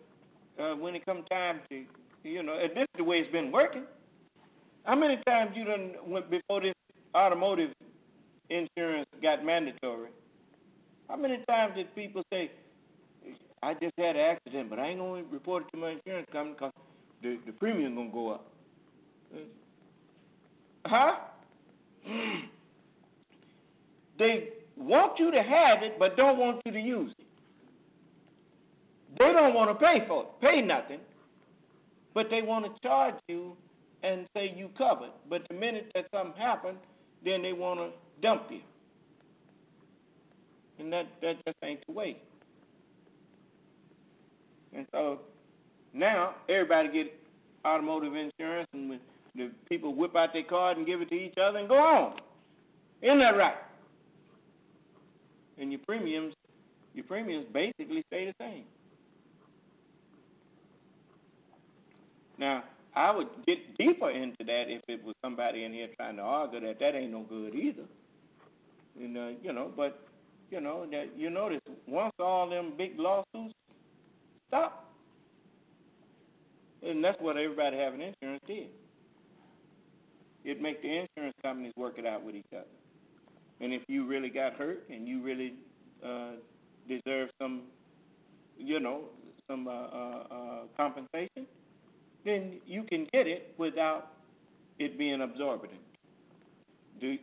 when it comes time to, and this is the way it's been working. How many times you done went before this automotive insurance got mandatory? How many times did people say, I just had an accident, but I ain't going to report it to my insurance company because the premium going to go up? They want you to have it, but don't want you to use it. They don't want to pay nothing, but they want to charge you and say you covered. But the minute that something happens, then they want to dump you. And that just ain't the way. And so now everybody get automotive insurance, and the people whip out their card and give it to each other and go on. Isn't that right? And your premiums basically stay the same. Now, I would get deeper into that if it was somebody in here trying to argue that ain't no good either. But that you notice once all them big lawsuits stop, and that's what everybody having insurance did. It make the insurance companies work it out with each other. And if you really got hurt and you really deserve some compensation, then you can get it without it being absorbent. Do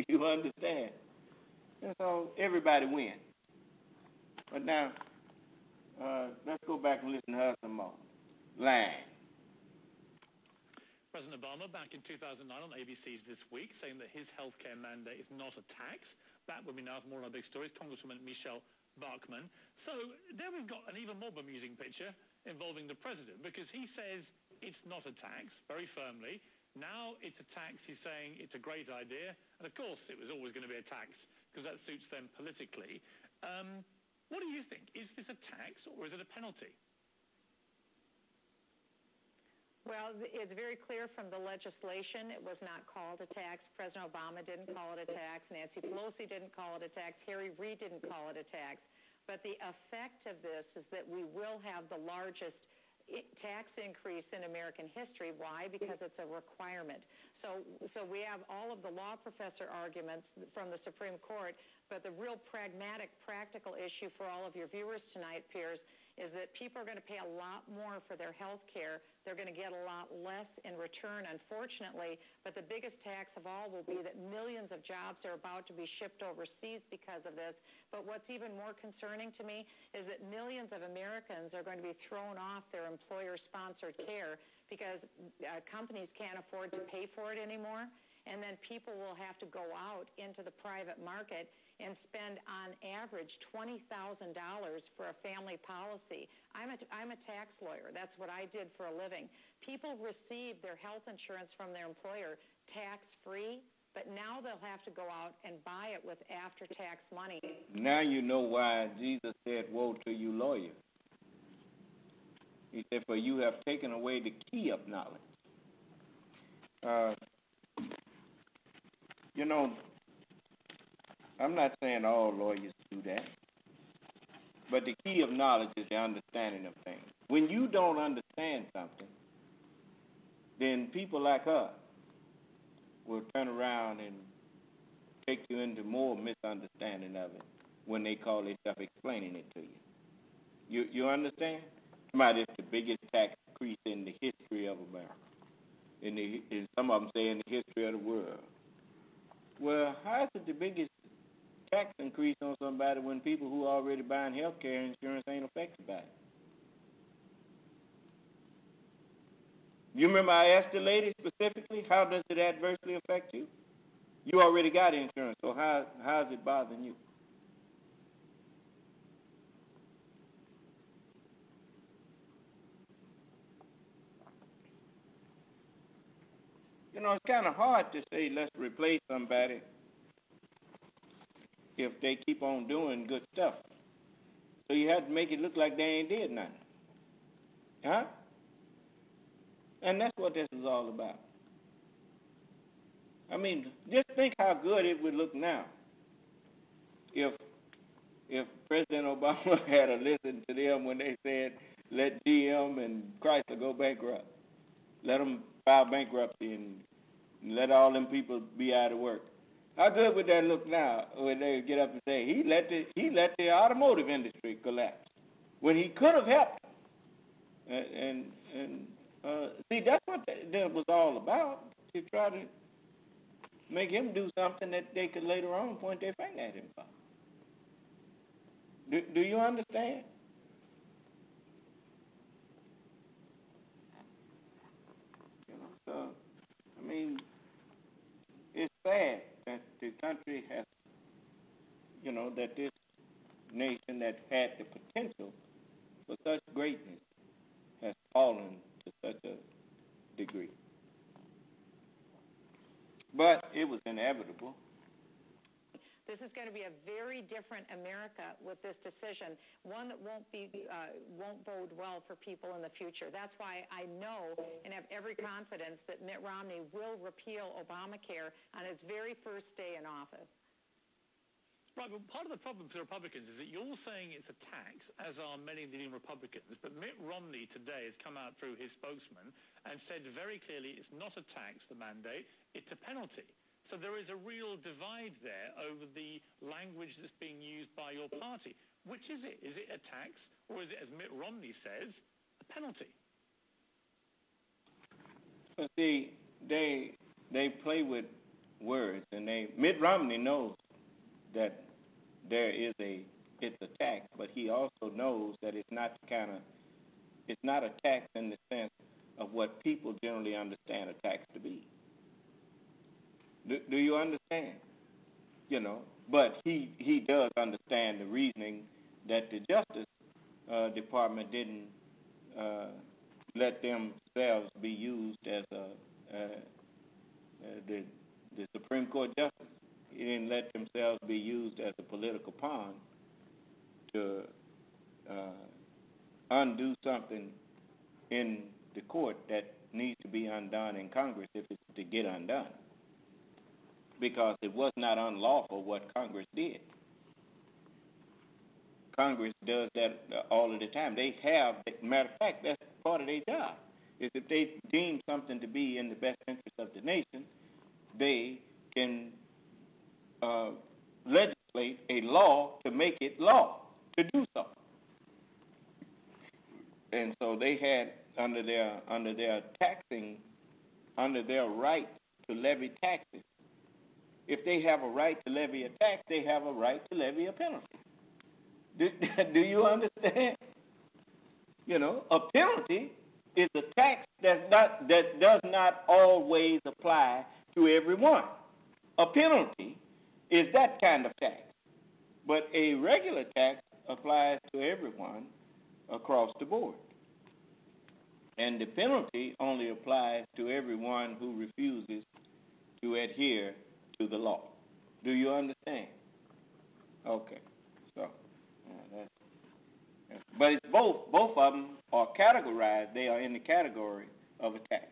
you understand? And so everybody wins. But now, let's go back and listen to her some more. Line. President Obama back in 2009 on ABC's This Week saying that his health care mandate is not a tax, That would be now more on our big stories, Congresswoman Michelle Bachmann. So there we've got an even more bemusing picture involving the president, because he says it's not a tax very firmly. Now it's a tax, he's saying it's a great idea. And of course it was always going to be a tax because that suits them politically. What do you think? Is this a tax or is it a penalty? Well, it's very clear from the legislation it was not called a tax. President Obama didn't call it a tax. Nancy Pelosi didn't call it a tax. Harry Reid didn't call it a tax. But the effect of this is that we will have the largest tax increase in American history. Why? Because it's a requirement. So we have all of the law professor arguments from the Supreme Court, but the real pragmatic, practical issue for all of your viewers tonight, peers, is that people are going to pay a lot more for their health care. They're going to get a lot less in return, unfortunately. But the biggest tax of all will be that millions of jobs are about to be shipped overseas because of this. But what's even more concerning to me is that millions of Americans are going to be thrown off their employer-sponsored care because companies can't afford to pay for it anymore. And then people will have to go out into the private market and spend on average $20,000 for a family policy. I'm a tax lawyer. That's what I did for a living. People receive their health insurance from their employer tax-free, but now they'll have to go out and buy it with after-tax money. Now you know why Jesus said, "Woe to you, lawyers." He said, "For you have taken away the key of knowledge." You know, I'm not saying all lawyers do that, but the key of knowledge is the understanding of things. When you don't understand something, then people like us will turn around and take you into more misunderstanding of it when they call themselves explaining it to you. You understand? Somebody, it's the biggest tax increase in the history of America. Some of them say in the history of the world. Well, how is it the biggest tax increase on somebody when people who are already buying health care insurance ain't affected by it? You remember I asked the lady specifically, how does it adversely affect you? You already got insurance, so how is it bothering you? You know, it's kind of hard to say let's replace somebody if they keep on doing good stuff. So you have to make it look like they ain't did nothing. Huh? And that's what this is all about. I mean, just think how good it would look now if President Obama had listened to them when they said let GM and Chrysler go bankrupt. Let them file bankruptcy and let all them people be out of work. How good would that look now when they get up and say he let the automotive industry collapse when he could have helped? And see, that's what that was all about, to try to make him do something that they could later on point their finger at him for. Do you understand? You know, so I mean, it's sad that the country has, you know, that this nation that had the potential for such greatness has fallen to such a degree. But it was inevitable. This is going to be a very different America with this decision, one that won't bode well for people in the future. That's why I know and have every confidence that Mitt Romney will repeal Obamacare on his very first day in office. Right, but part of the problem for Republicans is that you're saying it's a tax, as are many leading Republicans, but Mitt Romney today has come out through his spokesman and said very clearly it's not a tax, the mandate, it's a penalty. So there is a real divide there over the language that's being used by your party. Which is it? Is it a tax, or is it, as Mitt Romney says, a penalty? Well, see, they play with words, and Mitt Romney knows that it's a tax, but he also knows that it's not a tax in the sense of what people generally understand a tax to be. Do you understand? You know, But he does understand the reasoning that the Justice Department didn't let themselves be used as the Supreme Court Justice. He didn't let themselves be used as a political pawn to undo something in the court that needs to be undone in Congress if it's to get undone. Because it was not unlawful what Congress did. Congress does that all of the time. They have, matter of fact, that's part of their job, is if they deem something to be in the best interest of the nation, they can legislate a law to make it law, to do so. And so they had, under their right to levy taxes, if they have a right to levy a tax, they have a right to levy a penalty. Do you understand? You know, a penalty is a tax that does not always apply to everyone. A penalty is that kind of tax. But a regular tax applies to everyone across the board. And the penalty only applies to everyone who refuses to adhere to the law. Do you understand? Okay. So, but it's both of them are categorized. They are in the category of a tax.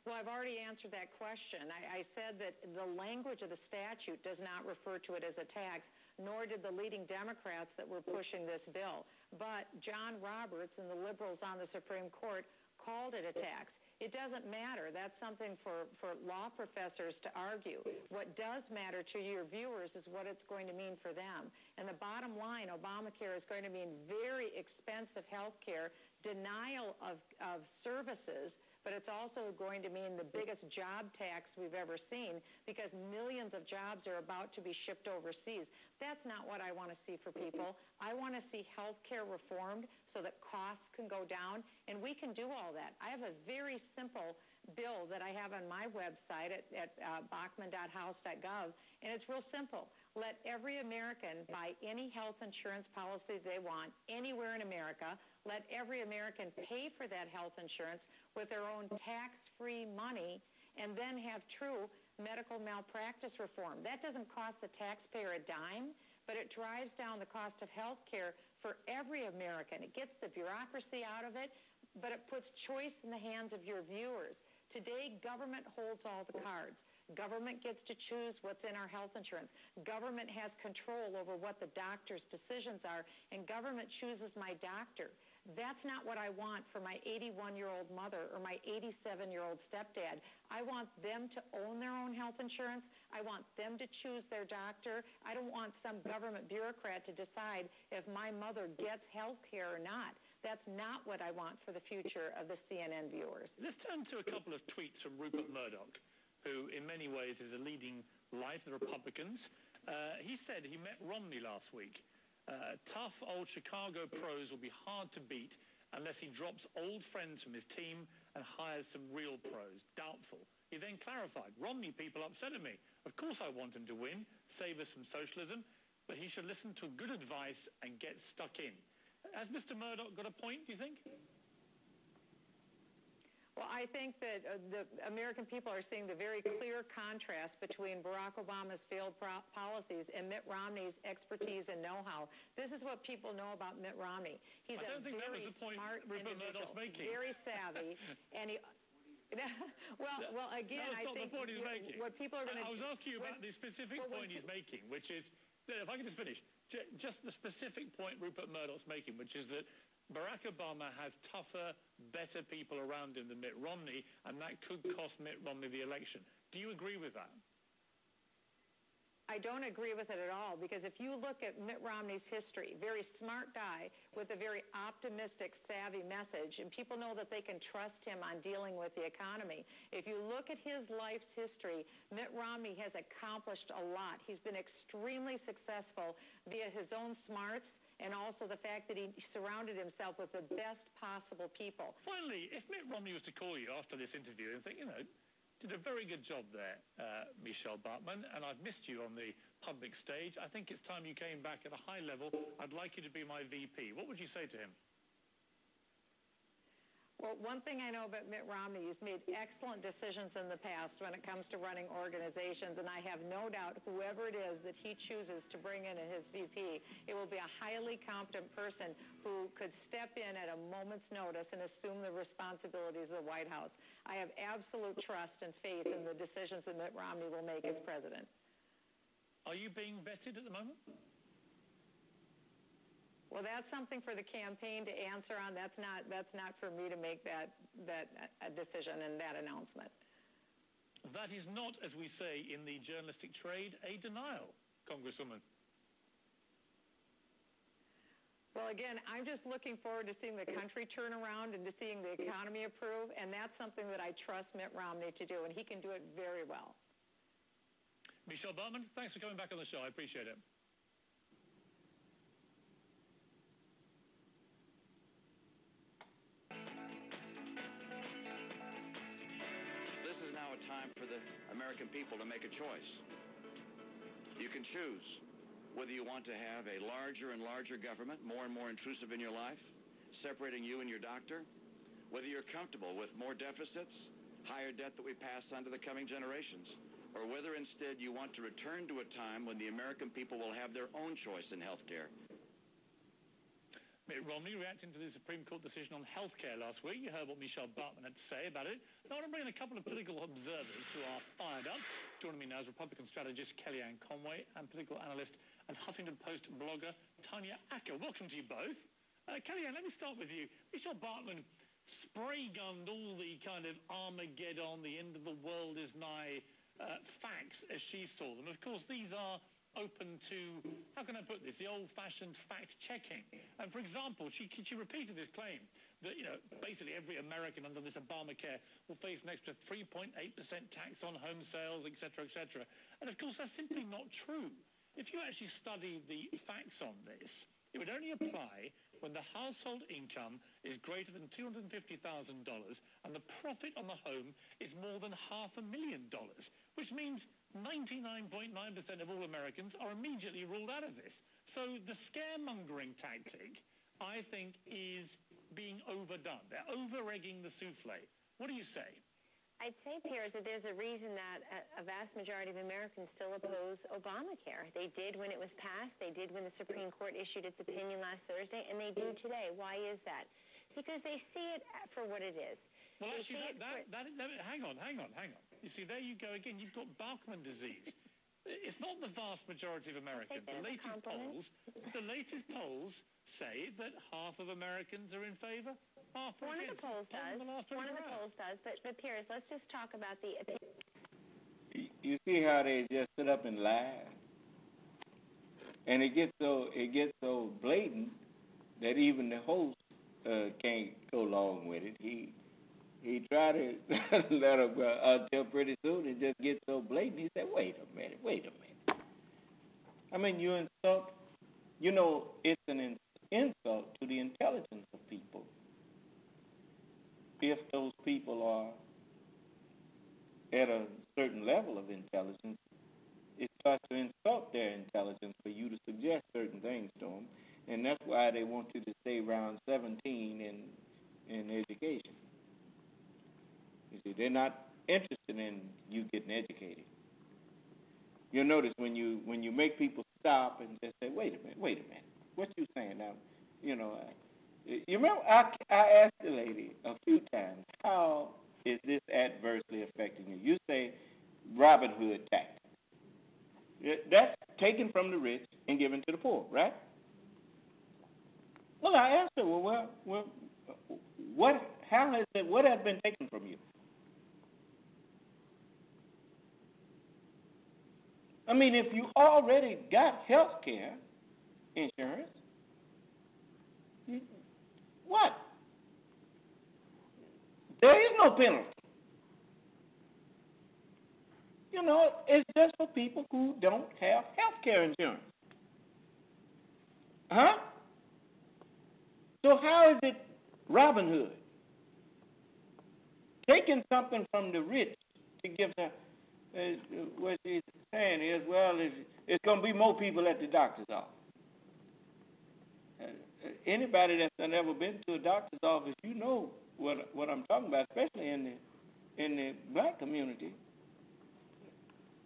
Well, I've already answered that question. I said that the language of the statute does not refer to it as a tax, nor did the leading Democrats that were pushing this bill. But John Roberts and the liberals on the Supreme Court called it a tax. It doesn't matter. That's something for law professors to argue. What does matter to your viewers is what it's going to mean for them. And the bottom line, Obamacare is going to mean very expensive health care, denial of services, but it's also going to mean the biggest job tax we've ever seen because millions of jobs are about to be shipped overseas. That's not what I want to see for people. I want to see health care reformed so that costs can go down, and we can do all that. I have a very simple bill that I have on my website at bachman.house.gov, and it's real simple. Let every American buy any health insurance policy they want anywhere in America. Let every American pay for that health insurance with their own tax-free money, and then have true medical malpractice reform. That doesn't cost the taxpayer a dime, but it drives down the cost of health care for every American. It gets the bureaucracy out of it, but it puts choice in the hands of your viewers. Today, government holds all the cards. Government gets to choose what's in our health insurance. Government has control over what the doctor's decisions are, and government chooses my doctor. That's not what I want for my 81-year-old mother or my 87-year-old stepdad. I want them to own their own health insurance. I want them to choose their doctor. I don't want some government bureaucrat to decide if my mother gets health care or not. That's not what I want for the future of the CNN viewers. Let's turn to a couple of tweets from Rupert Murdoch, who in many ways is a leading light of the Republicans. He said he met Romney last week. Tough old Chicago pros will be hard to beat unless he drops old friends from his team and hires some real pros. Doubtful. He then clarified, Romney people upset at me. Of course I want him to win, save us from socialism, but he should listen to good advice and get stuck in. Has Mr. Murdoch got a point, do you think? Well, I think that the American people are seeing the very clear contrast between Barack Obama's failed policies and Mitt Romney's expertise and know-how. This is what people know about Mitt Romney. He's a very smart individual, very savvy, and he... well, again, I think what people are going to... I was asking you about the specific point he's making, which is, if I can just finish, just the specific point Rupert Murdoch's making, which is that Barack Obama has tougher, better people around him than Mitt Romney, and that could cost Mitt Romney the election. Do you agree with that? I don't agree with it at all, because if you look at Mitt Romney's history, very smart guy with a very optimistic, savvy message, and people know that they can trust him on dealing with the economy. If you look at his life's history, Mitt Romney has accomplished a lot. He's been extremely successful via his own smarts, and also the fact that he surrounded himself with the best possible people. Finally, if Mitt Romney was to call you after this interview and think, Did a very good job there, Michelle Bartman, and I've missed you on the public stage. I think it's time you came back at a high level. I'd like you to be my VP. What would you say to him? Well, one thing I know about Mitt Romney, he's made excellent decisions in the past when it comes to running organizations, and I have no doubt whoever it is that he chooses to bring in as his VP, it will be a highly competent person who could step in at a moment's notice and assume the responsibilities of the White House. I have absolute trust and faith in the decisions that Mitt Romney will make as president. Are you being vetted at the moment? Well, that's something for the campaign to answer on. That's not for me to make that decision and that announcement. That is not, as we say in the journalistic trade, a denial, Congresswoman. Well, again, I'm just looking forward to seeing the country turn around and to seeing the economy improve, and that's something that I trust Mitt Romney to do, and he can do it very well. Michelle Bartman, thanks for coming back on the show. I appreciate it. Now a time for the American people to make a choice. You can choose whether you want to have a larger and larger government, more and more intrusive in your life, separating you and your doctor, whether you're comfortable with more deficits, higher debt that we pass on to the coming generations, or whether instead you want to return to a time when the American people will have their own choice in health care. Mitt Romney reacting to the Supreme Court decision on health care last week. You heard what Michelle Bartman had to say about it. Now I want to bring in a couple of political observers who are fired up. Joining me now is Republican strategist Kellyanne Conway and political analyst and Huffington Post blogger Tanya Acker. Welcome to you both. Kellyanne, let me start with you. Michelle Bartman spray-gunned all the kind of Armageddon, the end of the world is nigh facts as she saw them. Of course, these are open to, how can I put this, the old-fashioned fact-checking. And, for example, she repeated this claim that, basically every American under this Obamacare will face an extra 3.8% tax on home sales, et cetera, et cetera. And, of course, that's simply not true. If you actually study the facts on this, it would only apply when the household income is greater than $250,000 and the profit on the home is more than $500,000, which means 99.9% of all Americans are immediately ruled out of this. So the scaremongering tactic, I think, is being overdone. They're over-egging the souffle. What do you say? I'd say, Piers, that there's a reason that a vast majority of Americans still oppose Obamacare. They did when it was passed. They did when the Supreme Court issued its opinion last Thursday, and they do today. Why is that? Because they see it for what it is. Well, actually, hang on. You see, there you go again. You've got Bachman disease. It's not the vast majority of Americans. The latest polls say that half of Americans are in favor, half are against. One of the polls does. But Piers, let's just talk about the opinion. You see how they just sit up and lie, and it gets so blatant that even the host can't go along with it. He tried to let her go until pretty soon it just gets so blatant. He said, wait a minute. I mean, you insult, it's an insult to the intelligence of people. If those people are at a certain level of intelligence, it starts to insult their intelligence for you to suggest certain things to them. And that's why they want you to stay around 17 in education. You see, they're not interested in you getting educated. You'll notice when you make people stop and just say, wait a minute, what you saying now? You remember I asked the lady a few times, how is this adversely affecting you? You say Robin Hood tax. That's taken from the rich and given to the poor, right? Well, I asked her, what has been taken from you? I mean, if you already got health care insurance, what? There is no penalty. It's just for people who don't have health care insurance. Huh? So how is it Robin Hood? Taking something from the rich to give them. What she's saying is, well, it's going to be more people at the doctor's office. Anybody that's ever been to a doctor's office, you know what I'm talking about, especially in the black community.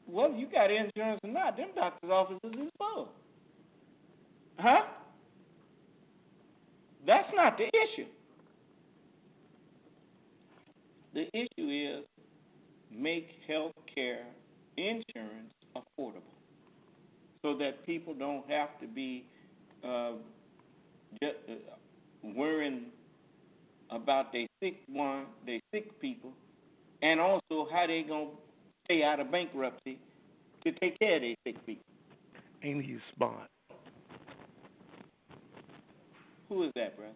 Whether you got insurance or not, them doctor's offices is full. Huh? That's not the issue. The issue is make health care insurance affordable so that people don't have to be worrying about their sick people, and also how they going to stay out of bankruptcy to take care of their sick people. Ain't he smart? Who is that, brother?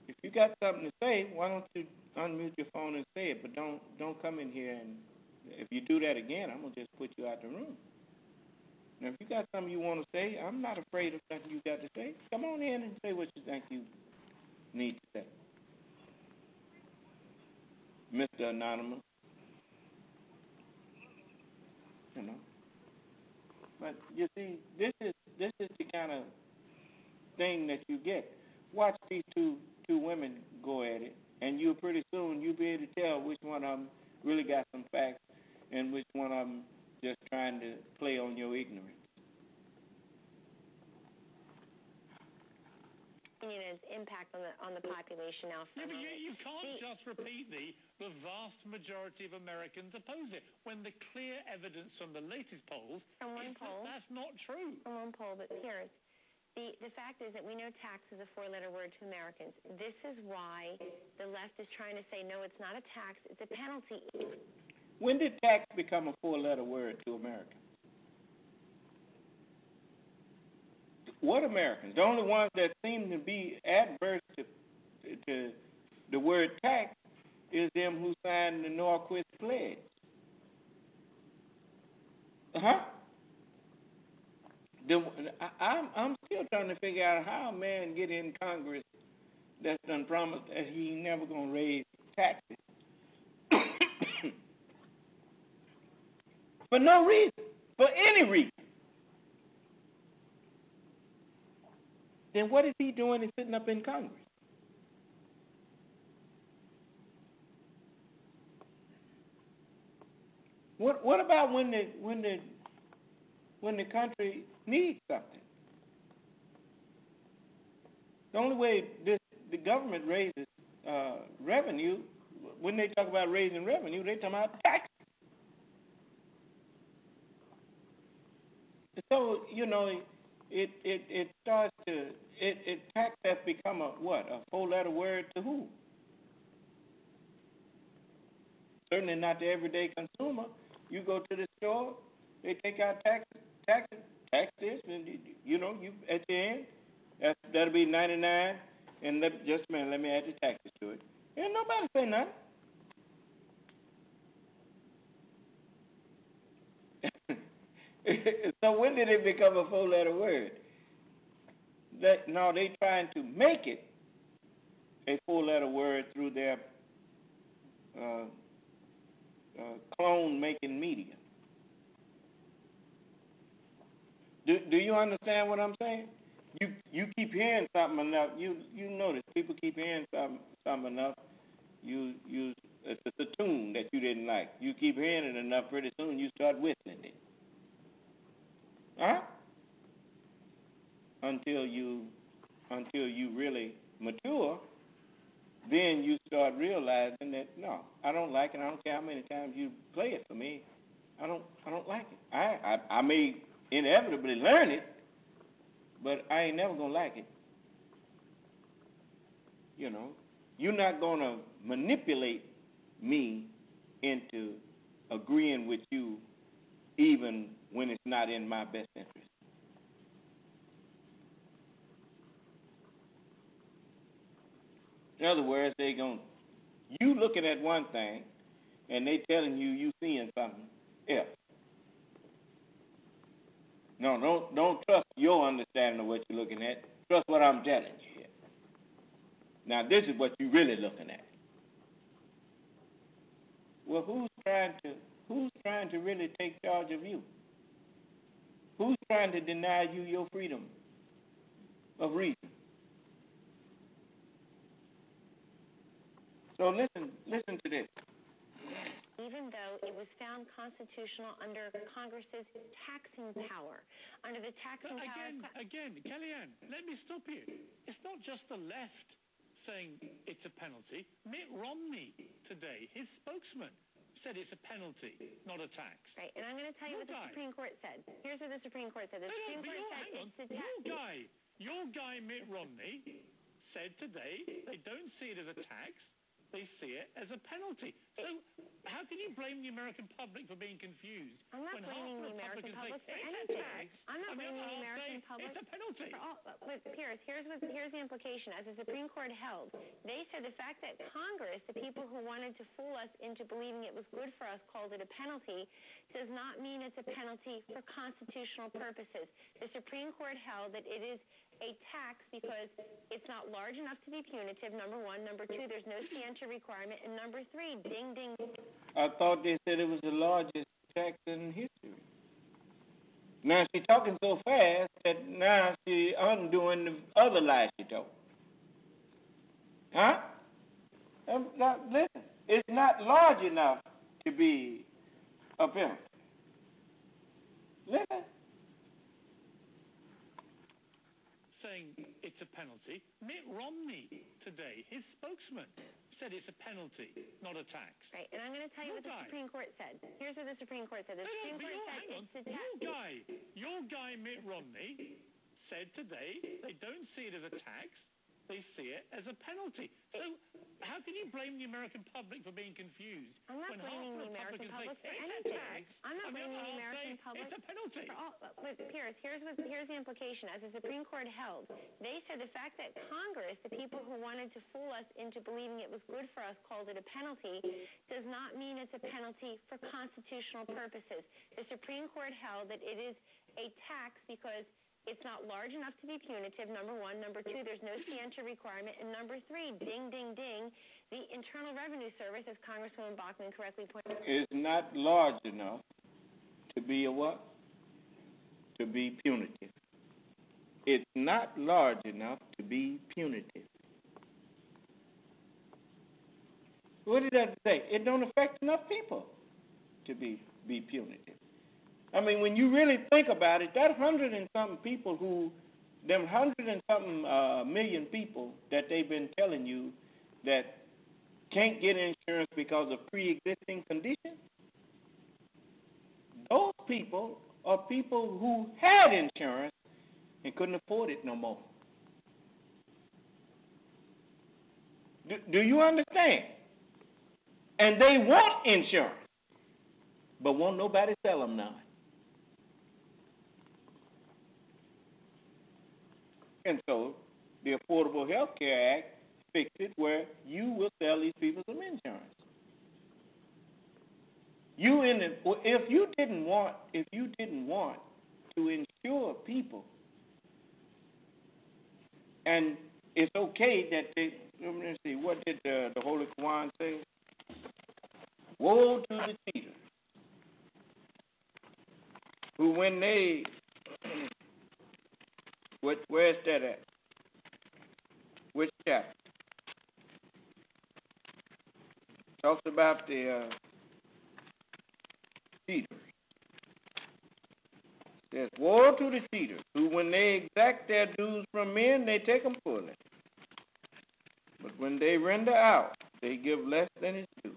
If you got something to say, why don't you unmute your phone and say it? But don't come in here, and if you do that again, I'm gonna just put you out the room. Now, if you got something you want to say, I'm not afraid of something you got to say. Come on in and say what you think you need to say, Mr. Anonymous. You know. But you see, this is the kind of thing that you get. Watch these two women go at it, and pretty soon you'll be able to tell which one of them really got some facts and which one of them just trying to play on your ignorance. Its impact on the population now. Yeah, but you can't just repeat the vast majority of Americans oppose it when the clear evidence from the latest polls that's not true. From one poll, but here's the fact is that we know tax is a four-letter word to Americans. This is why the left is trying to say, no, it's not a tax, it's a penalty. When did tax become a four-letter word to Americans? What Americans? The only ones that seem to be adverse to the word tax is them who signed the Norquist Pledge. I'm still trying to figure out how a man get in Congress that's done promised that he never gonna raise taxes for no reason, for any reason. Then what is he doing and sitting up in Congress? What about when the country needs something? The only way the government raises revenue, when they talk about raising revenue, they talk about taxes. So it starts to tax has become a four-letter word to who? Certainly not the everyday consumer. You go to the store, they take out tax this, and you at the end, that'll be 99, and let me add the taxes to it. Ain't nobody say nothing. So when did it become a four-letter word? They trying to make it a four-letter word through their clone-making media. Do you understand what I'm saying? You keep hearing something enough. You notice people keep hearing something enough. It's a tune that you didn't like. You keep hearing it enough, pretty soon you start whistling it. Until you really mature, then you start realizing that no, I don't like it. I don't care how many times you play it for me. I don't like it. I may inevitably learn it, but I ain't never gonna like it. You're not gonna manipulate me into agreeing with you, even when it's not in my best interest. In other words, you looking at one thing, and they telling you seeing something else. No, don't trust your understanding of what you're looking at. Trust what I'm telling you here. Now, this is what you're really looking at. Well, who's trying to really take charge of you? Who's trying to deny you your freedom of reason? So listen to this. Even though it was found constitutional under Congress's taxing power. Under the taxing power... Again, Kellyanne, let me stop you. It's not just the left saying it's a penalty. Mitt Romney today, his spokesman, said it's a penalty, not a tax. Right, and I'm going to tell you what the Supreme Court said. Here's what the Supreme Court said. The Supreme Court said it's a tax. Your guy, Mitt Romney, said today they don't see it as a tax. They see it as a penalty. So how can you blame the American public for being confused? I'm not blaming the American public for anything. I'm not blaming the American public. It's a penalty. But Pierce, here's the implication. As the Supreme Court held, they said the fact that Congress, the people who wanted to fool us into believing it was good for us, called it a penalty, does not mean it's a penalty for constitutional purposes. The Supreme Court held that it is a tax because it's not large enough to be punitive, number one. Number two, there's no scienter requirement. And number three, ding, ding. I thought they said it was the largest tax in history. Now she's talking so fast that now she's undoing the other lies she told. Huh? Now, listen, it's not large enough to be a penalty. Listen. Saying it's a penalty. Mitt Romney today, his spokesman, said it's a penalty, not a tax. Right, and I'm going to tell you what the Supreme Court said. Here's what the Supreme Court said. The Supreme Court said it's a tax. Your guy, Mitt Romney, said today they don't see it as a tax. They see it as a penalty. So how can you blame the American public for being confused? I'm not blaming the American public for anything. I'm not blaming the American public. It's a penalty. But Pierce, here's the implication. As the Supreme Court held, they said the fact that Congress, the people who wanted to fool us into believing it was good for us, called it a penalty, does not mean it's a penalty for constitutional purposes. The Supreme Court held that it is a tax because it's not large enough to be punitive, number one. Number two, there's no scienter requirement. And number three, ding, ding, ding, the Internal Revenue Service, as Congresswoman Bachmann correctly pointed out, is not large enough to be a what? To be punitive. It's not large enough to be punitive. What did that say? It don't affect enough people to be punitive. I mean, when you really think about it, that 100 and something people them 100 and something million people that they've been telling you that can't get insurance because of pre-existing conditions, those people are people who had insurance and couldn't afford it no more. Do you understand? And they want insurance, but won't nobody sell them none. And so the Affordable Health Care Act fixed it where you will sell these people some insurance. If you didn't want to insure people, and it's okay that they, let me see, what did the Holy Quran say? Woe to the cheaters who, when they, where's that at? Which chapter? Talks about the cheaters. Says, woe to the cheaters who, when they exact their dues from men, they take them fully. But when they render out, they give less than is due.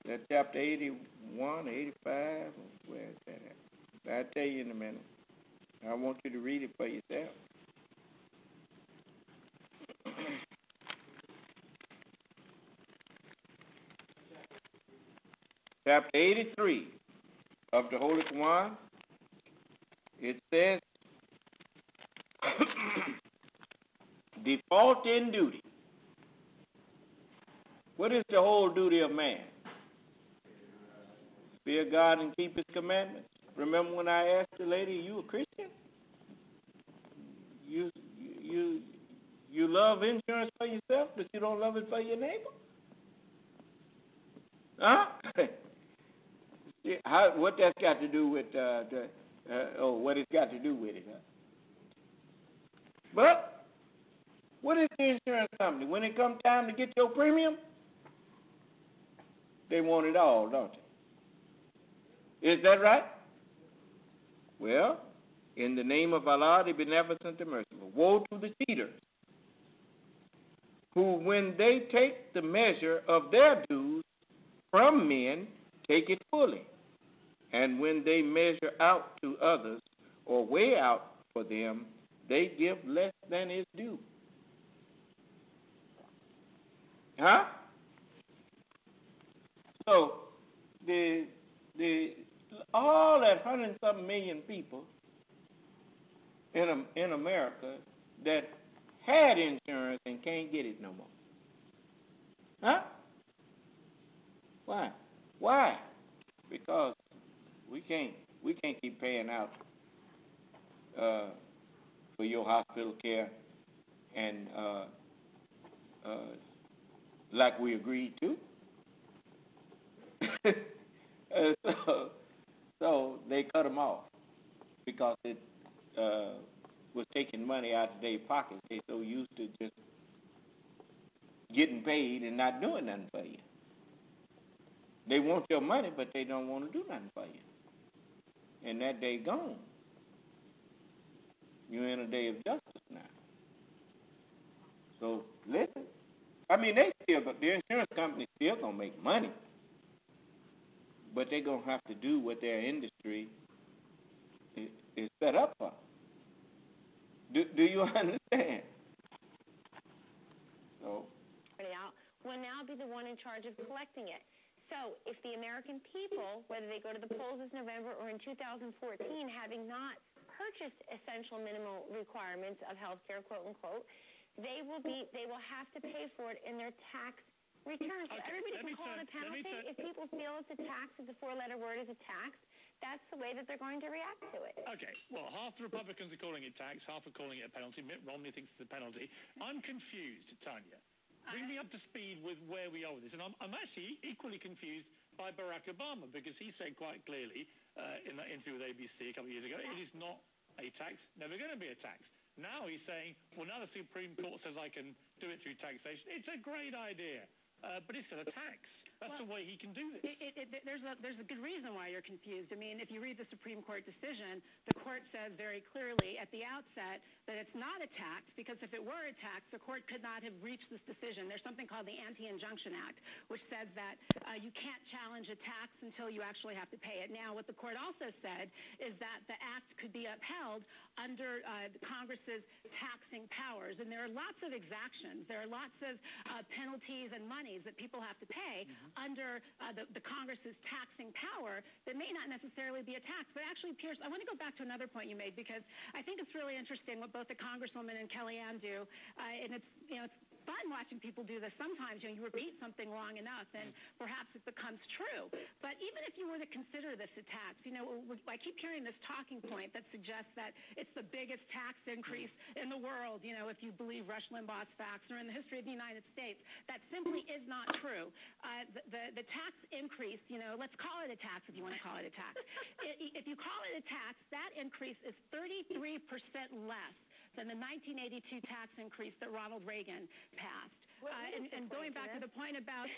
That's chapter 81, 85. Where is that at? I'll tell you in a minute. I want you to read it for yourself. Chapter 83 of the Holy Quran, it says, default in duty. What is the whole duty of man? Fear God and keep His commandments. Remember when I asked the lady, you a Christian? You love love insurance for yourself, but you don't love it for your neighbor? Huh? What that's got to do with what it's got to do with it, huh? But what is the insurance company? When it comes time to get your premium, they want it all, don't they? Is that right? Well, in the name of Allah, the Beneficent and Merciful, woe to the cheaters who, when they take the measure of their dues from men, take it fully. And when they measure out to others or weigh out for them, they give less than is due. Huh? So the all that 100-something million people in America that had insurance and can't get it no more. Huh? Why? Why? Because we can't keep paying out for your hospital care and like we agreed to. So they cut them off because it was taking money out of their pockets. They're so used to just getting paid and not doing nothing for you. They want your money, but they don't want to do nothing for you. And that day gone. You're in a day of justice now. So listen. I mean, the insurance company's still gonna make money, but they're gonna have to do what their industry is set up for. Do you understand? So will now be the one in charge of collecting it. So if the American people, whether they go to the polls this November or in 2014, having not purchased essential minimal requirements of health care, quote unquote, they will have to pay for it in their tax returns. So everybody can call it a penalty. If people feel it's a tax, if the four-letter word is a tax, that's the way that they're going to react to it. Okay. Well, half the Republicans are calling it tax, half are calling it a penalty. Mitt Romney thinks it's a penalty. I'm confused, Tanya. Bring me up to speed with where we are with this. And I'm actually equally confused by Barack Obama, because he said quite clearly in that interview with ABC a couple of years ago, it is not a tax, never going to be a tax. Now he's saying, well, now the Supreme Court says I can do it through taxation. It's a great idea, but it's still a tax. That's the way he can do this. There's a good reason why you're confused. I mean, if you read the Supreme Court decision, the court says very clearly at the outset that it's not a tax, because if it were a tax, the court could not have reached this decision. There's something called the Anti-Injunction Act, which says that you can't challenge a tax until you actually have to pay it. Now, what the court also said is that the act could be upheld under Congress's taxing powers, and there are lots of exactions. There are lots of penalties and monies that people have to pay under the Congress's taxing power that may not necessarily be a tax. But actually, Pierce, I want to go back to another point you made, because I think it's really interesting what both the Congresswoman and Kellyanne do, and it's fun watching people do this. Sometimes you repeat something long enough and perhaps it becomes true. But even if you were to consider this a tax, I keep hearing this talking point that suggests that it's the biggest tax increase in the world, if you believe Rush Limbaugh's facts, or in the history of the United States. That simply is not true. The tax increase, let's call it a tax if you want to call it a tax. If you call it a tax, that increase is 33% less than the 1982 tax increase that Ronald Reagan passed. And going back to the point about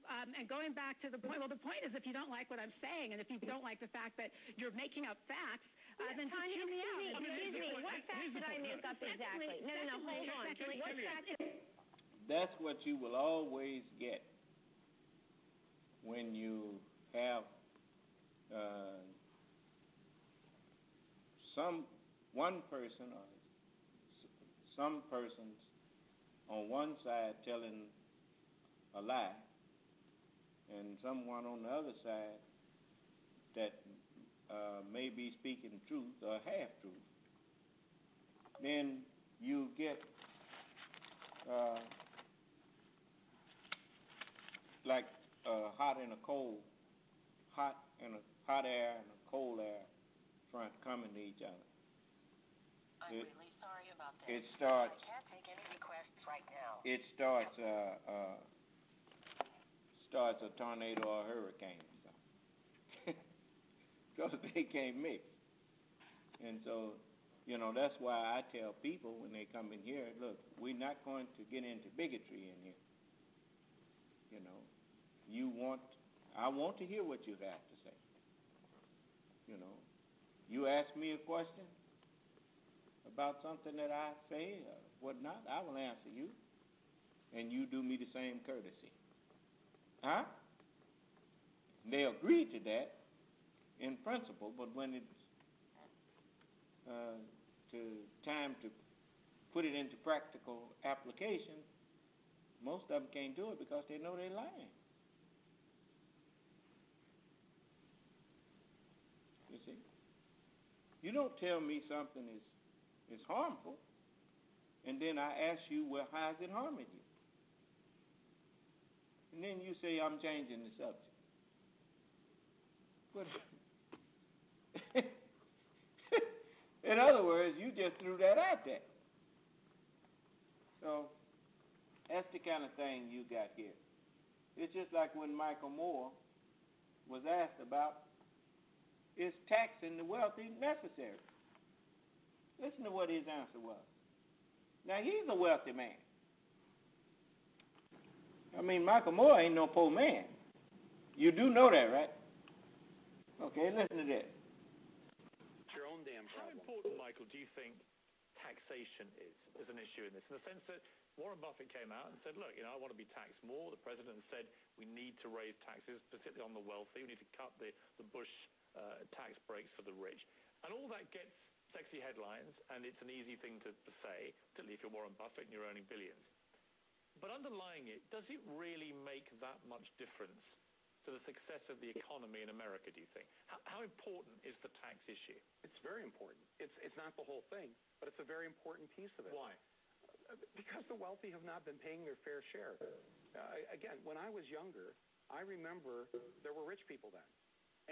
the point is, if you don't like what I'm saying, and if you don't like the fact that you're making up facts, then just hear me out. Excuse me, what facts did I make up exactly? No, hold on. What facts? That's what you will always get when you have one person or some persons on one side telling a lie, and someone on the other side that may be speaking truth or half-truth. Then you get like hot and a cold, hot air and a cold air front coming to each other. I'm really sorry about that. It starts. I can't take any requests it starts a tornado or a hurricane or something. Because they can't mix. And so, that's why I tell people when they come in here, look, we're not going to get into bigotry in here. I want to hear what you have to say. You ask me a question about something that I say or whatnot, I will answer you, and you do me the same courtesy. Huh? They agree to that in principle, but when it's time to put it into practical application, most of them can't do it because they know they're lying. You see? You don't tell me something is harmful, and then I ask you, well, how is it harming you? And then you say, I'm changing the subject. But in other words, you just threw that out there. So that's the kind of thing you got here. It's just like when Michael Moore was asked about, is taxing the wealthy necessary? Listen to what his answer was. Now, he's a wealthy man. I mean, Michael Moore ain't no poor man. You do know that, right? Okay, listen to this. It's your own damn problem. How important, Michael, do you think taxation is as an issue in this? In the sense that Warren Buffett came out and said, look, I want to be taxed more. The president said we need to raise taxes, particularly on the wealthy. We need to cut the Bush tax breaks for the rich. And all that gets sexy headlines, and it's an easy thing to say, particularly if you're Warren Buffett and you're earning billions. But underlying it, does it really make that much difference to the success of the economy in America, do you think? How important is the tax issue? It's very important. It's not the whole thing, but it's a very important piece of it. Why? Because the wealthy have not been paying their fair share. Again, when I was younger, I remember there were rich people then,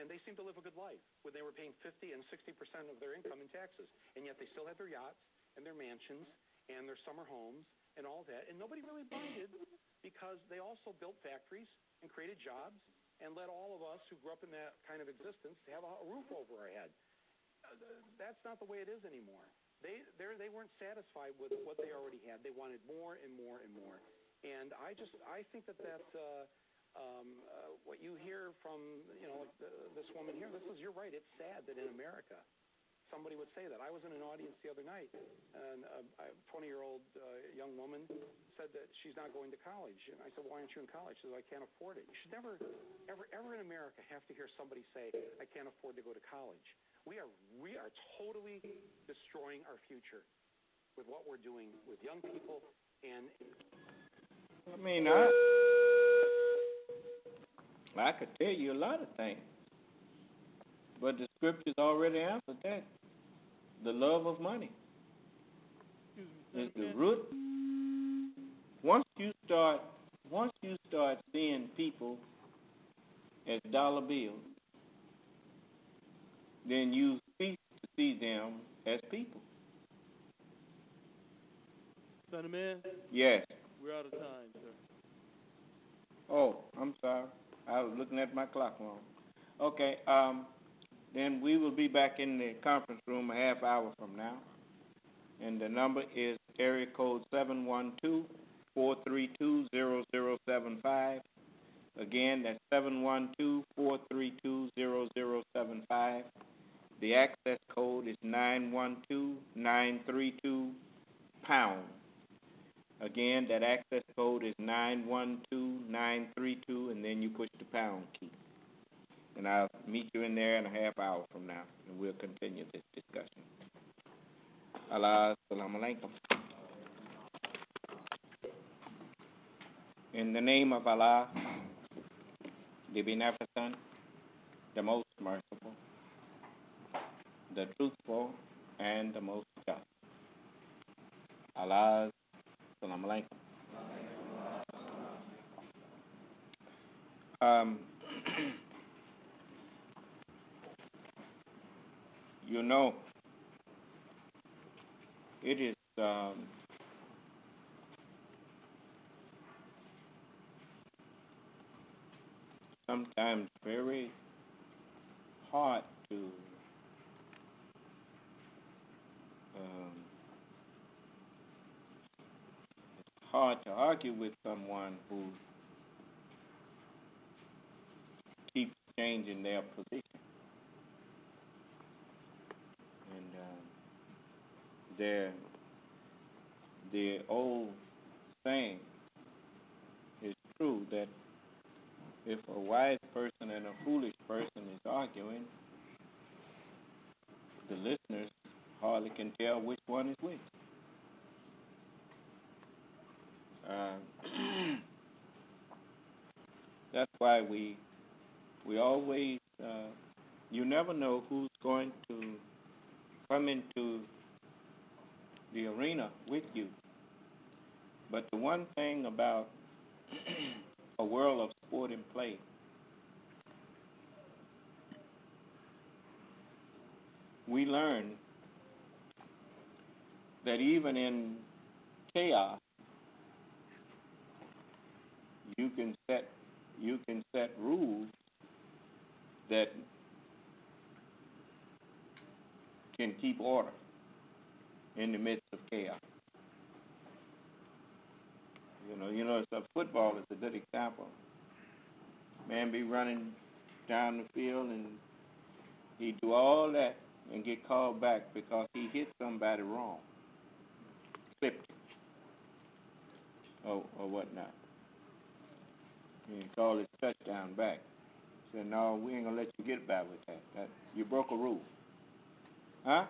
and they seemed to live a good life when they were paying 50 and 60% of their income in taxes, and yet they still had their yachts and their mansions and their summer homes and all that, and nobody really minded because they also built factories and created jobs and let all of us who grew up in that kind of existence have a roof over our head. That's not the way it is anymore. They weren't satisfied with what they already had. They wanted more and more and more. And I think that's what you hear from this woman here. You're right. It's sad that in America somebody would say that. I was in an audience the other night, and a 20-year-old young woman said that she's not going to college. And I said, why aren't you in college? She said, I can't afford it. You should never, ever in America have to hear somebody say, I can't afford to go to college. We are totally destroying our future with what we're doing with young people. And I mean, I could tell you a lot of things, but the scriptures already answered that. The love of money is the root. Once you start seeing people as dollar bills, then you cease to see them as people. Son of man? Yes. We're out of time, sir. Oh, I'm sorry. I was looking at my clock wrong. Okay, then we will be back in the conference room a half hour from now. And the number is area code 712-432-0075. Again, that's 712-432-0075. The access code is 912-932-pound. Again, that access code is 912-932, and then you push the pound key. And I'll meet you in there in a half hour from now, and we'll continue this discussion. Allah, assalamu alaikum. In the name of Allah, the Beneficent, the Most Merciful, the Truthful, and the Most Just. Allah, assalamu alaikum. You know, it is sometimes very hard to argue with someone who keeps changing their position. And the old saying is true that if a wise person and a foolish person is arguing, the listeners hardly can tell which one is which. That's why we always, you never know who's going to come into the arena with you. But the one thing about a world of sport and play, we learn that even in chaos, you can set rules that can keep order in the midst of chaos. You know, it's football is a good example. Man be running down the field and he do all that and get called back because he hit somebody wrong, clipped it, or whatnot. And he called his touchdown back. Said, no, we ain't gonna let you get by with that. You broke a rule. Huh?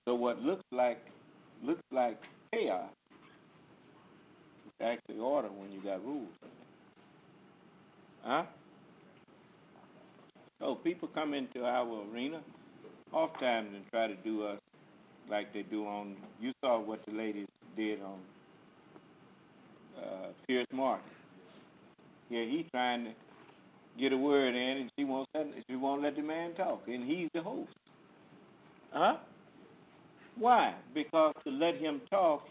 So what looks like chaos is actually order when you got rules. Huh? So people come into our arena oftentimes and try to do us like they do on, you saw what the ladies did on Pierce Martin. Yeah, he's trying to get a word in, and she won't let the man talk, and he's the host. Huh? Why? Because to let him talk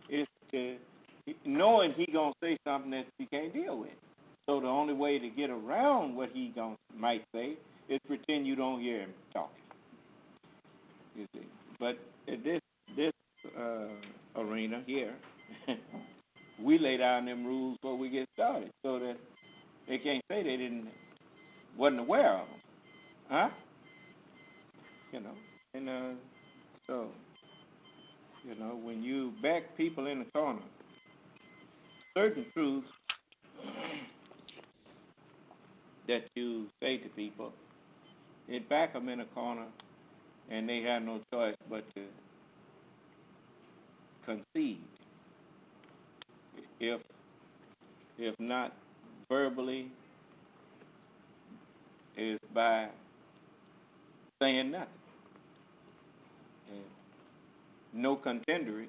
is to knowing he gonna say something that he can't deal with. So the only way to get around what he might say is pretend you don't hear him talking. You see, but at this arena here, we lay down them rules before we get started, so that they can't say they wasn't aware of them, huh? You know, and so when you back people in the corner, certain truths that you say to people, it back them in a corner, and they have no choice but to concede. If not verbally, is by saying nothing. And no contendery.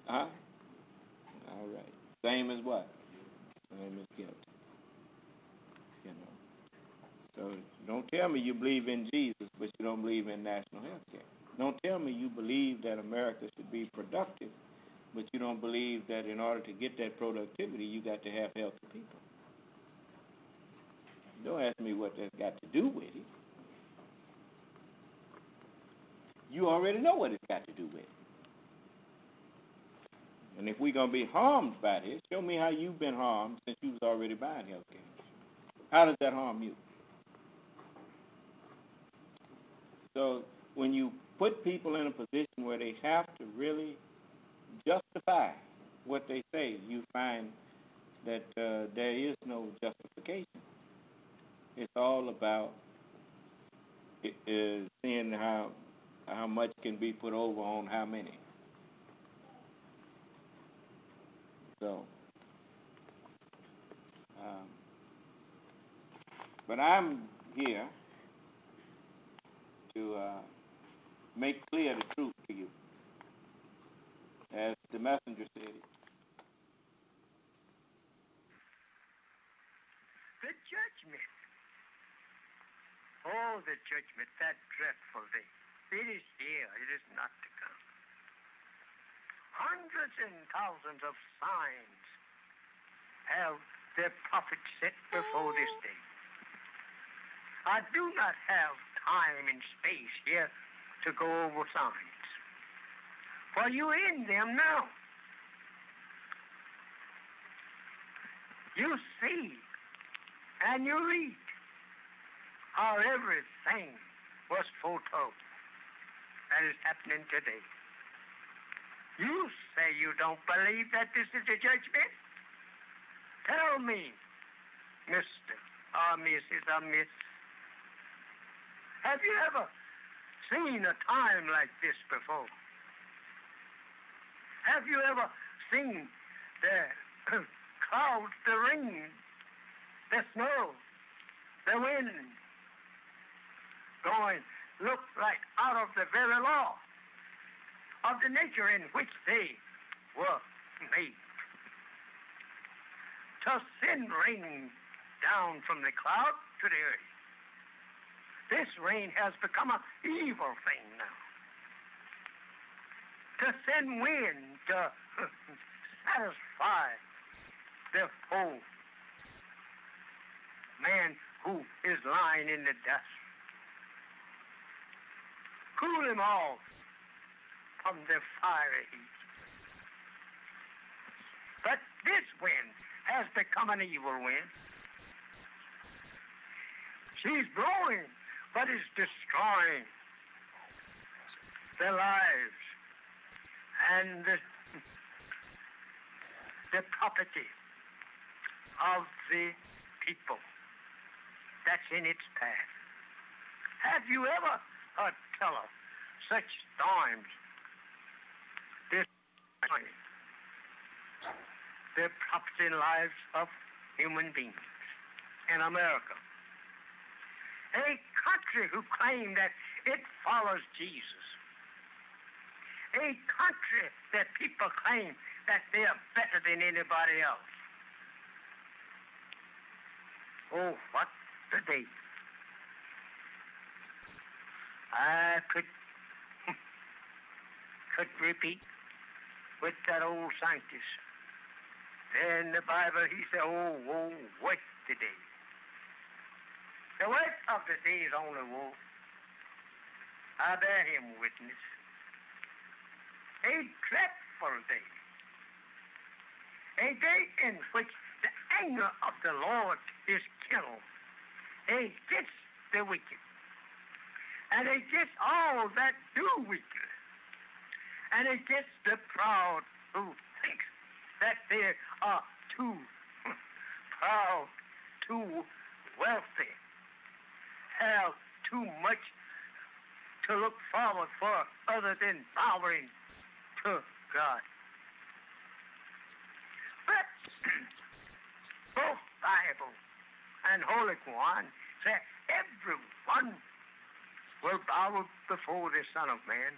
Huh? All right. Same as what? Same as guilt. So don't tell me you believe in Jesus, but you don't believe in national health care. Don't tell me you believe that America should be productive, but you don't believe that in order to get that productivity, you got to have healthy people. Don't ask me what that's got to do with it. You already know what it's got to do with it. And if we're going to be harmed by this, show me how you've been harmed since you was already buying health care. How does that harm you? So when you put people in a position where they have to really justify what they say, you find that there is no justification. It's all about seeing how much can be put over on how many. So, but I'm here to make clear the truth to you. As the messenger said, the judgment. Oh, the judgment, that dreadful day. It is here. It is not to come. Hundreds and thousands of signs have the prophet set before this day. I do not have time and space here to go over signs, for you're in them now. You see and you read how everything was foretold that is happening today. You say you don't believe that this is a judgment? Tell me, Mr. or Mrs. or Miss, have you ever seen a time like this before? Have you ever seen the clouds, the rain, the snow, the wind going look like out of the very law of the nature in which they were made? To send rain down from the cloud to the earth. This rain has become an evil thing now. To send wind to satisfy the whole man who is lying in the dust. Cool him off from the fiery heat. But this wind has become an evil wind. She's blowing, but is destroying their lives and the property of the people that's in its path. Have you ever heard tell of such storms destroying the property and lives of human beings in America? A country who claims that it follows Jesus. A country that people claim that they are better than anybody else. Oh, what the day. I could repeat with that old scientist. Then the Bible, he said, oh, what the day. The work of the day is only woe. I bear him witness. A dreadful day. A day in which the anger of the Lord is kindled against the wicked and against all that do wicked and against the proud who think that they are too proud, too wealthy, have too much to look forward for other than bowing to God. But both Bible and Holy Quran say everyone will bow before the Son of Man.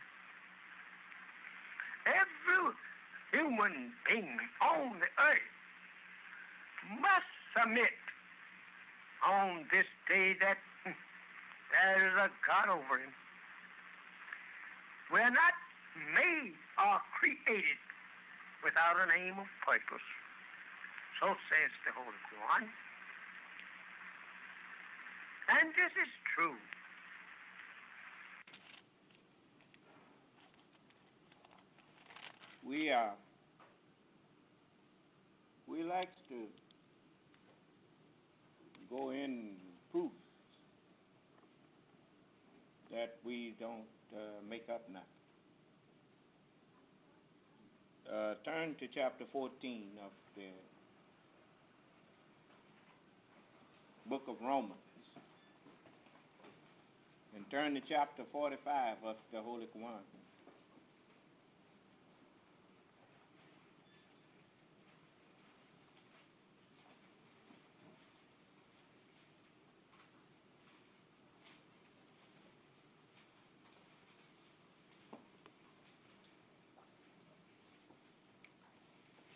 Every human being on the earth must submit on this day that there is a God over him. We're not made or created without an aim of purpose. So says the Holy Quran. And this is true. We like to go in proof that we don't make up nothing. Turn to chapter 14 of the book of Romans, and turn to chapter 45 of the Holy Quran.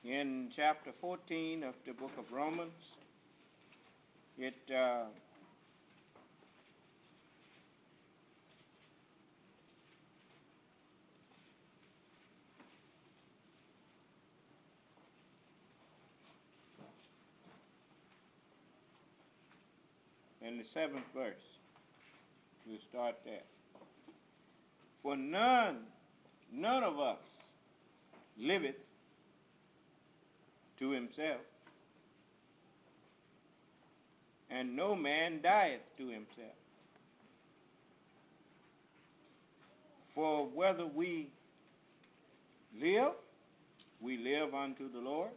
In chapter 14 of the book of Romans, it and the 7th verse. We'll start there. For none of us liveth to himself, and no man dieth to himself. For whether we live unto the Lord,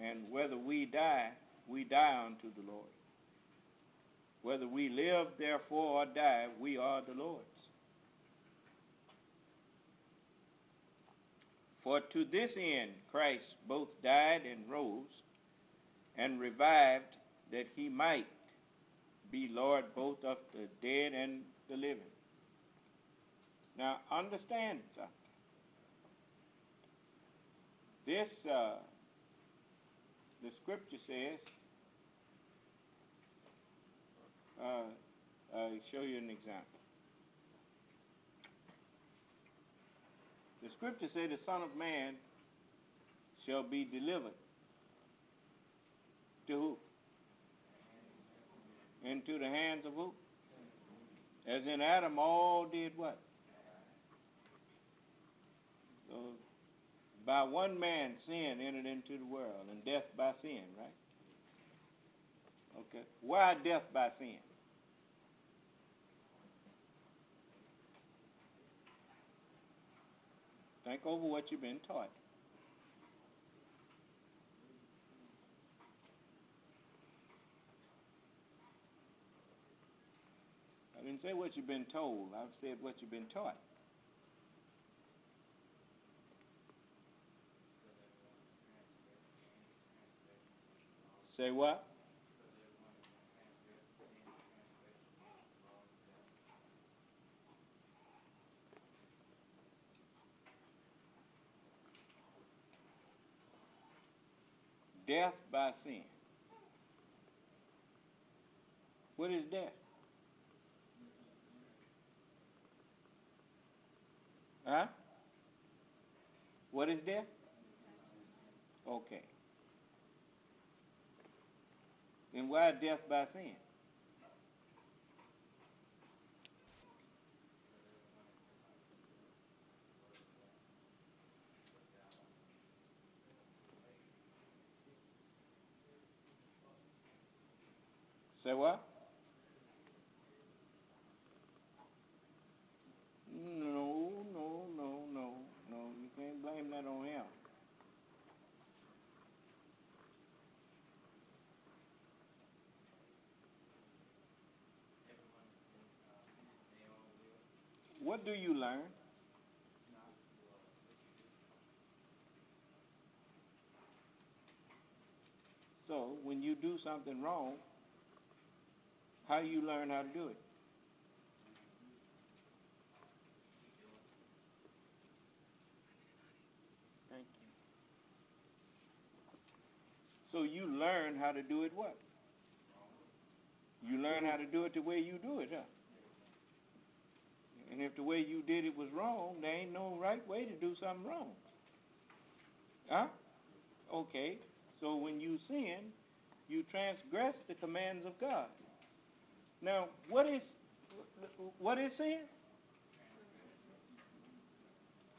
and whether we die unto the Lord. Whether we live, therefore, or die, we are the Lord's. For to this end Christ both died and rose, and revived, that he might be Lord both of the dead and the living. Now, understand something. This, the scripture says, I'll show you an example. The scripture says the Son of Man shall be delivered to who? Into the hands of who? As in Adam, all did what? So, by one man, sin entered into the world, and death by sin, right? Okay. Why death by sin? Think over what you've been taught. I didn't say what you've been told. I've said what you've been taught. Say what? Death by sin. What is death? Huh? What is death? Okay. Then why death by sin? Say what? No. You can't blame that on him. What do you learn? So, when you do something wrong, how you learn how to do it? Thank you. So you learn how to do it what? You learn how to do it the way you do it, huh? And if the way you did it was wrong, there ain't no right way to do something wrong. Huh? Okay. So when you sin, you transgress the commands of God. Now, what is sin?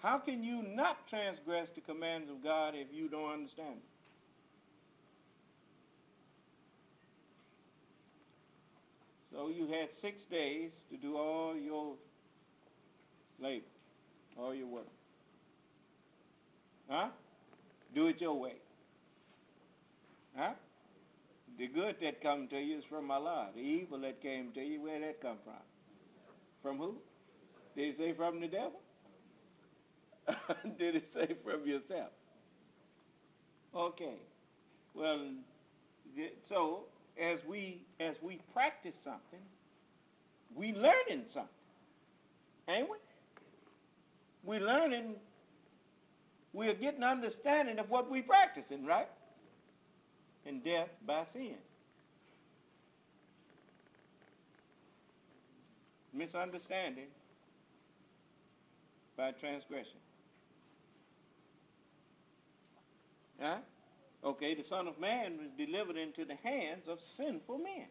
How can you not transgress the commands of God if you don't understand it? So you had 6 days to do all your labor, all your work. Huh? Do it your way. Huh? The good that come to you is from Allah. The evil that came to you, where did that come from? From who? Did it say from the devil? Did it say from yourself? Okay. Well, so as we practice something, we learning something, ain't we? We're learning. We're getting understanding of what we're practicing, right? And death by sin. Misunderstanding by transgression. Huh? Okay, the Son of Man was delivered into the hands of sinful men.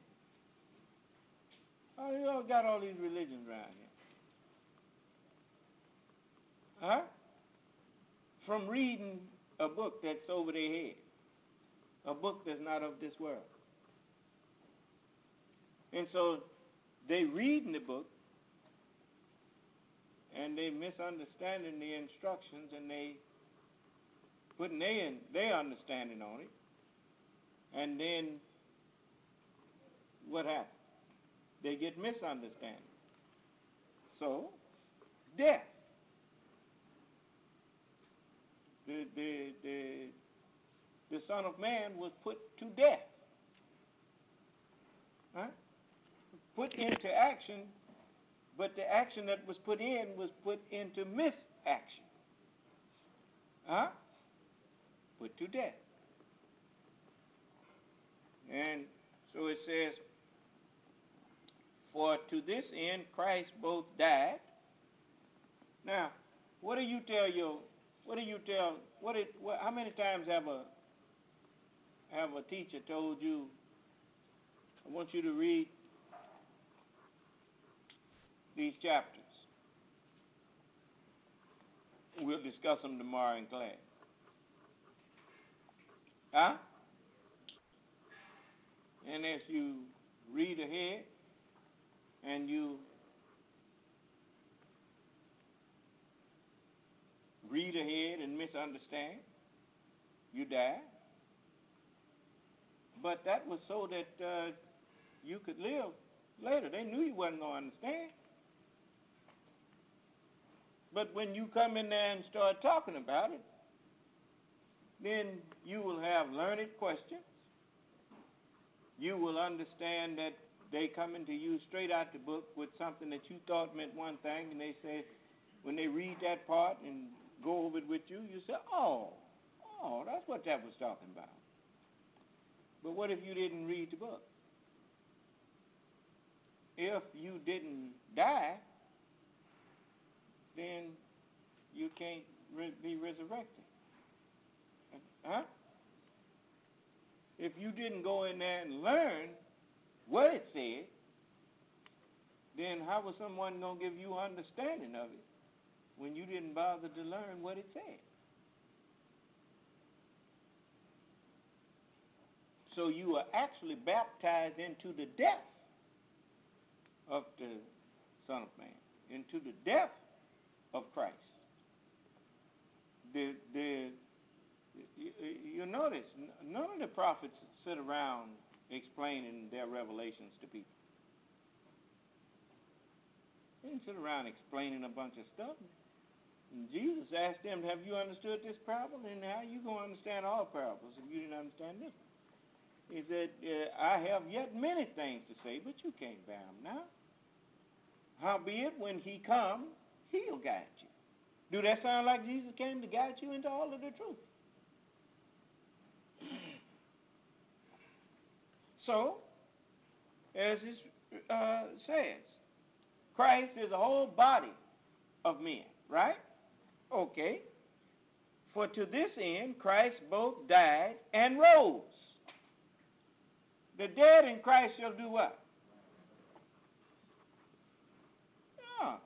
Oh, you all got all these religions around here. Huh? From reading a book that's over their head. A book that's not of this world. And so they reading the book and they misunderstanding the instructions and they putting their understanding on it. And then what happens? They get misunderstanding. So, death. The Son of Man was put to death. Huh? Put into action, but the action that was put into misaction. Huh? Put to death. And so it says, for to this end Christ both died. Now, how many times have a teacher told you, I want you to read these chapters. We'll discuss them tomorrow in class. Huh? And as you read ahead and you read ahead and misunderstand, you die. But that was so that you could live later. They knew you wasn't going to understand. But when you come in there and start talking about it, then you will have learned questions. You will understand that they coming to you straight out the book with something that you thought meant one thing, and they say, when they read that part and go over it with you, you say, oh, that's what that was talking about. But what if you didn't read the book? If you didn't die, then you can't be resurrected. Huh? If you didn't go in there and learn what it said, then how was someone going to give you understanding of it when you didn't bother to learn what it said? So you are actually baptized into the death of the Son of Man, into the death of Christ. You notice, none of the prophets sit around explaining their revelations to people. They didn't sit around explaining a bunch of stuff. And Jesus asked them, have you understood this parable? And how are you going to understand all parables if you didn't understand this one? He said, I have yet many things to say, but you can't bear them now. Howbeit, when he comes, he'll guide you. Do that sound like Jesus came to guide you into all of the truth? So, as it says, Christ is a whole body of men, right? Okay. For to this end Christ both died and rose. The dead in Christ shall do what? Yeah.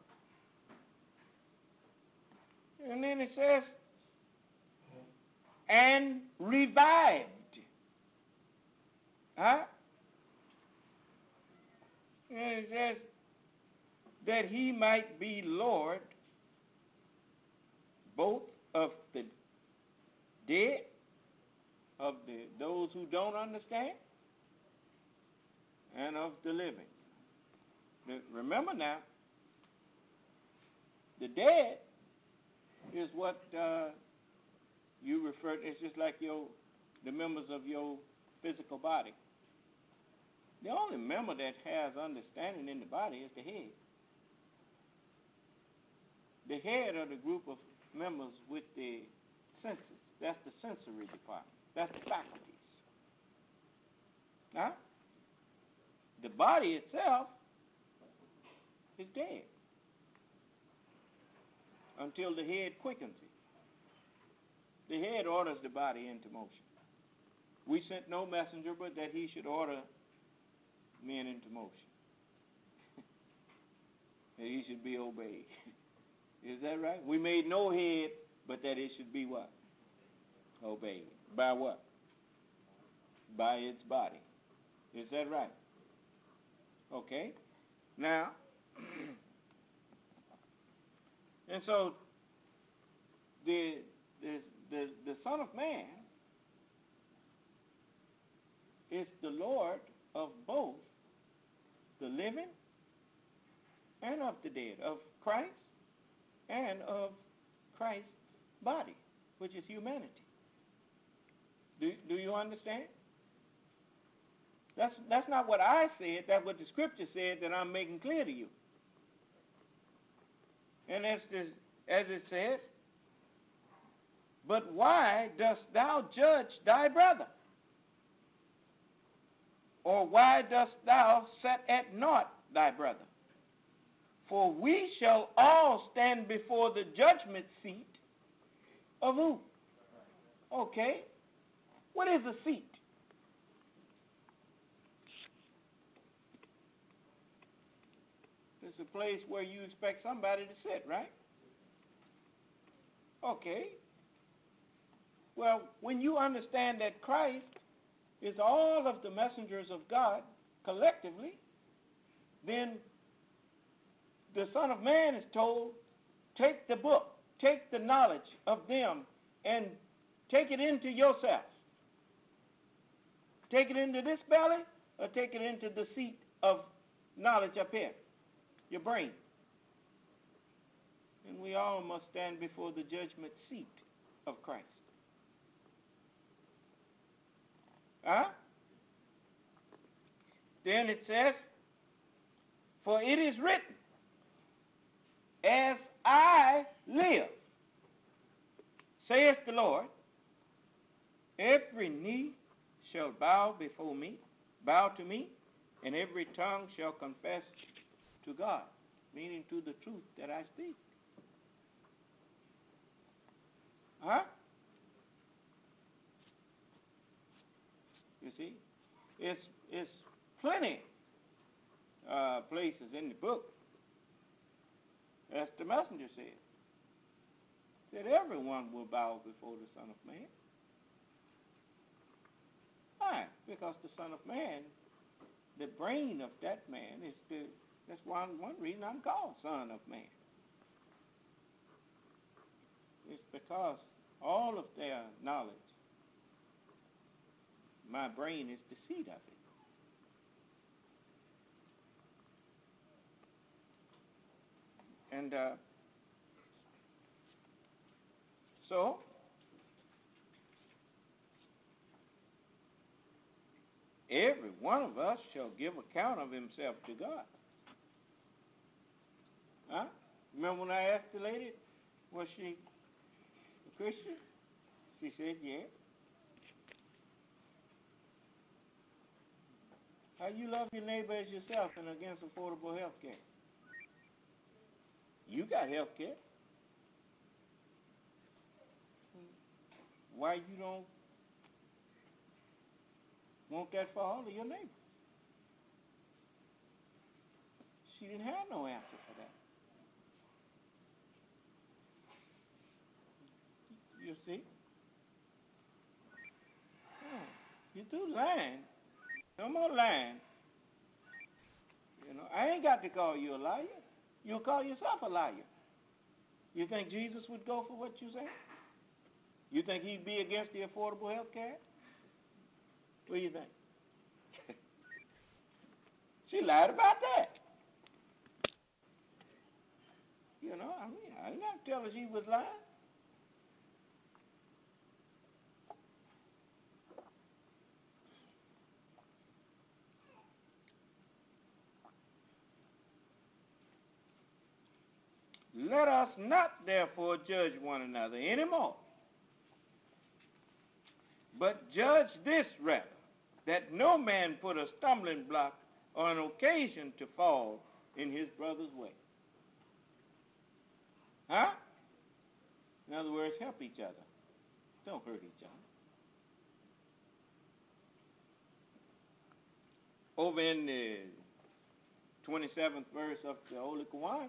And then it says, and revived. Huh? And it says that he might be Lord both of the dead, of those who don't understand, and of the living. Remember now, the dead is what you refer to. It's just like the members of your physical body. The only member that has understanding in the body is the head. The head are the group of members with the senses. That's the sensory department. That's the faculties. Huh? The body itself is dead until the head quickens it. The head orders the body into motion. We sent no messenger but that he should order men into motion. that he should be obeyed. Is that right? We made no head, but that it should be what? Obeyed. By what? By its body. Is that right? Okay. Now, and so the Son of Man is the Lord of both the living and of the dead, of Christ and of Christ's body, which is humanity. Do you understand? That's not what I said. That's what the Scripture said that I'm making clear to you. And as it says, but why dost thou judge thy brother? Or why dost thou set at naught thy brother? For we shall all stand before the judgment seat of who? Okay. What is a seat? It's a place where you expect somebody to sit, right? Okay. Well, when you understand that Christ is all of the messengers of God collectively, then the Son of Man is told, take the book, take the knowledge of them, and take it into yourself. Take it into this belly, or take it into the seat of knowledge up here, your brain. And we all must stand before the judgment seat of Christ. Then it says, for it is written, as I live, saith the Lord, every knee shall bow to me, and every tongue shall confess to God, meaning to the truth that I speak. You see, it's plenty places in the book, as the messenger said, that everyone will bow before the Son of Man. Why? Because the Son of Man, the brain of that man that's one reason I'm called Son of Man. It's because all of their knowledge, my brain is the seat of it. And so, every one of us shall give account of himself to God. Remember when I asked the lady, was she a Christian? She said, yeah. How you love your neighbor as yourself and against affordable health care? You got health care. Why you don't want that for all of your neighbors? She didn't have no answer for that. You see? You do lying. No more lying. I ain't got to call you a liar. You'll call yourself a liar. You think Jesus would go for what you say? You think he'd be against the affordable health care? What do you think? She lied about that. I didn't have to tell her she was lying. Let us not therefore judge one another anymore, but judge this rather, that no man put a stumbling block or an occasion to fall in his brother's way. In other words, help each other. Don't hurt each other. Over in the 27th verse of the Holy Quran.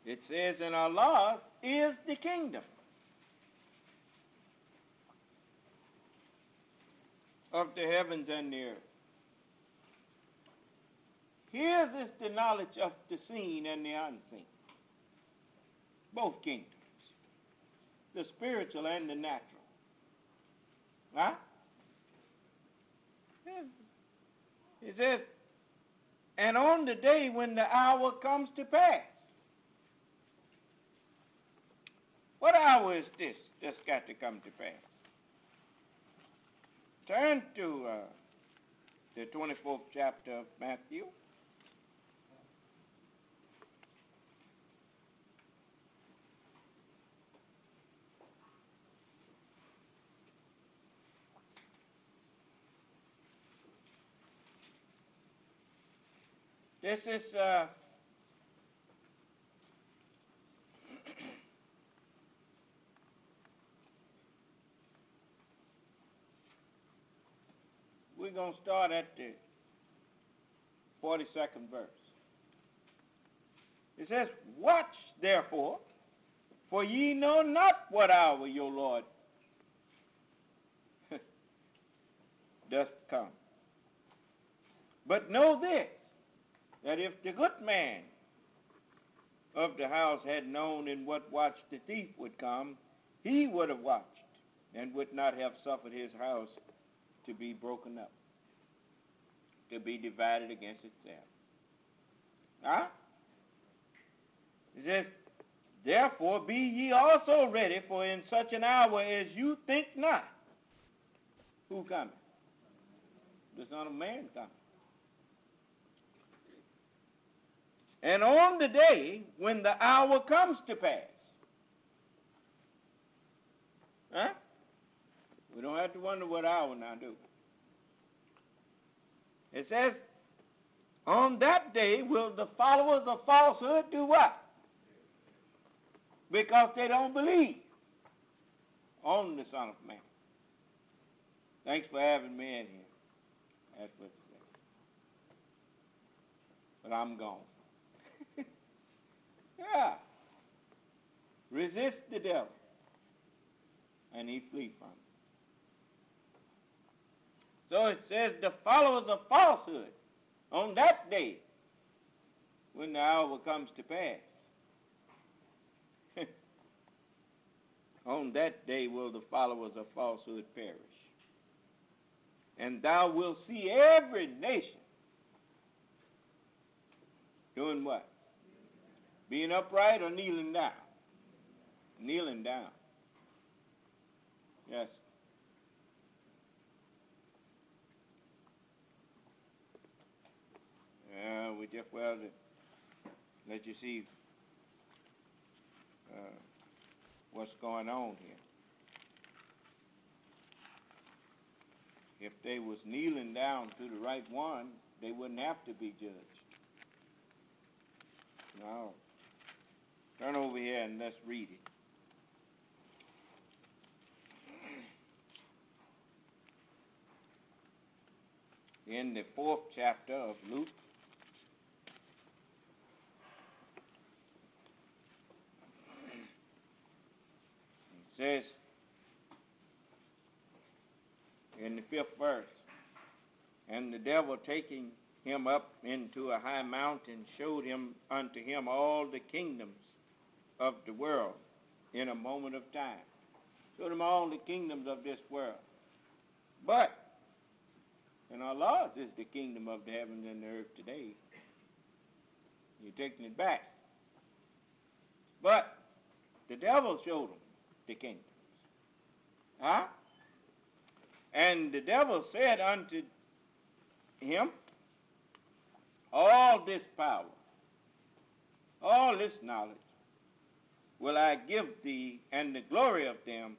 It says, "And Allah is the kingdom of the heavens and the earth." His is the knowledge of the seen and the unseen. Both kingdoms. The spiritual and the natural. Huh? It says, "And on the day when the hour comes to pass." What hour is this that's got to come to pass? Turn to the 24th chapter of Matthew. This is we're going to start at the 42nd verse. It says, "Watch therefore, for ye know not what hour your Lord doth come. But know this, that if the good man of the house had known in what watch the thief would come, he would have watched and would not have suffered his house to be broken up, to be divided against itself." Huh? It says, "Therefore be ye also ready, for in such an hour as you think not." Who coming? The Son of Man coming. "And on the day when the hour comes to pass." Huh? We don't have to wonder what hour now, do we? It says, "On that day will the followers of falsehood do what? Because they don't believe on the Son of Man." Thanks for having me in here. That's what it says. But I'm gone. Yeah. Resist the devil, and he flee from you. So it says, the followers of falsehood, on that day, when the hour comes to pass, on that day will the followers of falsehood perish. "And thou wilt see every nation doing what? Being upright or kneeling down?" Kneeling down. Yes. We just well to let you see what's going on here. If they was kneeling down to the right one, they wouldn't have to be judged. No. Turn over here and let's read it. In the 4th chapter of Luke, it says in the 5th verse, "And the devil taking him up into a high mountain showed him unto him all the kingdoms of the world in a moment of time." Showed him all the kingdoms of this world. But, and Allah's is the kingdom of the heavens and the earth today. You're taking it back. But the devil showed him the kingdoms. Huh? "And the devil said unto him, All this power, all this knowledge, will I give thee, and the glory of them,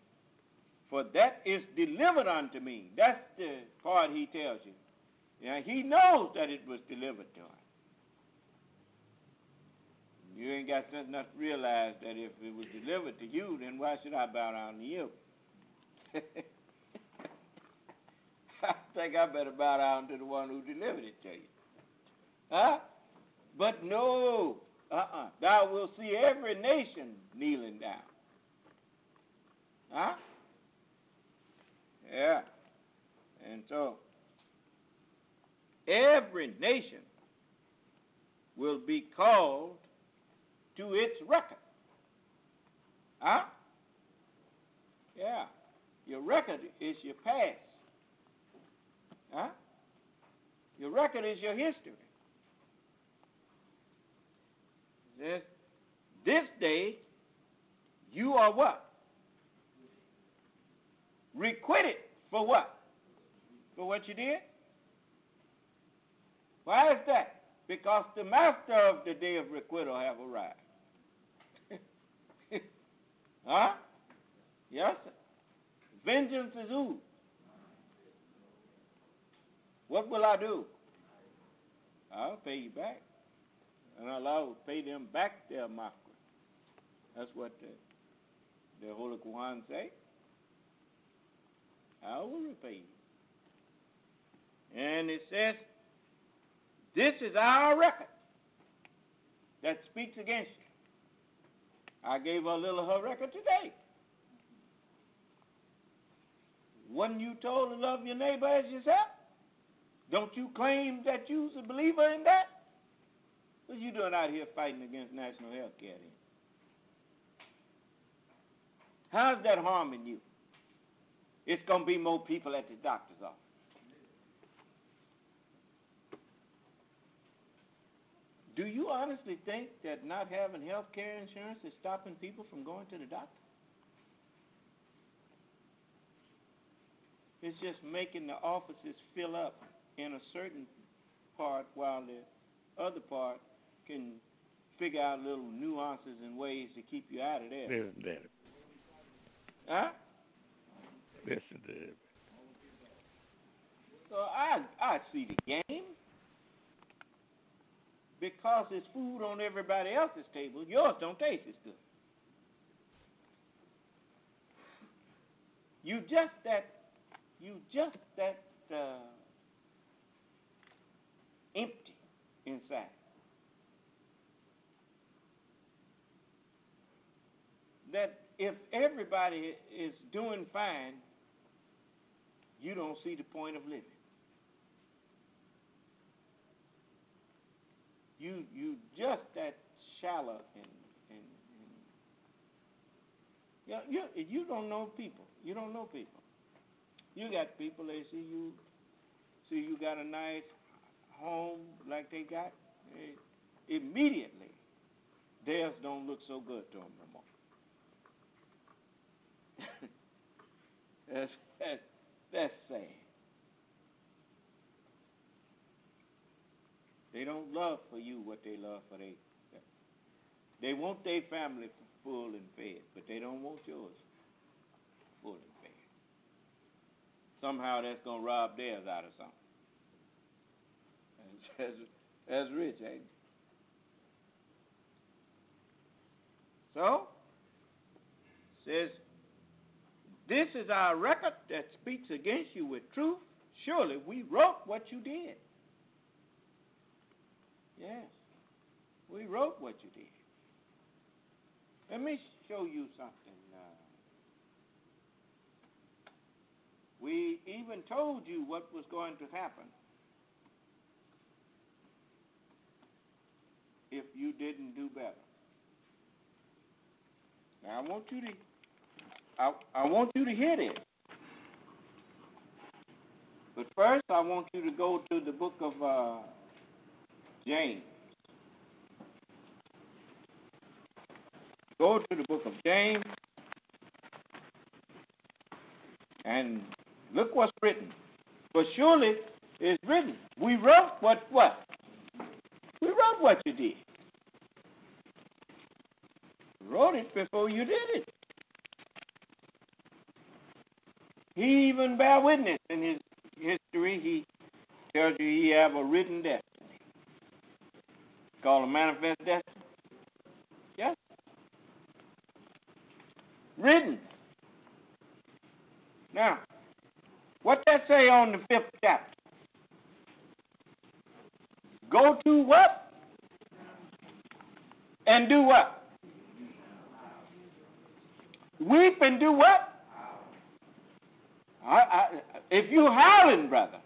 for that is delivered unto me." That's the part he tells you. Yeah, he knows that it was delivered to him. You ain't got sense enough to realize that if it was delivered to you, then why should I bow down to you? I think I better bow down to the one who delivered it to you. Huh? But no, thou wilt see every nation kneeling down. Huh? Yeah. And so, every nation will be called to its record. Huh? Yeah. Your record is your past. Huh? Your record is your history. This day, you are what? Requited for what? For what you did? Why is that? Because the master of the day of requital have arrived. Huh? Yes, sir. Vengeance is who? What will I do? I'll pay you back. And I'll pay them back their mockery. That's what the Holy Quran say. I will repay you. And it says, this is our record that speaks against you. I gave a little of her record today. Wasn't you told to love your neighbor as yourself? Don't you claim that you's a believer in that? What you doing out here fighting against national health care then? How's that harming you? It's going to be more people at the doctor's office. Do you honestly think that not having health care insurance is stopping people from going to the doctor? It's just making the offices fill up in a certain part while the other part can figure out little nuances and ways to keep you out of there. Listen to it. Huh? Listen to it. So I see the game. Because there's food on everybody else's table, yours don't taste as good. You just that empty inside. That if everybody is doing fine, you don't see the point of living. You just that shallow and you don't know people. You don't know people. You got people, they see you got a nice home like they got, immediately theirs don't look so good to them no more. That's sad. They don't love for you what they love for they. They want their family full and fed, but they don't want yours full and fed. Somehow that's going to rob theirs out of something. That's rich, ain't it? So, says, this is our record that speaks against you with truth. Surely we wrote what you did. Yes, we wrote what you did. Let me show you something. We even told you what was going to happen if you didn't do better. Now I want you to hear this. But first, I want you to go to the book of James. Go to the book of James and look what's written. For surely it's written. We wrote what? We wrote what you did. We wrote it before you did it. He even bear witness in his history. He tells you he have a written destiny. It's called a manifest destiny. Yes? Written. Now, what that say on the 5th chapter? Go to what? And do what? Weep and do what? If you howling, brother,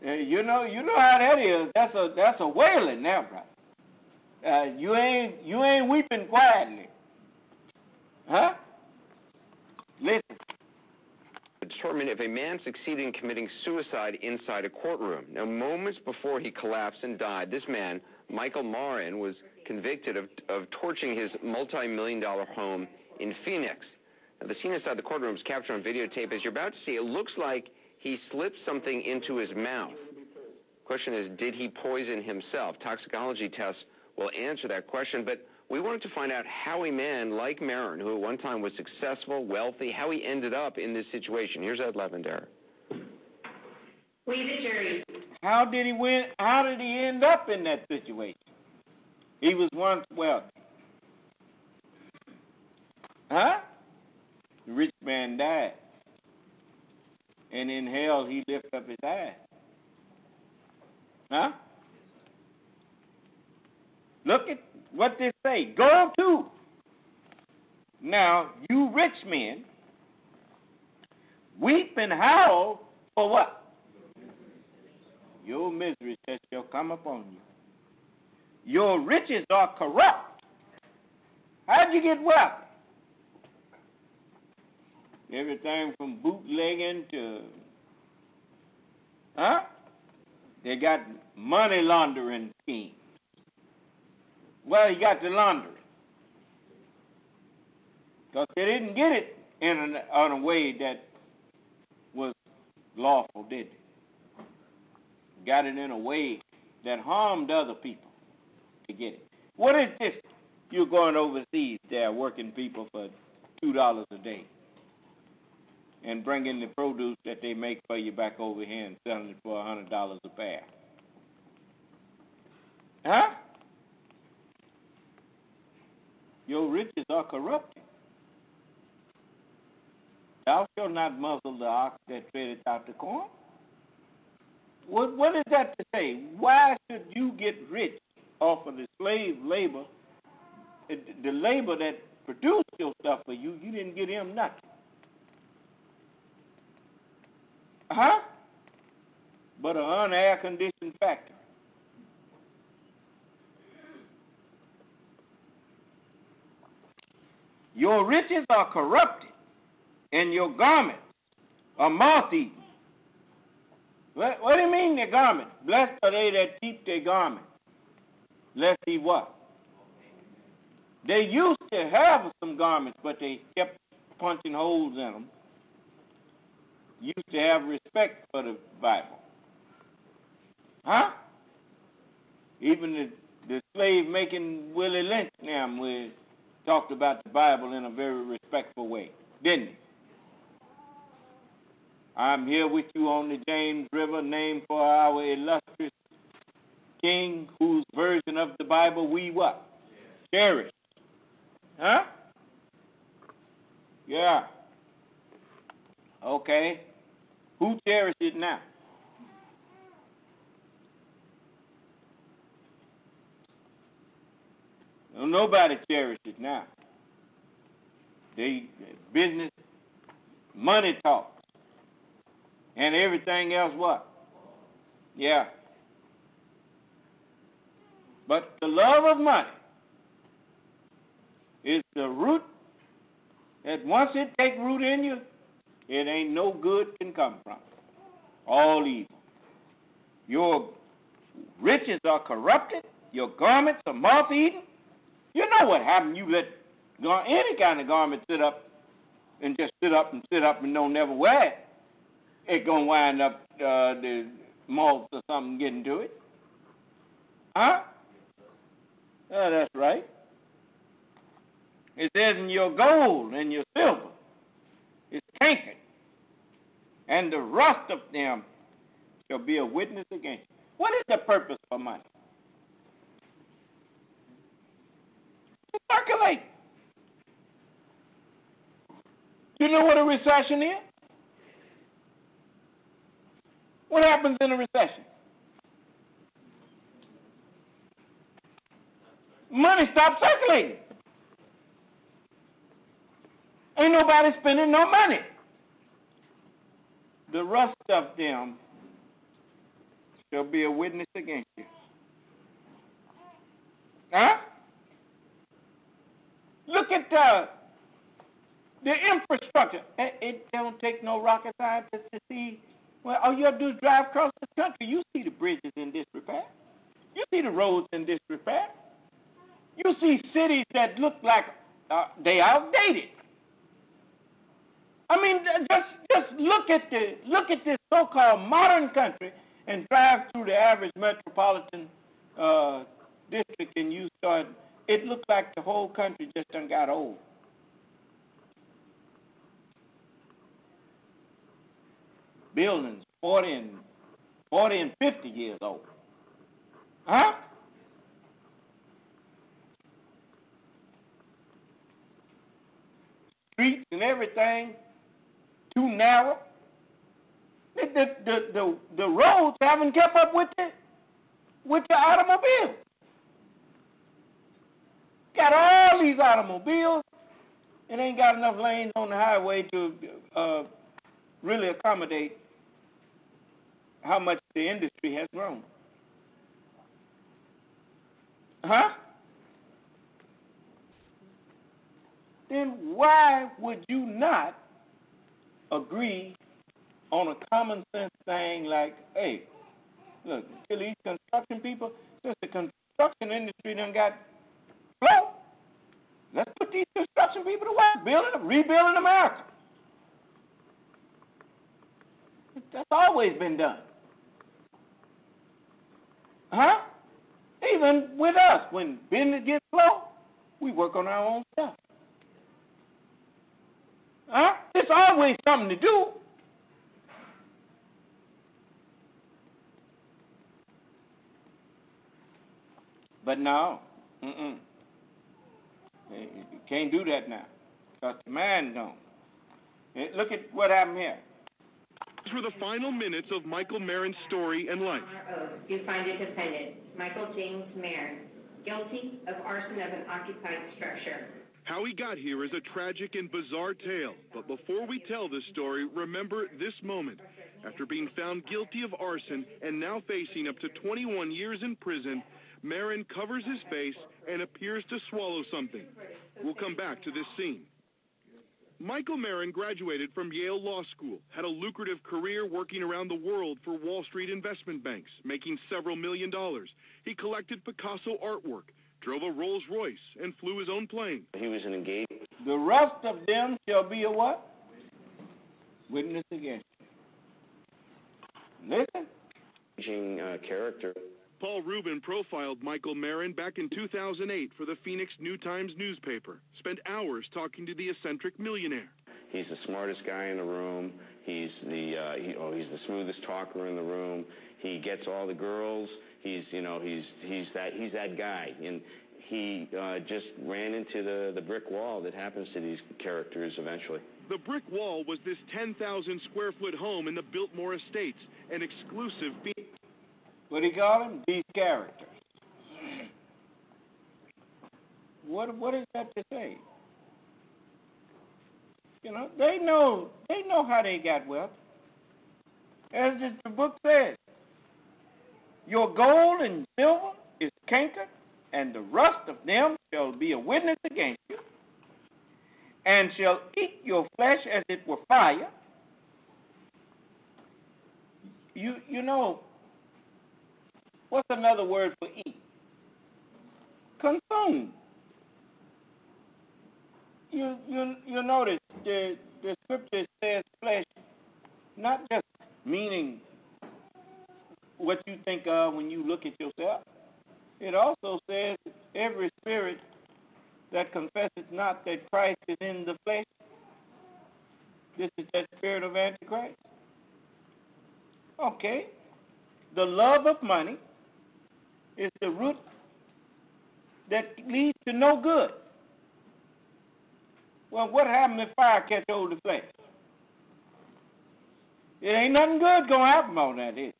you know how that is. That's a wailing now, brother. You ain't weeping quietly, huh? Listen. Determine if a man succeeded in committing suicide inside a courtroom. Now, moments before he collapsed and died, this man, Michael Marin, was convicted of torching his multi-million-dollar home in Phoenix. Now, the scene inside the courtroom is captured on videotape. As you're about to see, it looks like he slipped something into his mouth. Question is, did he poison himself? Toxicology tests will answer that question, but we wanted to find out how a man like Marin, who at one time was successful, wealthy, how he ended up in this situation. Here's Ed Levendare. We the jury. How did he win? How did he end up in that situation? He was once wealthy. Huh? The rich man died. And in hell he lifted up his eyes. Huh? Look at what they say. Go to. Now, you rich men, weep and howl for what? Your misery that shall come upon you. Your riches are corrupt. How'd you get wealthy? Everything from bootlegging to, huh? They got money laundering schemes. Well, you got the laundry. Because they didn't get it in a way that was lawful, did they? Got it in a way that harmed other people to get it. What is this? You're going overseas there working people for $2 a day and bringing the produce that they make for you back over here and selling it for $100 a pair. Huh? Your riches are corrupted. Thou shalt not muzzle the ox that feedeth out the corn. What is that to say? Why should you get rich off of the slave labor, the labor that produced your stuff for you? You didn't get him nothing. Huh? But an unair-conditioned factory. Your riches are corrupted, and your garments are moth-eaten. What do you mean their garments? Blessed are they that keep their garments, lest he what? They used to have some garments, but they kept punching holes in them. Used to have respect for the Bible. Huh? Even the slave-making Willie Lynch now talked about the Bible in a very respectful way, didn't he? I'm here with you on the James River, named for our illustrious king, whose version of the Bible we what? Cherish. Huh? Yeah. Okay. Who cherishes it now? Well, nobody cherishes it now. Business, money talks, and everything else what? Yeah. But the love of money is the root that once it take root in you, it ain't no good can come from it. All evil. Your riches are corrupted. Your garments are moth-eaten. You know what happened? You let any kind of garment sit up and just sit up and don't never wear it. It's going to wind up the moths or something getting to it. Huh? That's right. It says, in your gold and your silver is cankered, and the rust of them shall be a witness against you. What is the purpose for money? To circulate. You know what a recession is? What happens in a recession? money stopped circulating. Ain't nobody spending no money. The rest of them shall be a witness against you. Huh? Look at the infrastructure. It don't take no rocket scientist to see. Well, all you have to do is drive across the country. You see the bridges in disrepair. You see the roads in disrepair. You see cities that look like they outdated. I mean, just look at this so-called modern country and drive through the average metropolitan district, and you start. It looks like the whole country just done got old. Buildings 40 and 50 years old. Huh? Streets and everything too narrow. The roads haven't kept up with the automobiles. Got all these automobiles, and ain't got enough lanes on the highway to really accommodate how much the industry has grown. Huh? Then why would you not agree on a common sense thing like, hey, look, till these construction people, since the construction industry done got slow, let's put these construction people to work, rebuilding America. That's always been done. Huh? Even with us, when business gets slow, we work on our own stuff. Huh? There's always something to do. But no, you can't do that now, because the man don't. Look at what happened here. These were the final minutes of Michael Marin's story and life. Do find a defendant, Michael James Marin, guilty of arson of an occupied structure. How he got here is a tragic and bizarre tale, but before we tell this story, remember this moment. After being found guilty of arson and now facing up to 21 years in prison, Marin covers his face and appears to swallow something. We'll come back to this scene. Michael Marin graduated from Yale Law School, had a lucrative career working around the world for Wall Street investment banks, making several $1 million. He collected Picasso artwork, drove a Rolls Royce, and flew his own plane. He was an engaged. The rest of them shall be a what? Witness against you. Listen. Character. Paul Rubin profiled Michael Marin back in 2008 for the Phoenix New Times newspaper. Spent hours talking to the eccentric millionaire. He's the smartest guy in the room. He's the smoothest talker in the room. He gets all the girls. He's that guy. And he just ran into the brick wall that happens to these characters eventually. The brick wall was this 10,000 square foot home in the Biltmore Estates, an exclusive. What do you call them? These characters. What is that to say? You know, they know how they got wealth. As the book says, your gold and silver is cankered, and the rust of them shall be a witness against you, and shall eat your flesh as it were fire. You know, what's another word for eat? Consume. You notice the scripture says flesh, not just meaning what you think of when you look at yourself. It also says every spirit that confesses not that Christ is in the flesh. This is that spirit of Antichrist. Okay. The love of money is the root that leads to no good. Well, what happens if fire catch hold of the flesh? It ain't nothing good going to happen on that, is it?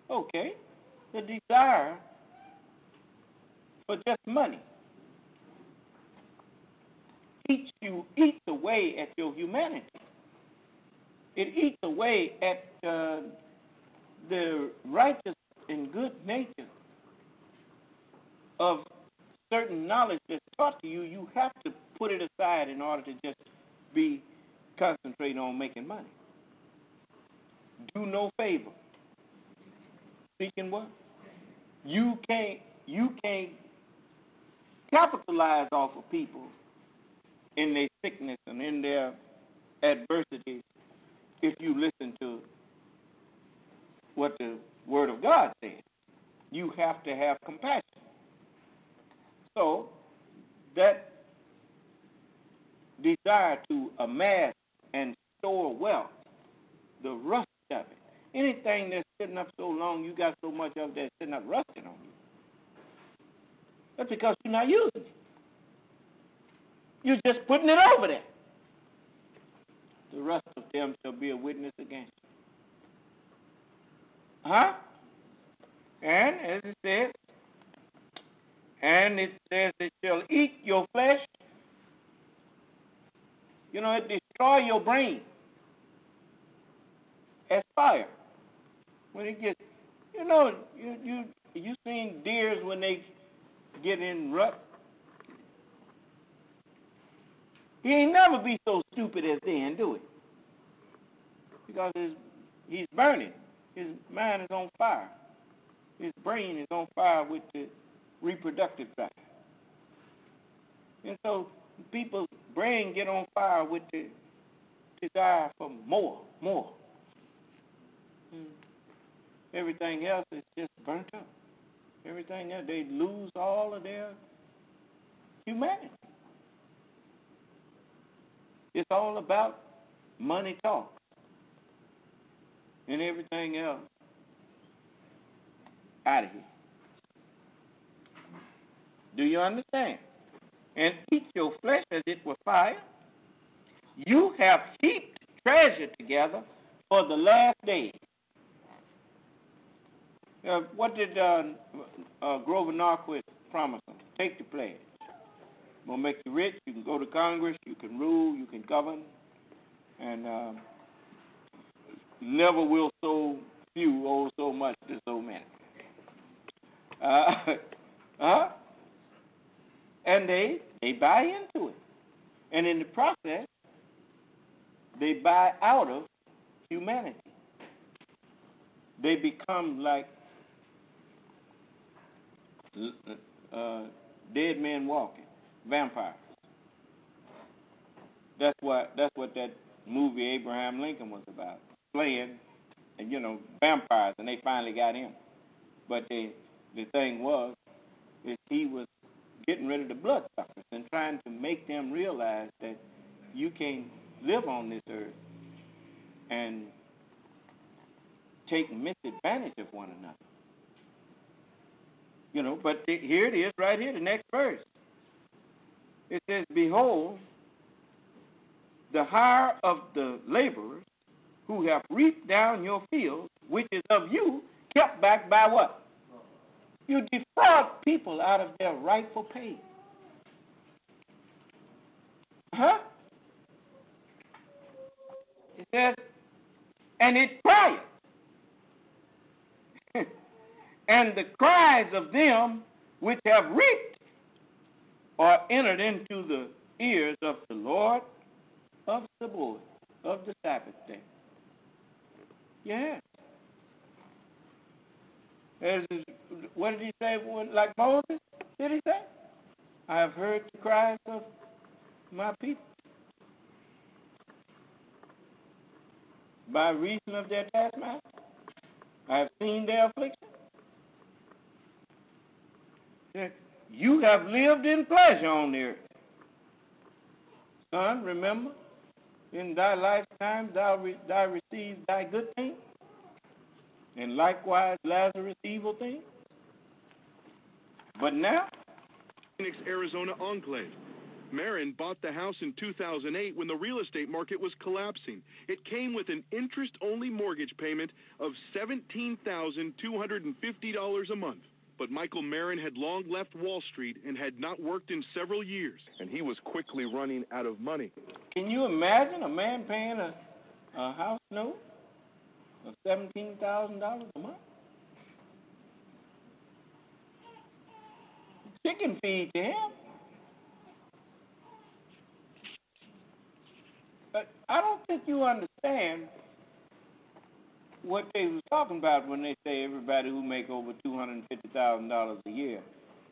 Okay. The desire for just money. Eats away at your humanity. It eats away at the righteous and good nature of certain knowledge that's taught to you. You have to put it aside in order to just be concentrating on making money. Do no favor. Seeking what? You can't capitalize off of people in their sickness and in their adversity if you listen to what the Word of God says. You have to have compassion. So that desire to amass and store wealth, the rust of it, anything that's sitting up so long, you got so much of that sitting up rusting on you. That's because you're not using it. You're just putting it over there. The rest of them shall be a witness against you. And as it says, it shall eat your flesh. You know, it destroy your brain as fire. When it gets, you know, you seen deers when they get in rut. He ain't never be so stupid as then, do it? Because he's burning. His mind is on fire. His brain is on fire with the reproductive drive. And so people's brain get on fire with the desire for more. Everything else is just burnt up. Everything else, they lose all of their humanity. It's all about money talk and everything else out of here. Do you understand? And eat your flesh as it were fire. You have heaped treasure together for the last days. What did Grover Norquist promise them? Take the pledge. I'm going to make you rich. You can go to Congress. You can rule. You can govern. And never will so few owe so much to so many. And they buy into it. And in the process, they buy out of humanity. They become like dead men walking, vampires. That's what that movie Abraham Lincoln was about, playing, and vampires, and they finally got him. But the thing was, is he was getting rid of the bloodsuckers and trying to make them realize that you can't live on this earth and take misadvantage of one another. But here it is right here, the next verse. It says, behold, the hire of the laborers who have reaped down your fields, which is of you, kept back by what? You defraud people out of their rightful pay. It says, and it crieth. And the cries of them which have reaped are entered into the ears of the Lord of Sabaoth, of the Sabbath day. Yes. What did he say? Like Moses, did he say? I have heard the cries of my people. By reason of their taskmaster, I have seen their affliction. You have lived in pleasure on the earth. Son, remember, in thy lifetime thou received thy good things, and likewise Lazarus evil things. But now, Phoenix, Arizona enclave. Marin bought the house in 2008 when the real estate market was collapsing. It came with an interest-only mortgage payment of $17,250 a month. But Michael Marin had long left Wall Street and had not worked in several years. And he was quickly running out of money. Can you imagine a man paying a house note of $17,000 a month? Chicken feed to him. But I don't think you understand what they was talking about when they say everybody who make over $250,000 a year.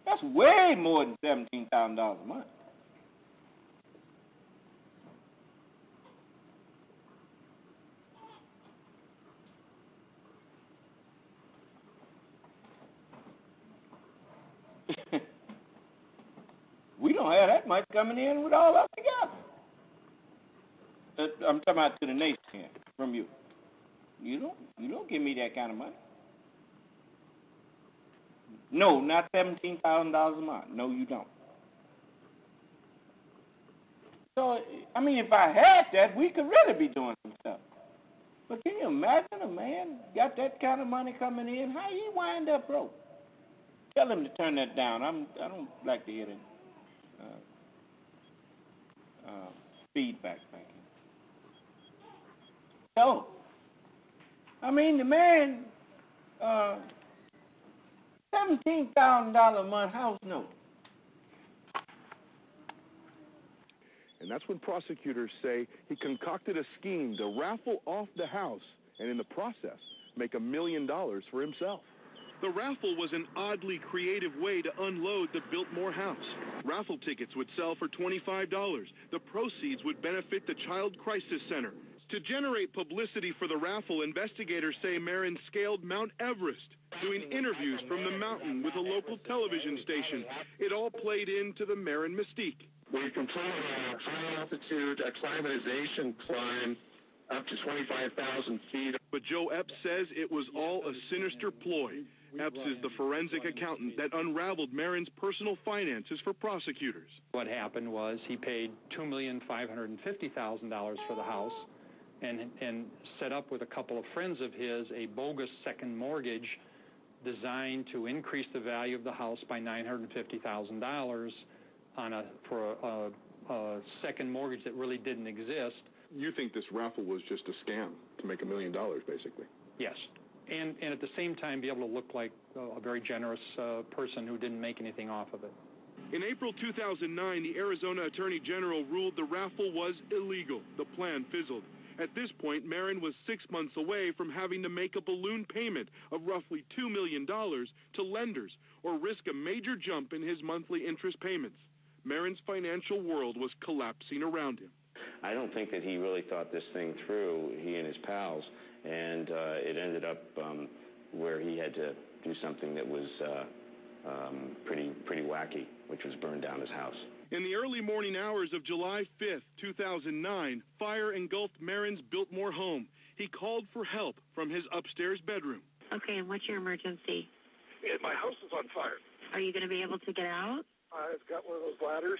That's way more than $17,000 a month. We don't have that much coming in with all us together. I'm talking about to the nation here, from you. You don't give me that kind of money. No, not $17,000 a month. No, you don't. So, I mean, if I had that, we could really be doing some stuff. But can you imagine a man got that kind of money coming in? How he wind up broke? Tell him to turn that down. I don't like to hear that feedback. Thank you. So, I mean, the man, $17,000 a month house note. And that's when prosecutors say he concocted a scheme to raffle off the house and in the process make $1 million for himself. The raffle was an oddly creative way to unload the Biltmore house. Raffle tickets would sell for $25. The proceeds would benefit the Child Crisis Center. To generate publicity for the raffle, investigators say Marin scaled Mount Everest, doing interviews from the mountain with a local television station. It all played into the Marin mystique. We completed a high-altitude acclimatization climb up to 25,000 feet. But Joe Epps says it was all a sinister ploy. Epps is the forensic accountant that unraveled Marin's personal finances for prosecutors. What happened was he paid $2,550,000 for the house and set up with a couple of friends of his a bogus second mortgage designed to increase the value of the house by $950,000 for a second mortgage that really didn't exist. You think this raffle was just a scam to make $1 million, basically? Yes. And at the same time be able to look like a very generous person who didn't make anything off of it. In April 2009, the Arizona Attorney General ruled the raffle was illegal. The plan fizzled. At this point, Marin was 6 months away from having to make a balloon payment of roughly $2 million to lenders or risk a major jump in his monthly interest payments. Marin's financial world was collapsing around him. I don't think that he really thought this thing through, he and his pals, and it ended up where he had to do something that was pretty wacky, which was burn down his house. In the early morning hours of July 5th, 2009, fire engulfed Marin's Biltmore home. He called for help from his upstairs bedroom. Okay, and what's your emergency? My house is on fire. Are you going to be able to get out? I've got one of those ladders.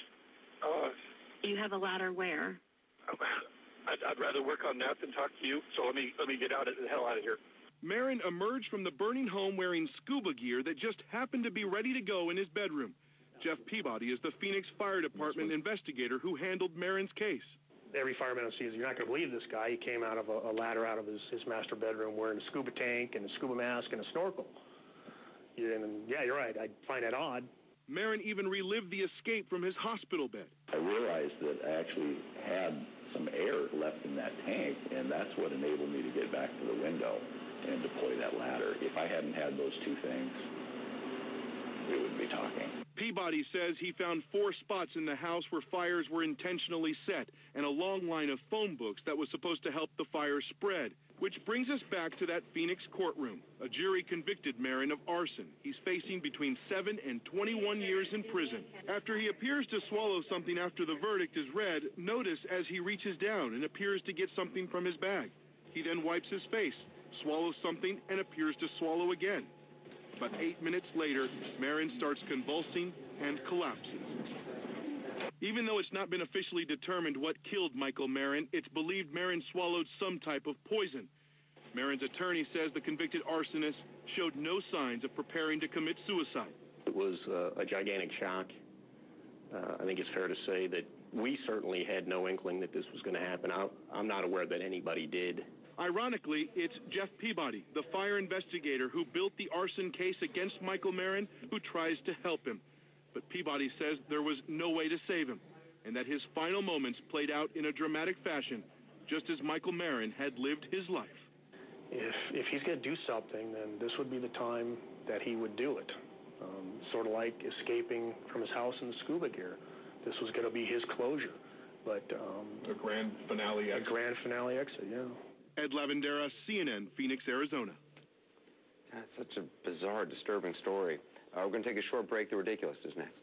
You have a ladder where? I'd rather work on that than talk to you, so let me get the hell out of here. Marin emerged from the burning home wearing scuba gear that just happened to be ready to go in his bedroom. Jeff Peabody is the Phoenix Fire Department investigator who handled Marin's case. Every fireman sees, you're not going to believe this guy. He came out of a ladder out of his master bedroom wearing a scuba tank and a scuba mask and a snorkel. And yeah, you're right. I find that odd. Marin even relived the escape from his hospital bed. I realized that I actually had some air left in that tank, and that's what enabled me to get back to the window and deploy that ladder. If I hadn't had those two things, we wouldn't be talking. Peabody says he found 4 spots in the house where fires were intentionally set and a long line of phone books that was supposed to help the fire spread. Which brings us back to that Phoenix courtroom. A jury convicted Marin of arson. He's facing between 7 and 21 years in prison. After he appears to swallow something after the verdict is read, notice as he reaches down and appears to get something from his bag. He then wipes his face, swallows something, and appears to swallow again. But 8 minutes later, Marin starts convulsing and collapses. Even though it's not been officially determined what killed Michael Marin, it's believed Marin swallowed some type of poison. Marin's attorney says the convicted arsonist showed no signs of preparing to commit suicide. It was a gigantic shock. I think it's fair to say that we certainly had no inkling that this was going to happen. I'm not aware that anybody did. Ironically, it's Jeff Peabody, the fire investigator who built the arson case against Michael Marin, who tries to help him. But Peabody says there was no way to save him, and that his final moments played out in a dramatic fashion, just as Michael Marin had lived his life. If he's going to do something, then this would be the time that he would do it. Sort of like escaping from his house in the scuba gear. This was going to be his closure. But a grand finale exit. A grand finale exit, yeah. Ed Lavandera, CNN, Phoenix, Arizona. That's such a bizarre, disturbing story. We're going to take a short break. The Ridiculous is next.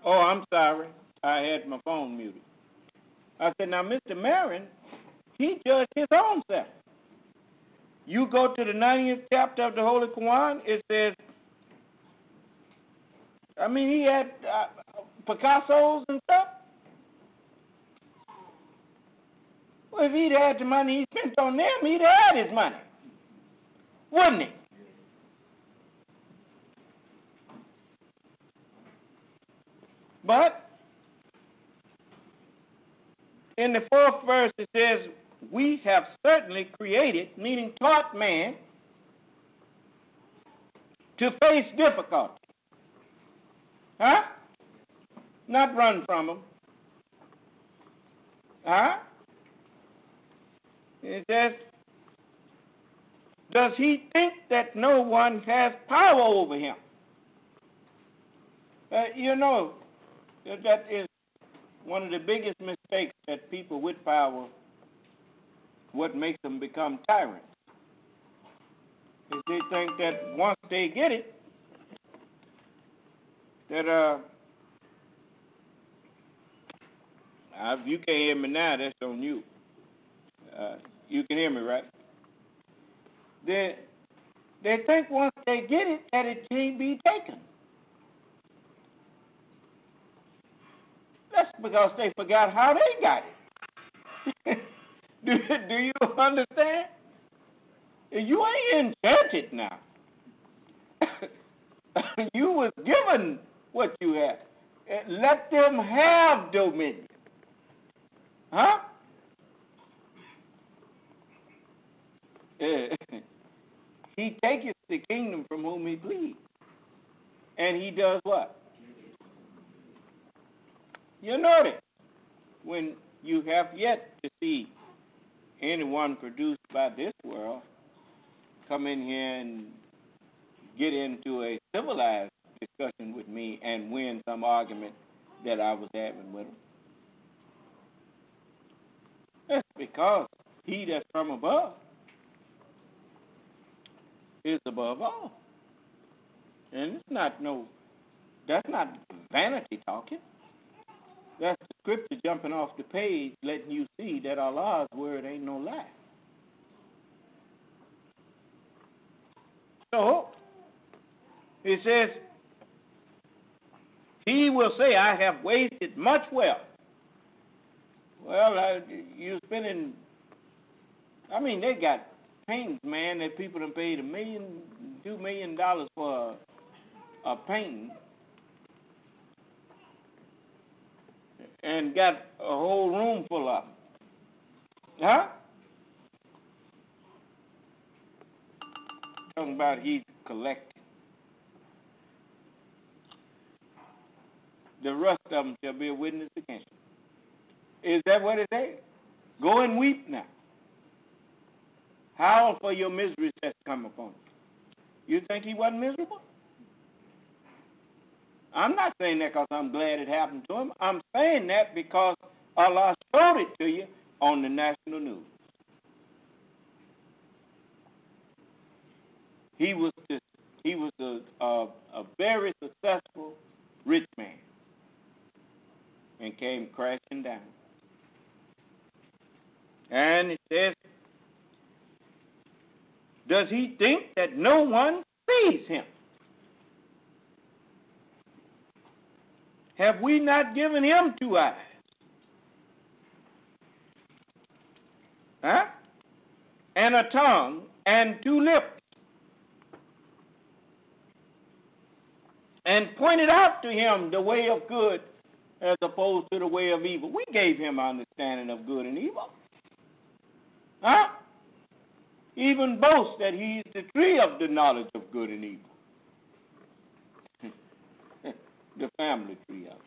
Oh, I'm sorry. I had my phone muted. I said, now, Mr. Marin, he judged his own self. You go to the 90th chapter of the Holy Quran, it says, he had Picasso's and stuff. Well, if he'd had the money he spent on them, he'd had his money. Wouldn't he? But in the 4th verse it says, we have certainly created, meaning taught man, to face difficulty. Huh? Not run from them. Huh? It says, does he think that no one has power over him? That is one of the biggest mistakes that people with power, what makes them become tyrants. Is they think that once they get it, that if you can't hear me now, that's on you. You can hear me, right? They think once they get it that it can't be taken. That's because they forgot how they got it. Do you understand? You ain't enchanted now. You was given what you have. Let them have dominion. Huh? He taketh the kingdom from whom he please. And he does what? You notice, when you have yet to see anyone produced by this world come in here and get into a civilized discussion with me and win some argument that I was having with him. That's because he that's from above is above all. And that's not vanity talking. That's the scripture jumping off the page, letting you see that Allah's word ain't no lie. So, it says, he will say, I have wasted much wealth. Well, you're spending, they got paintings, man, that people have paid $1 million, $2 million for a painting and got a whole room full of them. Huh? Talking about he's collecting. The rest of them shall be a witness against you. Is that what it says? Go and weep now. Howl for your miseries that's come upon you. You think he wasn't miserable? I'm not saying that because I'm glad it happened to him. I'm saying that because Allah showed it to you on the national news. He was a very successful rich man and came crashing down. And it says, does he think that no one sees him? Have we not given him 2 eyes? Huh? And a tongue and 2 lips? And pointed out to him the way of good as opposed to the way of evil. We gave him understanding of good and evil. Huh? Even boast that he is the tree of the knowledge of good and evil. The family tree of it.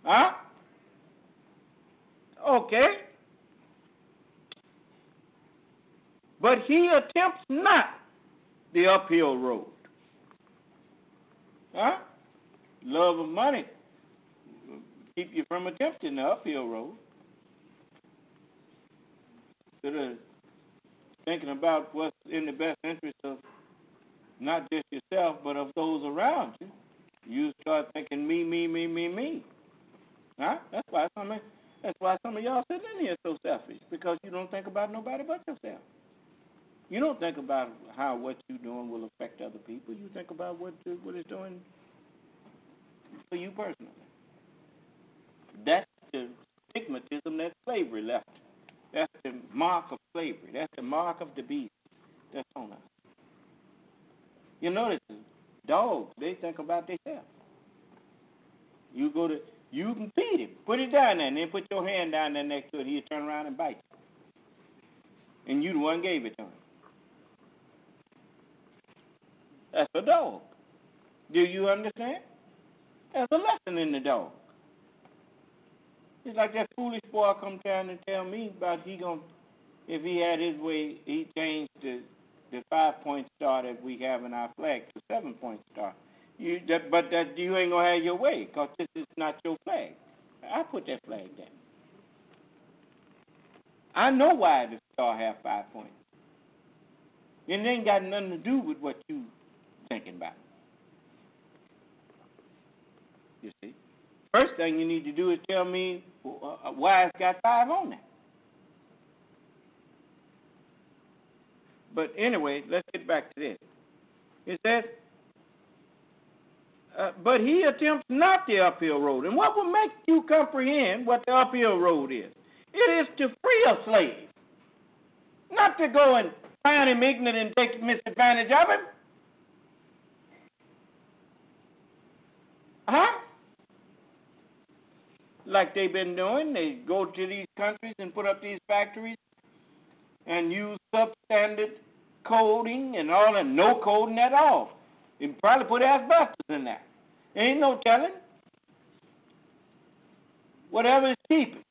Huh? Okay. But he attempts not the uphill road. Huh? Love of money keep you from attempting the uphill road. Instead of thinking about what's in the best interest of not just yourself, but of those around you, you start thinking me. Huh? That's why some of y'all sitting in here so selfish, because you don't think about nobody but yourself. You don't think about how what you're doing will affect other people. You think about what it's doing for you personally. That's the stigmatism that slavery left. That's the mark of slavery. That's the mark of the beast that's on us. You notice dogs, they think about themselves. You can feed him. Put it down there and then put your hand down there next to it. He'll turn around and bite you. And you the one gave it to him. That's a dog. Do you understand? There's a lesson in the dog. It's like that foolish boy come down and tell me about if he had his way, he changed the 5-point star that we have in our flag to 7-point star. You ain't gonna have your way, because this is not your flag. I put that flag down. I know why the star have 5 points. And it ain't got nothing to do with what you thinking about. You see? First thing you need to do is tell me why it's got 5 on there. But anyway, let's get back to this. It says, but he attempts not the uphill road. And what will make you comprehend what the uphill road is? It is to free a slave, not to go and find him ignorant and take misadvantage of him. Huh? Like they've been doing. They go to these countries and put up these factories and use substandard coding and all that, no coding at all. You can probably put asbestos in there. Ain't no telling. Whatever is cheapest.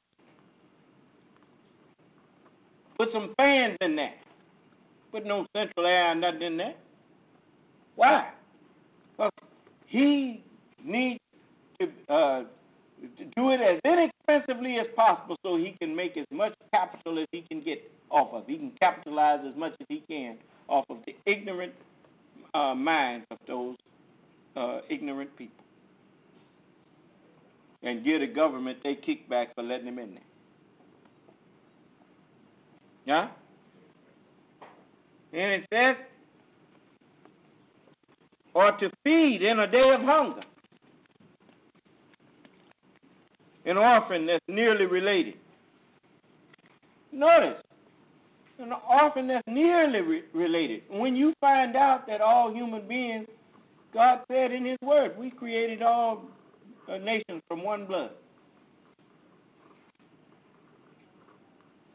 Put some fans in there. Put no central air and nothing in there. Why? Because he needs to do it as inexpensively as possible so he can make as much capital as he can get off of. He can capitalize as much as he can off of the ignorant minds of those ignorant people. And give the government their kickback for letting them in there. Yeah? And it says, or to feed in a day of hunger. An orphan that's nearly related. Notice, an orphan that's nearly related. When you find out that all human beings, God said in His Word, we created all nations from one blood.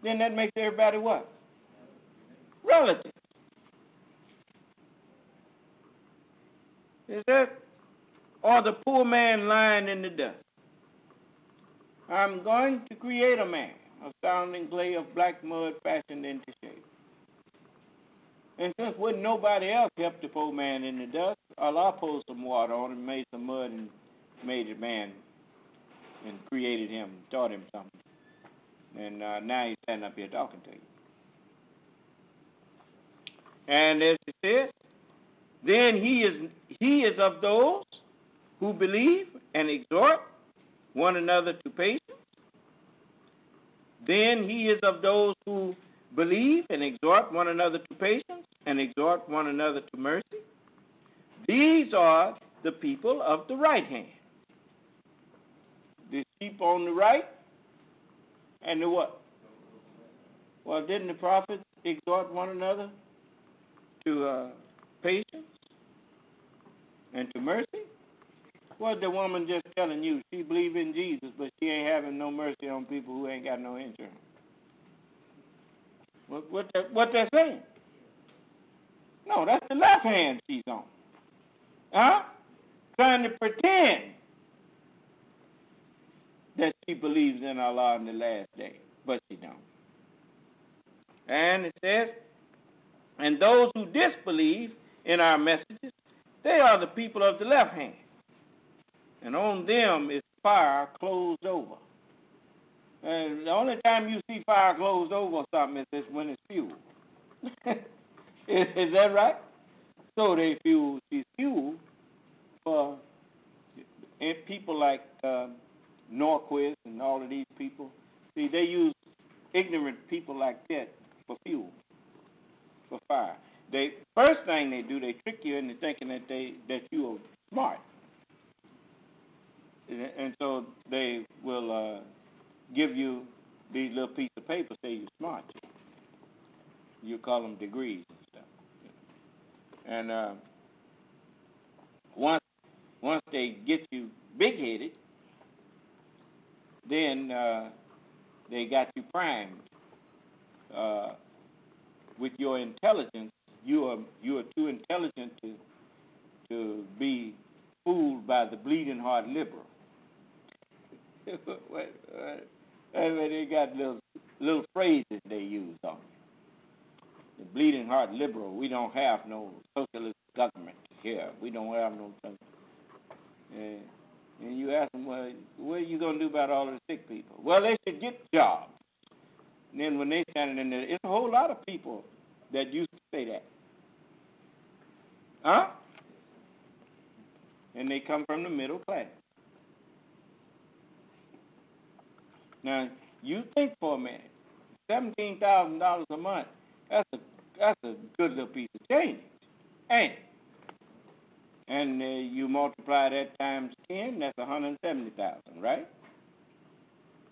Then that makes everybody what? Relative. Is that, or the poor man lying in the dust? I'm going to create a man of sounding clay of black mud fashioned into shape. And since wouldn't nobody else help the poor man in the dust, Allah poured some water on him, made some mud, and made a man and created him, taught him something. And now he's standing up here talking to you. And as it says, then he is of those who believe and exhort one another to patience. Then he is of those who believe and exhort one another to patience and exhort one another to mercy. These are the people of the right hand. The sheep on the right and the what? Well, didn't the prophets exhort one another to patience and to mercy? What the woman just telling you? She believe in Jesus, but she ain't having no mercy on people who ain't got no insurance. What that saying? No, that's the left hand she's on. Huh? Trying to pretend that she believes in Allah in the last day, but she don't. And it says, and those who disbelieve in our messages, they are the people of the left hand. And on them is fire closed over. And the only time you see fire closed over something is when it's fuel. Is that right? So she's fuel for people like Norquist and all of these people. See, they use ignorant people like that for fuel, for fire. First thing they do, they trick you into thinking that you are smart. And so they will give you these little pieces of paper, say you're smart. You call them degrees and stuff. And once they get you big-headed, then they got you primed with your intelligence. You are too intelligent to be fooled by the bleeding heart liberal. They got little phrases they use on you. The bleeding heart liberal. We don't have no socialist government here. We don't have no. And you ask them, well, what are you going to do about all of the sick people? Well, they should get jobs. And then when they standing in there, it's a whole lot of people that used to say that. Huh? And they come from the middle class. Now, you think for a minute, $17,000 a month, that's a good little piece of change, ain't it? And you multiply that times 10, that's $170,000, right?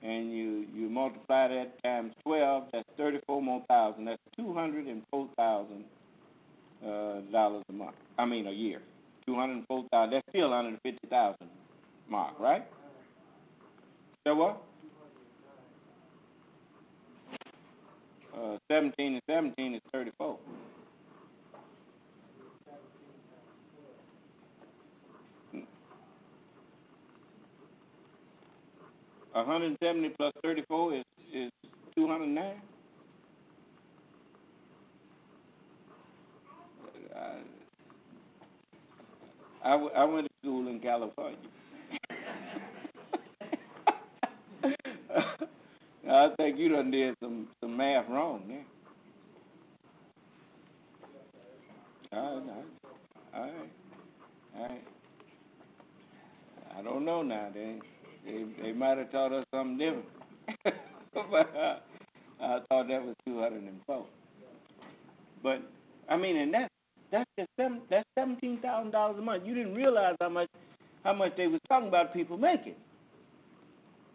And you multiply that times 12, that's 34 more thousand. That's $204,000 a month. I mean a year. $204,000. That's still $150,000 mark, right? So what? 17 and 17 is 34. $170 plus 34 is 209. I went to school in California. I think you done did some math wrong there. All right. I don't know now. They might have taught us something different. But I thought that was 204. But I mean, and that's just that's $17,000 a month. You didn't realize how much they was talking about people making.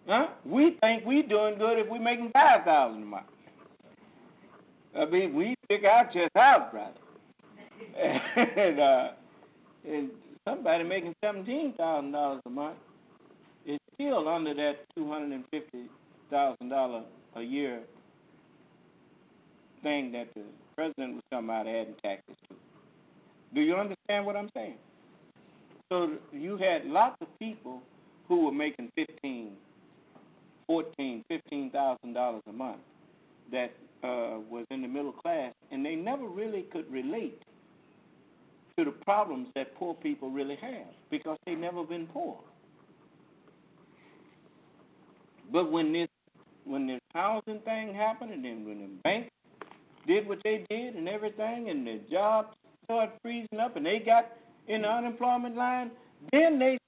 Huh? We think we doing good if we making $5,000 a month. I mean, we stick our chest out, brother. And somebody making $17,000 a month is still under that $250,000 a year thing that the president was talking about adding taxes to. Do you understand what I'm saying? So you had lots of people who were making $15,000 a month that was in the middle class, and they never really could relate to the problems that poor people really have because they never been poor. But when this housing thing happened, and then when the banks did what they did and everything, and the jobs started freezing up, and they got in the unemployment line, then it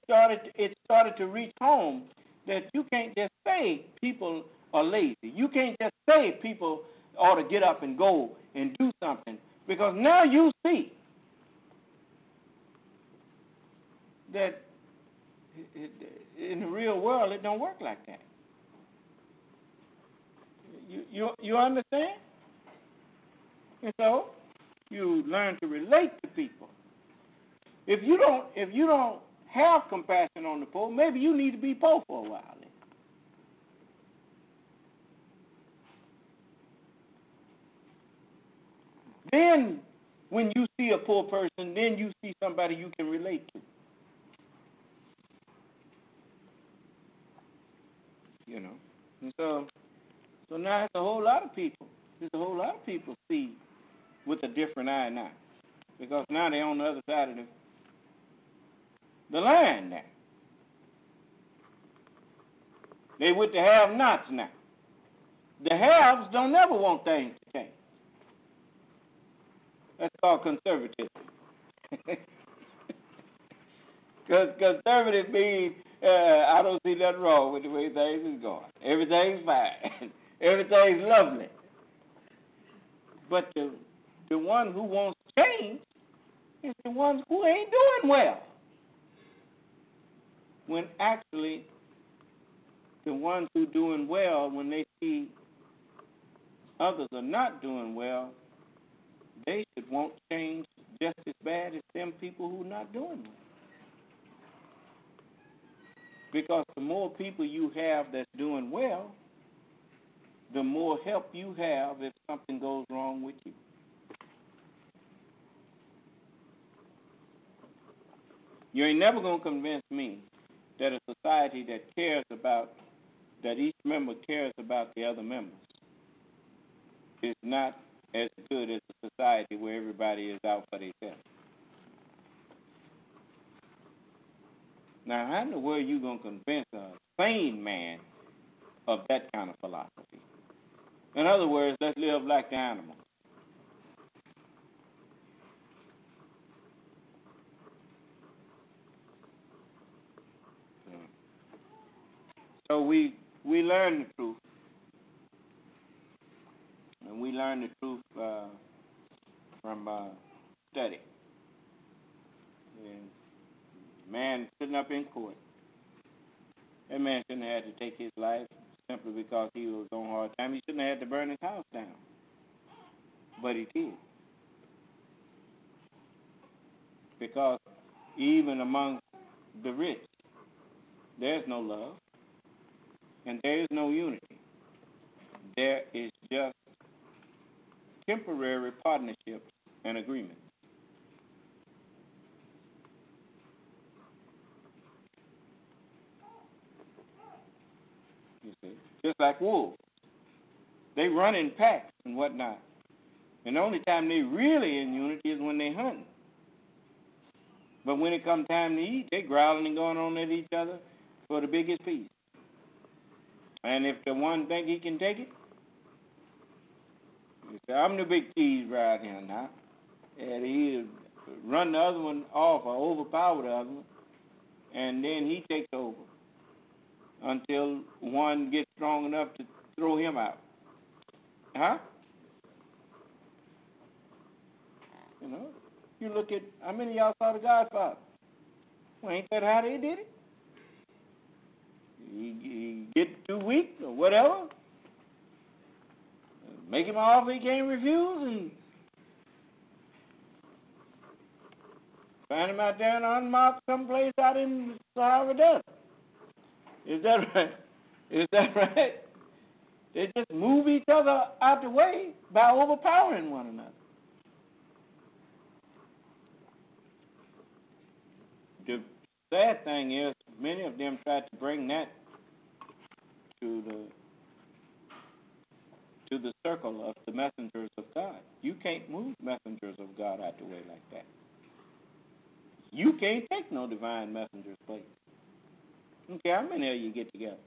started to reach home that you can't just say people are lazy. You can't just say people ought to get up and go and do something, because now you see that in the real world it don't work like that. You understand? And so you learn to relate to people. If you don't have compassion on the poor, maybe you need to be poor for a while. Then when you see a poor person, then you see somebody you can relate to. You know. And so now it's a whole lot of people. There's a whole lot of people see with a different eye now. Because now they're on the other side of the line now. They with the have-nots now. The haves don't never want things to change. That's called conservatism. Because conservative means I don't see nothing wrong with the way things is going. Everything's fine. Everything's lovely. But the one who wants change is the ones who ain't doing well. When actually the ones who doing well, when they see others are not doing well, they should want change just as bad as them people who not doing well. Because the more people you have that's doing well, the more help you have if something goes wrong with you. You ain't never going to convince me that a society that cares about, that each member cares about the other members, is not as good as a society where everybody is out for themselves. Now, how in the world are you going to convince a sane man of that kind of philosophy? In other words, let's live like the animals. So we learn the truth. And we learn the truth from study. And man sitting up in court, that man shouldn't have had to take his life simply because he was on hard time. He shouldn't have had to burn his house down. But he did. Because even among the rich, there's no love, and there is no unity. There is just temporary partnerships and agreements. You see, just like wolves. They run in packs and whatnot. And the only time they really in unity is when they hunting. But when it comes time to eat, they growling and going on at each other for the biggest piece. And if the one think he can take it, he say, I'm the big cheese right here now. And he'll run the other one off or overpower the other one, and then he takes over until one gets strong enough to throw him out. Huh? You know, you look at, how many of y'all saw The Godfather? Well, ain't that how they did it? He get too weak or whatever, make him an offer he can't refuse, and find him out there in unmarked someplace out in the Sahara Desert. Is that right? Is that right? They just move each other out the way by overpowering one another. The sad thing is, many of them try to bring that to the circle of the messengers of God. You can't move messengers of God out the way like that. You can't take no divine messenger's place. Okay, how many of you get together?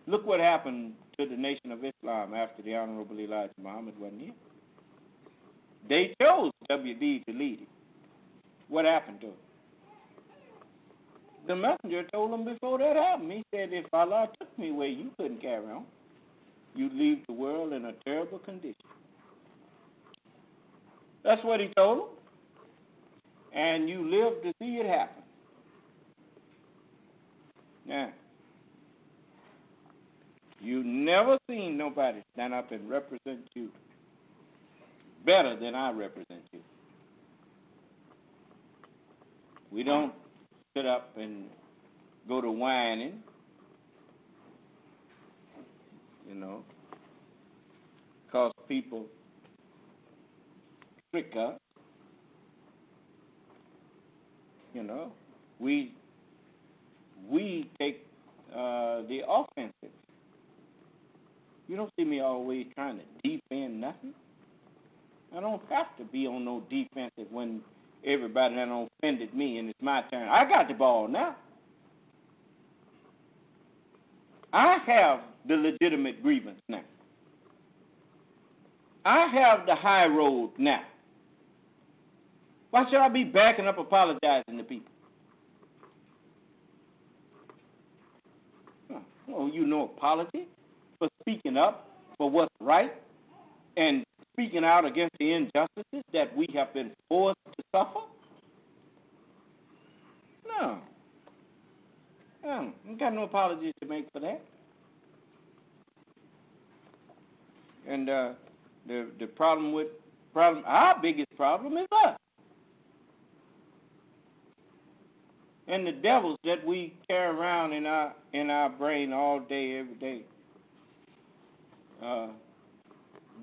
Look what happened to the Nation of Islam after the Honorable Elijah Muhammad wasn't here. They chose WD to lead it. What happened to him? The messenger told him before that happened. He said, if Allah took me where you couldn't carry on, you'd leave the world in a terrible condition. That's what he told him. And you live to see it happen. Now, you never seen nobody stand up and represent you better than I represent you. We don't sit up and go to whining, you know, because people trick us. You know, we take the offensive. You don't see me always trying to defend nothing. I don't have to be on no defensive when everybody that offended me and it's my turn. I got the ball now. I have the legitimate grievance now. I have the high road now. Why should I be backing up apologizing to people? Oh, you know apology for speaking up for what's right and speaking out against the injustices that we have been forced to suffer? No. I got no apologies to make for that. And the our biggest problem is us. And the devils that we carry around in our brain all day, every day,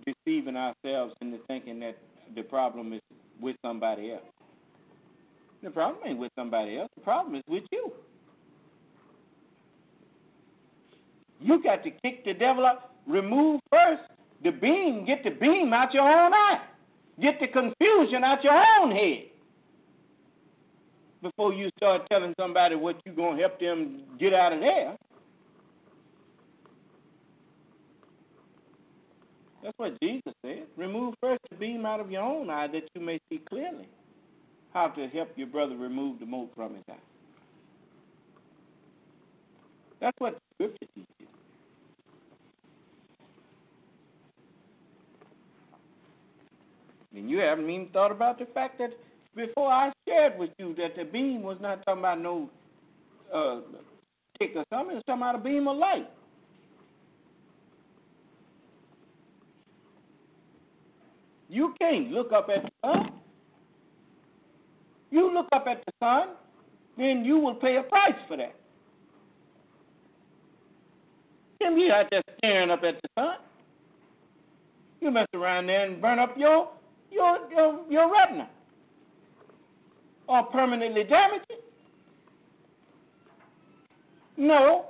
deceiving ourselves into thinking that the problem is with somebody else. The problem ain't with somebody else. The problem is with you. You got to kick the devil out. Remove first the beam. Get the beam out your own eye. Get the confusion out your own head before you start telling somebody what you're going to help them get out of there. That's what Jesus said. Remove first the beam out of your own eye that you may see clearly how to help your brother remove the mote from his eye. That's what Scripture teaches. And you haven't even thought about the fact that before I shared with you that the beam was not talking about no stick or something. It's talking about a beam of light. You can't look up at the sun. You look up at the sun, then you will pay a price for that. Then you out there staring up at the sun. You mess around there and burn up your retina or permanently damage it. No.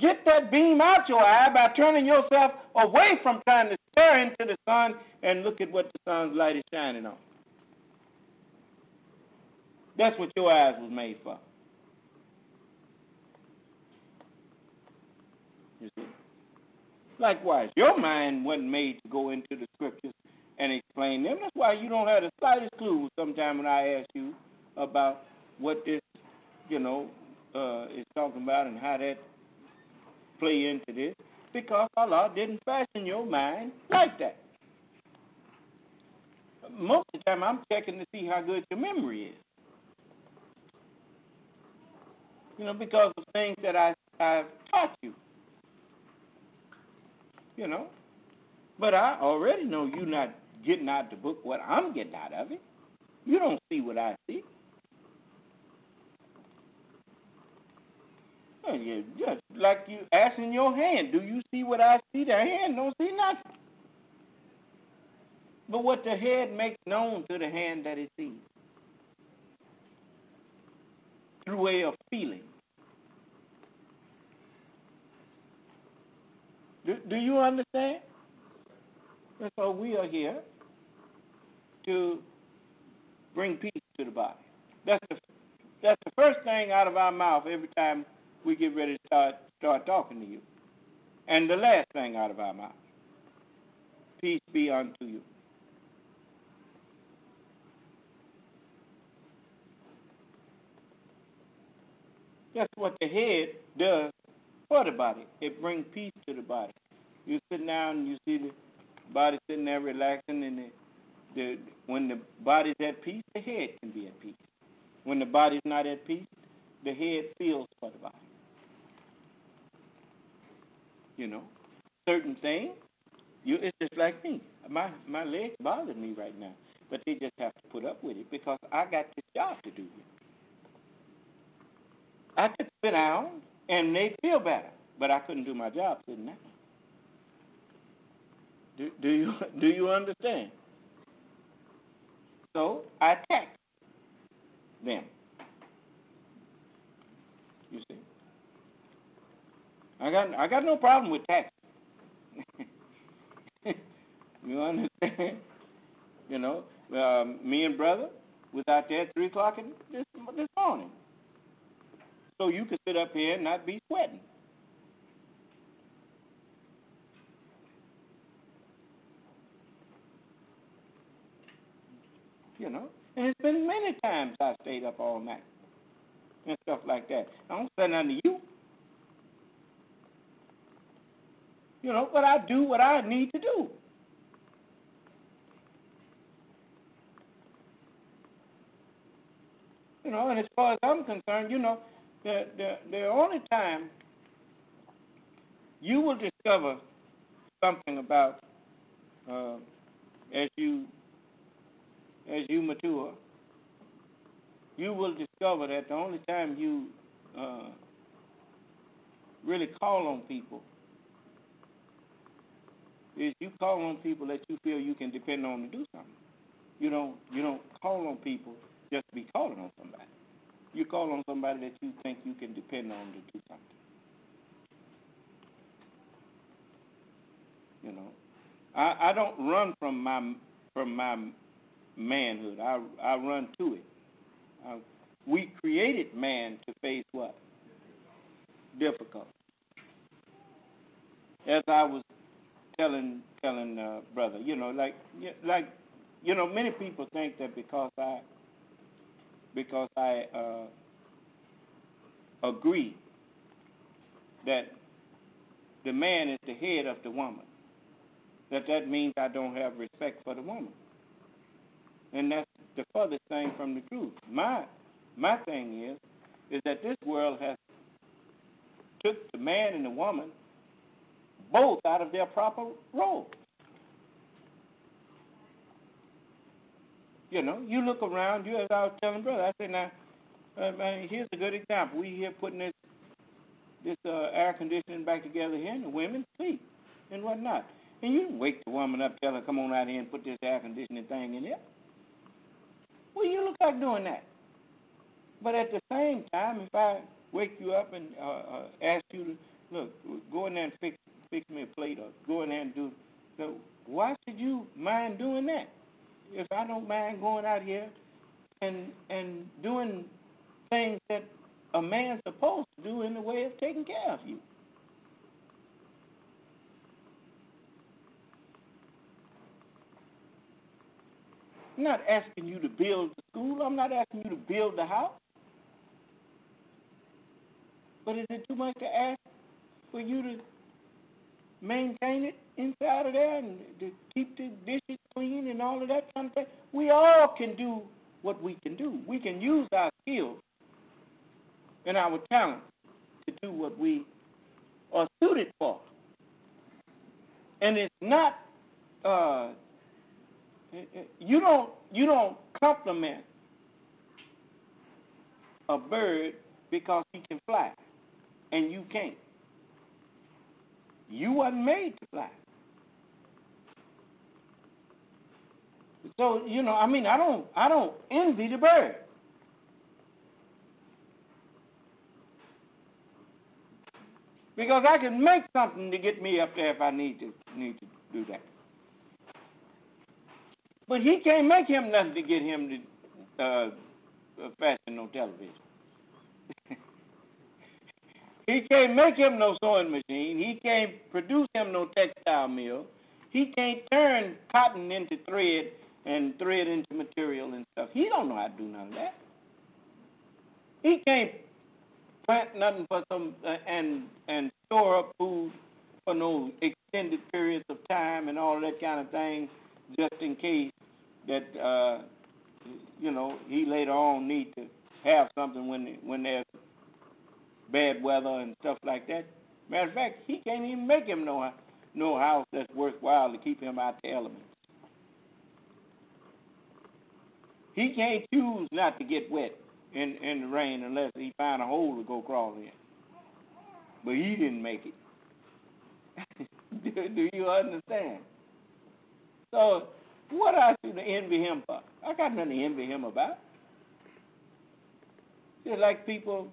Get that beam out your eye by turning yourself away from trying to stare into the sun and look at what the sun's light is shining on. That's what your eyes was made for. You see? Likewise, your mind wasn't made to go into the scriptures and explain them. That's why you don't have the slightest clue sometime when I ask you about what this, is talking about and how that play into this, because Allah didn't fashion your mind like that. Most of the time, I'm checking to see how good your memory is. Because of things that I've taught you. But I already know you're not getting out the book what I'm getting out of it. You don't see what I see. Just like you asking your hand, do you see what I see? The hand don't see nothing. But what the head makes known to the hand that it sees. Through way of feeling. Do you understand? And so we are here to bring peace to the body. That's the first thing out of our mouth every time we get ready to start talking to you. And the last thing out of our mouth. Peace be unto you. That's what the head does for the body. It brings peace to the body. You sit down and you see the body sitting there relaxing, and when the body's at peace, the head can be at peace. When the body's not at peace, the head feels for the body. Certain things, it's just like me. My legs bother me right now, but they just have to put up with it because I got this job to do here. I could sit down and they feel better, but I couldn't do my job sitting down. Do you understand? So I tax them. You see, I got no problem with tax. You understand? Me and brother was out there at 3:00 this morning. So you could sit up here and not be sweating. And it's been many times I stayed up all night and stuff like that. I don't say nothing to you. But I do what I need to do. And as far as I'm concerned, the only time you will discover something about as you mature, you will discover that the only time you really call on people is you call on people that you feel you can depend on to do something. You don't call on people just to be calling on somebody. You call on somebody that you think you can depend on to do something. I don't run from my manhood. I run to it. We created man to face what? Difficult. As I was telling brother, many people think that because I agree that the man is the head of the woman, that means I don't have respect for the woman. And that's the furthest thing from the truth. My thing is that this world has took the man and the woman both out of their proper role. You look around you, as I was telling brother, I said, now, Here's a good example. We here putting this air conditioning back together here, and the women sleep and whatnot. And you wake the woman up, tell her, come on out here and put this air conditioning thing in here. Well, you look like doing that. But at the same time, if I wake you up and ask you to, look, go in there and fix me a plate, or go in there and do, so why should you mind doing that? If I don't mind going out here and doing things that a man's supposed to do in the way of taking care of you. I'm not asking you to build the school. I'm not asking you to build the house. But is it too much to ask for you to maintain it inside of there and to keep the dishes clean and all of that kind of thing? We all can do what we can do. We can use our skills and our talent to do what we are suited for. And it's not you don't compliment a bird because he can fly and you can't. You wasn't made to fly. So, I don't envy the bird. Because I can make something to get me up there if I need to do that. But he can't make him nothing to get him to fashion no television. He can't make him no sewing machine. He can't produce him no textile mill. He can't turn cotton into thread and thread into material and stuff. He don't know how to do none of that. He can't plant nothing for some and store up food for no extended periods of time and all that kind of thing, just in case that he later on need to have something when there's bad weather and stuff like that. Matter of fact, he can't even make him no house that's worthwhile to keep him out the elements. He can't choose not to get wet in the rain unless he find a hole to go crawl in. But he didn't make it. Do you understand? So what I should envy him for? I got nothing to envy him about. Just like people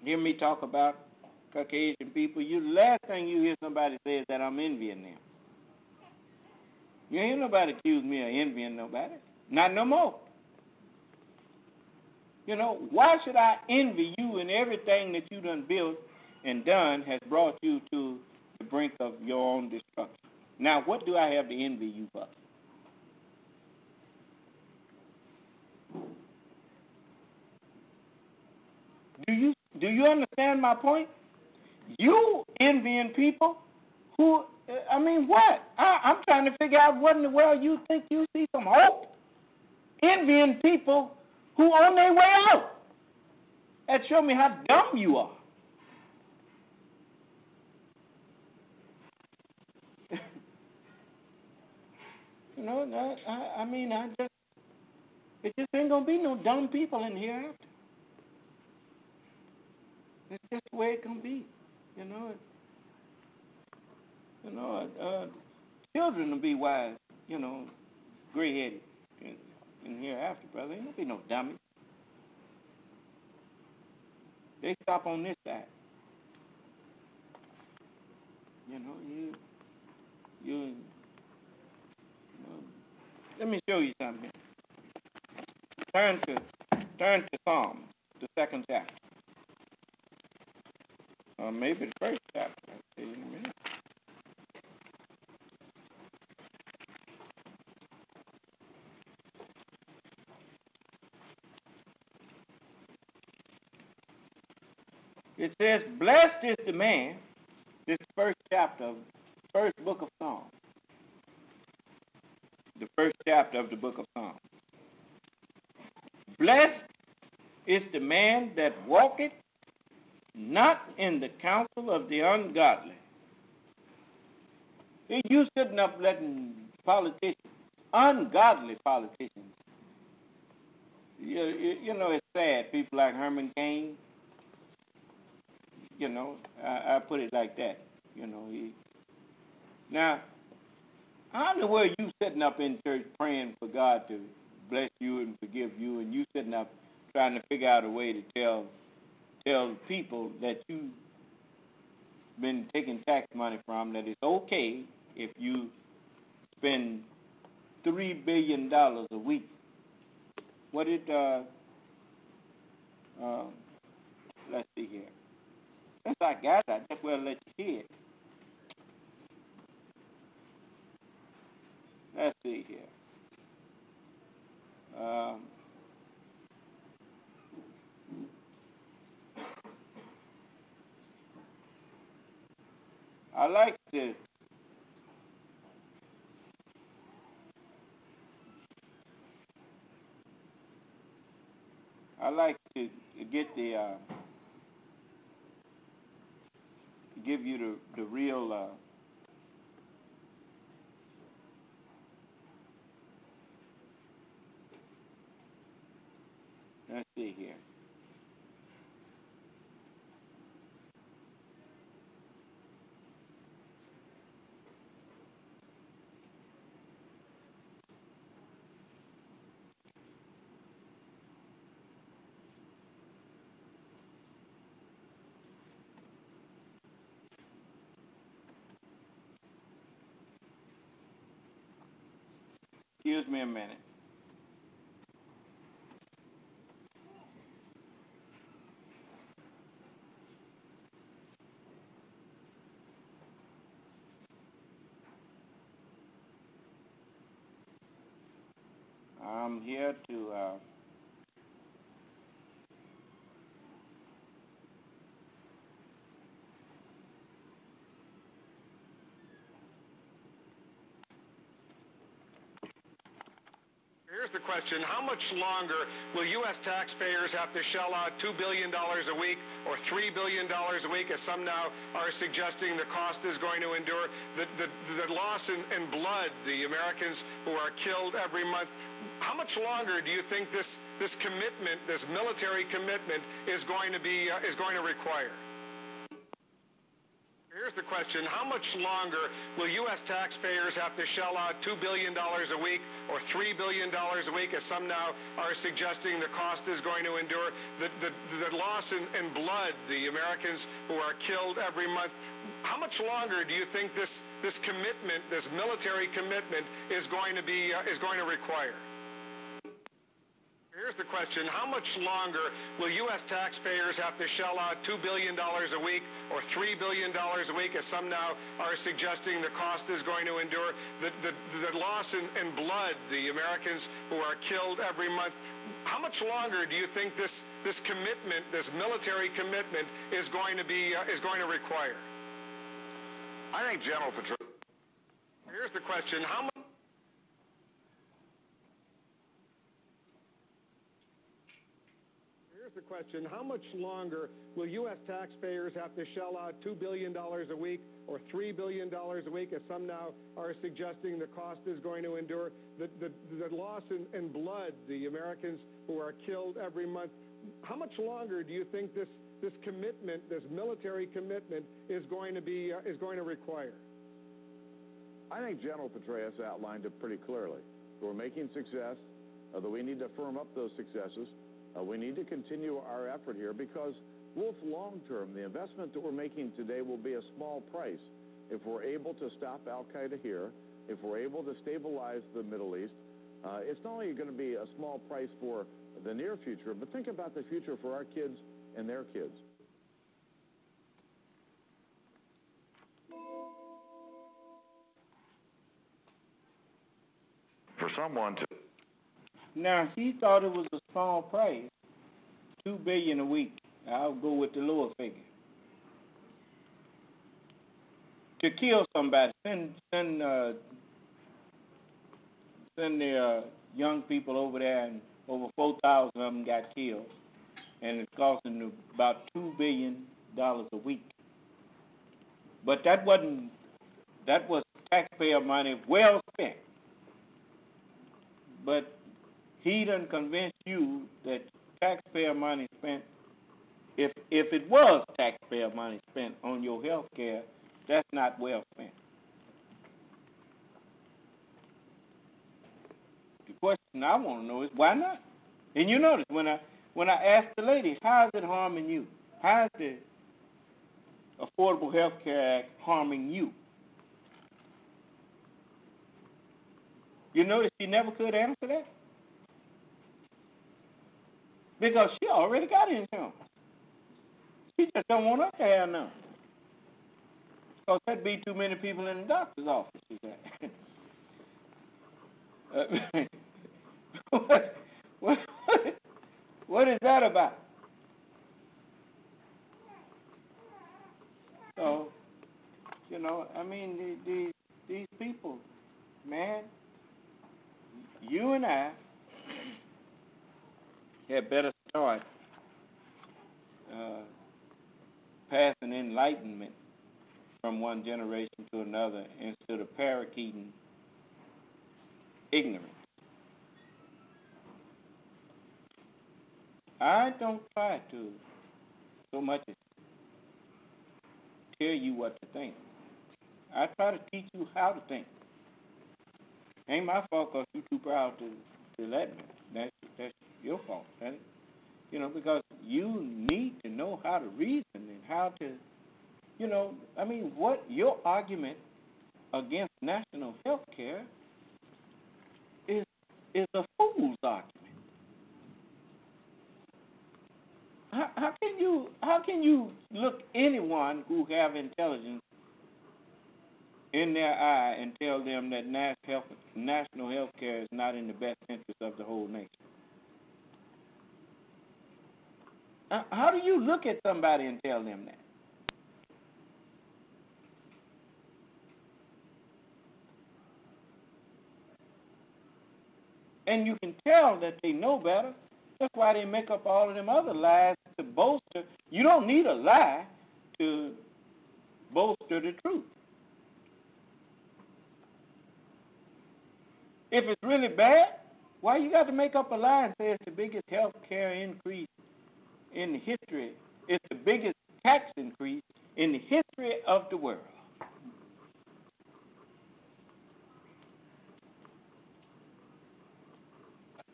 hear me talk about Caucasian people, the last thing you hear somebody say is that I'm envying them. You ain't nobody accuse me of envying nobody. Not no more. Why should I envy you, and everything that you done built and done has brought you to the brink of your own destruction? Now, what do I have to envy you for? Do you understand my point? You envying people who, what? I'm trying to figure out what in the world you think you see some hope. Envying people who on their way out. That show me how dumb you are. It just ain't gonna be no dumb people in here after. It's just the way it can be, children will be wise, gray-headed in hereafter, brother. Ain't gonna be no dummies. They stop on this side. Let me show you something. Turn to Psalms, the second chapter. Or maybe the first chapter. I'll tell you in a minute. It says, blessed is the man, this first chapter of first book of Psalms. The first chapter of the book of Psalms. Blessed is the man that walketh not in the counsel of the ungodly. You sitting up letting politicians, ungodly politicians, you know, it's sad. People like Herman Cain, you know, I put it like that. You know, now, how in the world you sitting up in church praying for God to bless you and forgive you, and you sitting up trying to figure out a way to tell people that you've been taking tax money from that it's okay if you spend $3 billion a week. What did let's see here. Since I got it, I just will let you hear it. Let's see here. I like to get the give you the real let's see here. Excuse me a minute. I'm here to Here's the question. How much longer will U.S. taxpayers have to shell out $2 billion a week or $3 billion a week, as some now are suggesting the cost is going to endure? The loss in blood, the Americans who are killed every month. How much longer do you think this commitment, this military commitment, is going to require? Here's the question. How much longer will U.S. taxpayers have to shell out $2 billion a week or $3 billion a week, as some now are suggesting the cost is going to endure? The loss in blood, the Americans who are killed every month. How much longer do you think this commitment, this military commitment, is going to require? Here's the question. How much longer will U.S. taxpayers have to shell out $2 billion a week or $3 billion a week, as some now are suggesting the cost is going to endure? The loss in blood, the Americans who are killed every month. How much longer do you think this commitment, this military commitment, is going to require? I think General Petraeus. Here's the question. The question, how much longer will U.S. taxpayers have to shell out $2 billion a week or $3 billion a week, as some now are suggesting the cost is going to endure? The loss in blood, the Americans who are killed every month. How much longer do you think this commitment, this military commitment, is going to require? I think General Petraeus outlined it pretty clearly. We're making success, that we need to firm up those successes. We need to continue our effort here because, Wolf, long-term, the investment that we're making today will be a small price. If we're able to stop al-Qaeda here, if we're able to stabilize the Middle East, it's not only going to be a small price for the near future, but think about the future for our kids and their kids. For someone to... Now, he thought it was a small price, $2 billion a week. I'll go with the lower figure. To kill somebody, send their young people over there, and over 4,000 of them got killed, and it's costing them about $2 billion a week. But that was taxpayer money well spent. But he done convinced you that taxpayer money spent, if it was taxpayer money spent on your health care, that's not well spent. The question I want to know is why not? And you notice when I asked the lady, how is it harming you? How is the Affordable Health Care Act harming you? You notice she never could answer that? Because she already got insurance. She just don't want us to have none. Because there'd be too many people in the doctor's office, she said. What is that about? So, you know, I mean, these people, man, you and I had better start passing enlightenment from one generation to another instead of parakeeting ignorance. I don't try to so much as tell you what to think. I try to teach you how to think. Ain't my fault because you're too proud to let me. That's your fault, ain't it? You know, because you need to know how to reason and how to, you know, I mean, what your argument against national health care is a fool's argument. How can you look anyone who have intelligence in their eye and tell them that national health care is not in the best interest of the whole nation? How do you look at somebody and tell them that? And you can tell that they know better. That's why they make up all of them other lies to bolster. You don't need a lie to bolster the truth. If it's really bad, why you got to make up a lie and say it's the biggest health care increase in the history? It's the biggest tax increase in the history of the world.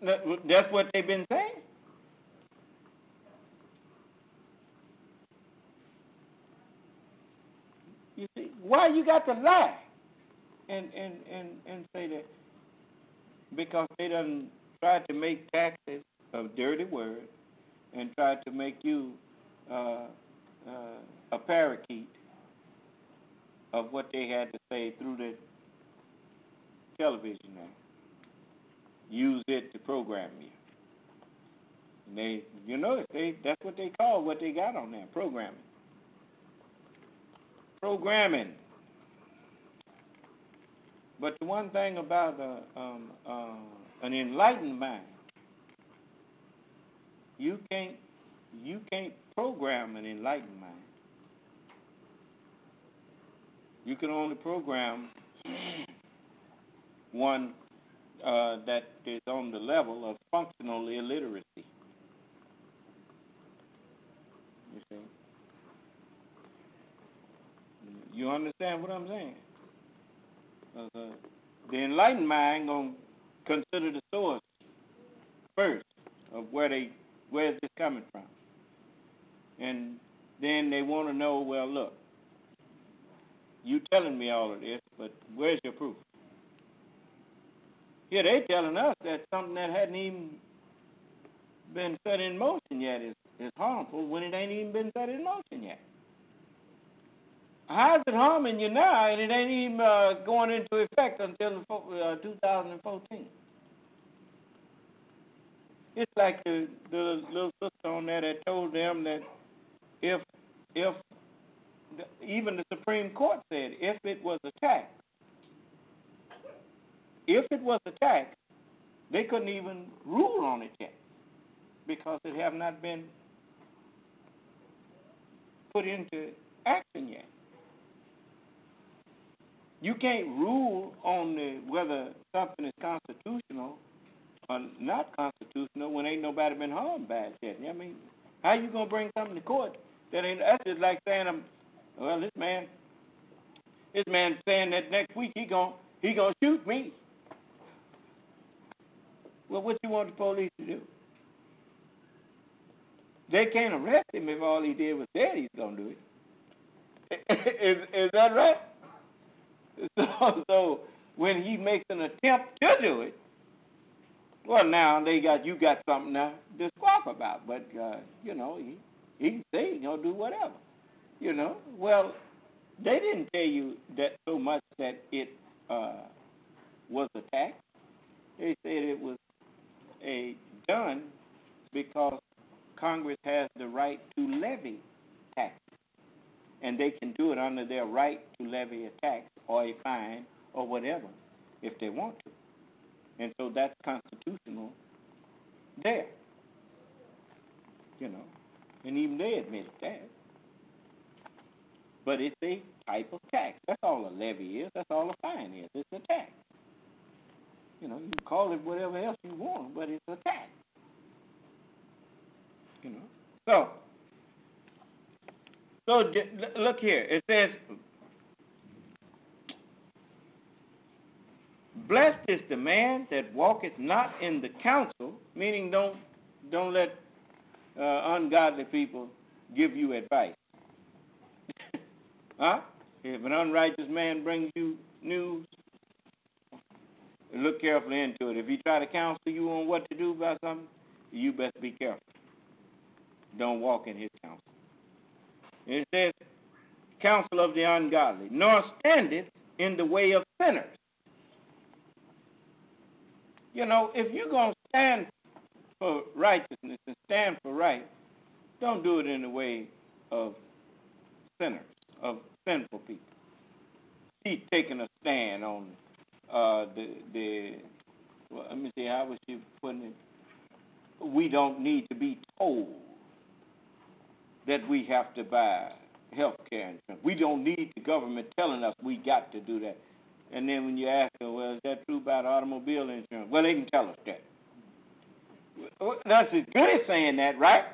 That's what they've been saying. You see, why you got to lie and say that? Because they done tried to make taxes a dirty word and tried to make you a parakeet of what they had to say through the television now. Use it to program you. And they, you know, that's what they call what they got on there, programming. Programming. But the one thing about an enlightened mind, you can't program an enlightened mind. You can only program one that is on the level of functional illiteracy. You see? You understand what I'm saying? The enlightened mind gonna consider the source first of where's this coming from, and then they want to know, well, look, you telling me all of this, but where's your proof? Here they telling us that something that hadn't even been set in motion yet is harmful when it ain't even been set in motion yet. How is it harming you now and it ain't even going into effect until 2014? It's like the little sister on there that told them that if even the Supreme Court said if it was a tax, they couldn't even rule on it yet because it have not been put into action yet. You can't rule on whether something is constitutional not constitutional when ain't nobody been harmed by it yet. I mean, how you gonna bring something to court that ain't? That's just like saying, this man saying that next week he gonna shoot me. Well, what you want the police to do? They can't arrest him if all he did was say he's gonna do it. Is that right? So when he makes an attempt to do it, well, now you got something now to squawk about. But he can say he's gonna do whatever. Well, they didn't tell you that so much that it was a tax. They said it was done because Congress has the right to levy taxes, and they can do it under their right to levy a tax or a fine or whatever if they want to. And so that's constitutional there. And even they admit that. But it's a type of tax. That's all a levy is. That's all a fine is. It's a tax. You call it whatever else you want, but it's a tax. So look here. It says, "Blessed is the man that walketh not in the counsel," meaning don't let ungodly people give you advice. Huh? If an unrighteous man brings you news, look carefully into it. If he try to counsel you on what to do about something, you best be careful. Don't walk in his counsel. And it says, "Counsel of the ungodly, nor standeth in the way of sinners." If you're going to stand for righteousness and stand for right, don't do it in the way of sinners, of sinful people. He's taking a stand on let me see, how was she putting it? We don't need to be told that we have to buy health care insurance. We don't need the government telling us we got to do that. And then when you ask them, well, is that true about automobile insurance? Well, they can tell us that. That's as good as saying that, right?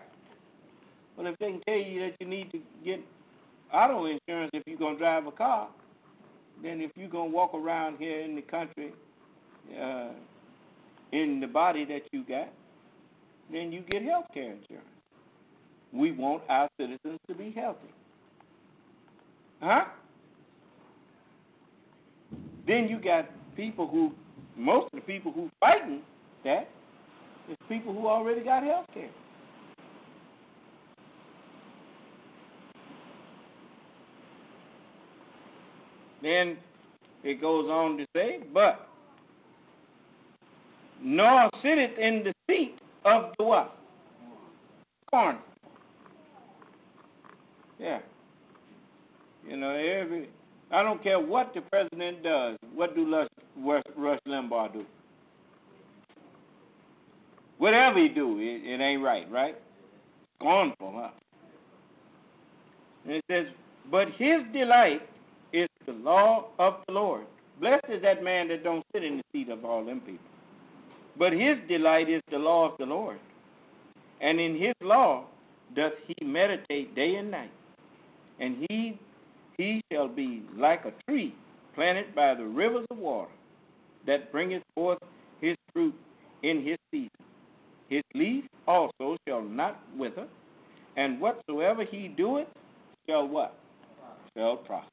Well, if they can tell you that you need to get auto insurance if you're going to drive a car, then if you're going to walk around here in the country in the body that you got, then you get health care insurance. We want our citizens to be healthy. Huh? Then you got most of the people who fighting that is people who already got health care. Then it goes on to say, "But nor sitteth in the seat of the what? Scornful." Yeah. I don't care what the president does. What do Rush Limbaugh do? Whatever he do, it ain't right? Scornful, huh? And it says, "But his delight is the law of the Lord." Blessed is that man that don't sit in the seat of all them people. But his delight is the law of the Lord. And in his law doth he meditate day and night. And he shall be like a tree planted by the rivers of water, that bringeth forth his fruit in his season. His leaf also shall not wither, and whatsoever he doeth shall what? Shall prosper.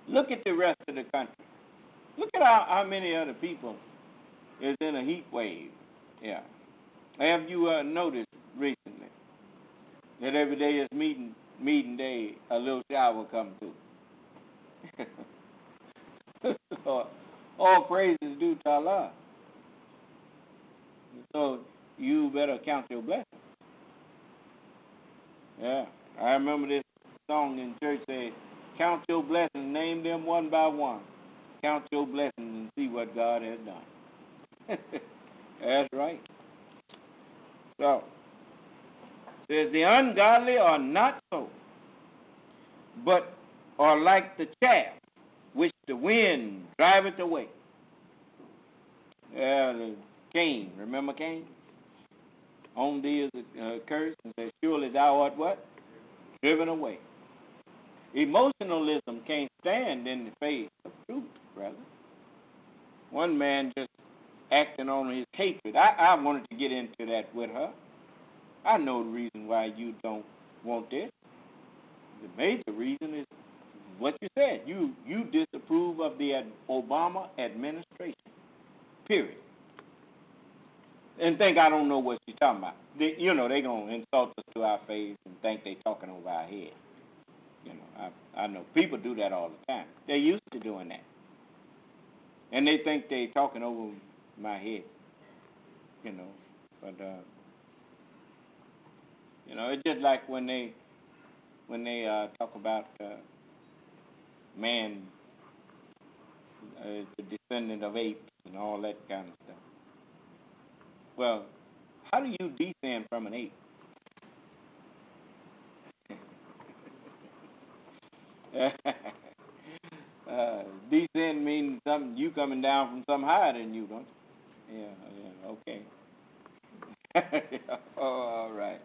Look at the rest of the country. Look at how many other people is in a heat wave. Yeah. Have you noticed recently that every day is meeting day, a little shower comes through? All praises due to Allah. So you better count your blessings. Yeah. I remember this song in church say, "Count your blessings, name them one by one. Count your blessings and see what God has done." That's right. So, it says, "The ungodly are not so, but are like the chaff which the wind driveth away." Cain, remember Cain? On thee is a curse, and says, surely thou art what? Driven away. Emotionalism can't stand in the face of truth, brother. One man just acting on his hatred. I wanted to get into that with her. I know the reason why you don't want this. The major reason is what you said. You disapprove of the Obama administration, period. And think I don't know what she's talking about. They're going to insult us to our face and think they're talking over our head. I know people do that all the time. They're used to doing that. And they think they're talking over my head, But, it's just like when they talk about man, the descendant of apes and all that kind of stuff. Well, how do you descend from an ape? Descend means something you coming down from something higher than you, don't you? Yeah, okay. Oh, all right.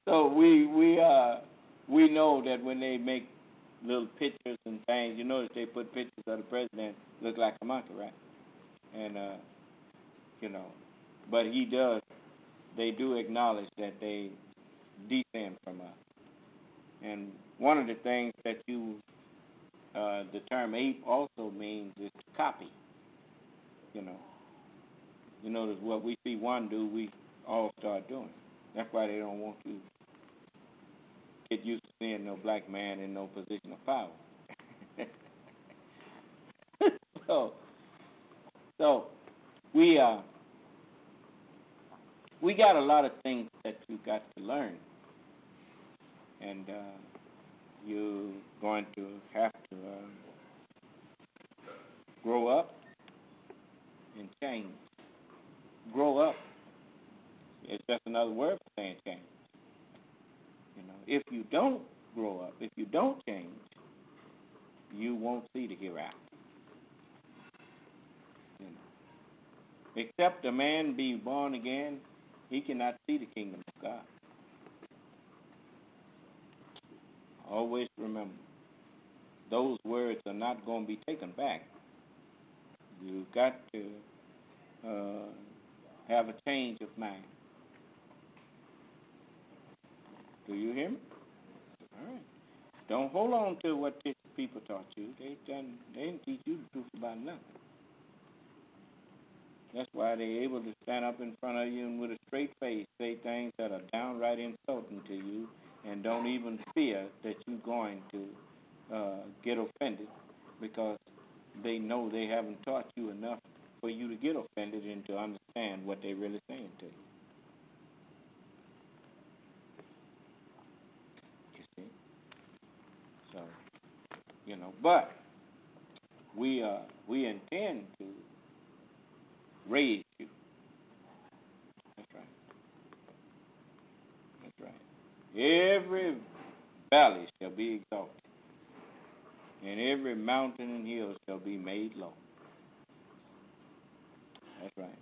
So we know that when they make little pictures and things, you notice they put pictures of the president look like a monkey, right? And but they do acknowledge that they descend from us. And one of the things that the term ape also means is to copy. You notice what we see one do, we all start doing. That's why they don't want to get used to seeing no black man in no position of power. So we got a lot of things that you got to learn, and you're going to have to grow up and change. Grow up. It's just another word for saying change. If you don't grow up, if you don't change, you won't see the hereafter. Except a man be born again, he cannot see the kingdom of God. Always remember, those words are not going to be taken back. You've got to have a change of mind. Do you hear me? All right. Don't hold on to what these people taught you. They didn't teach you the truth about nothing. That's why they're able to stand up in front of you and with a straight face say things that are downright insulting to you and don't even fear that you're going to get offended because they know they haven't taught you enough for you to get offended and to understand what they're really saying to you. So, but we intend to raise you. That's right. That's right. Every valley shall be exalted, and every mountain and hill shall be made low. That's right.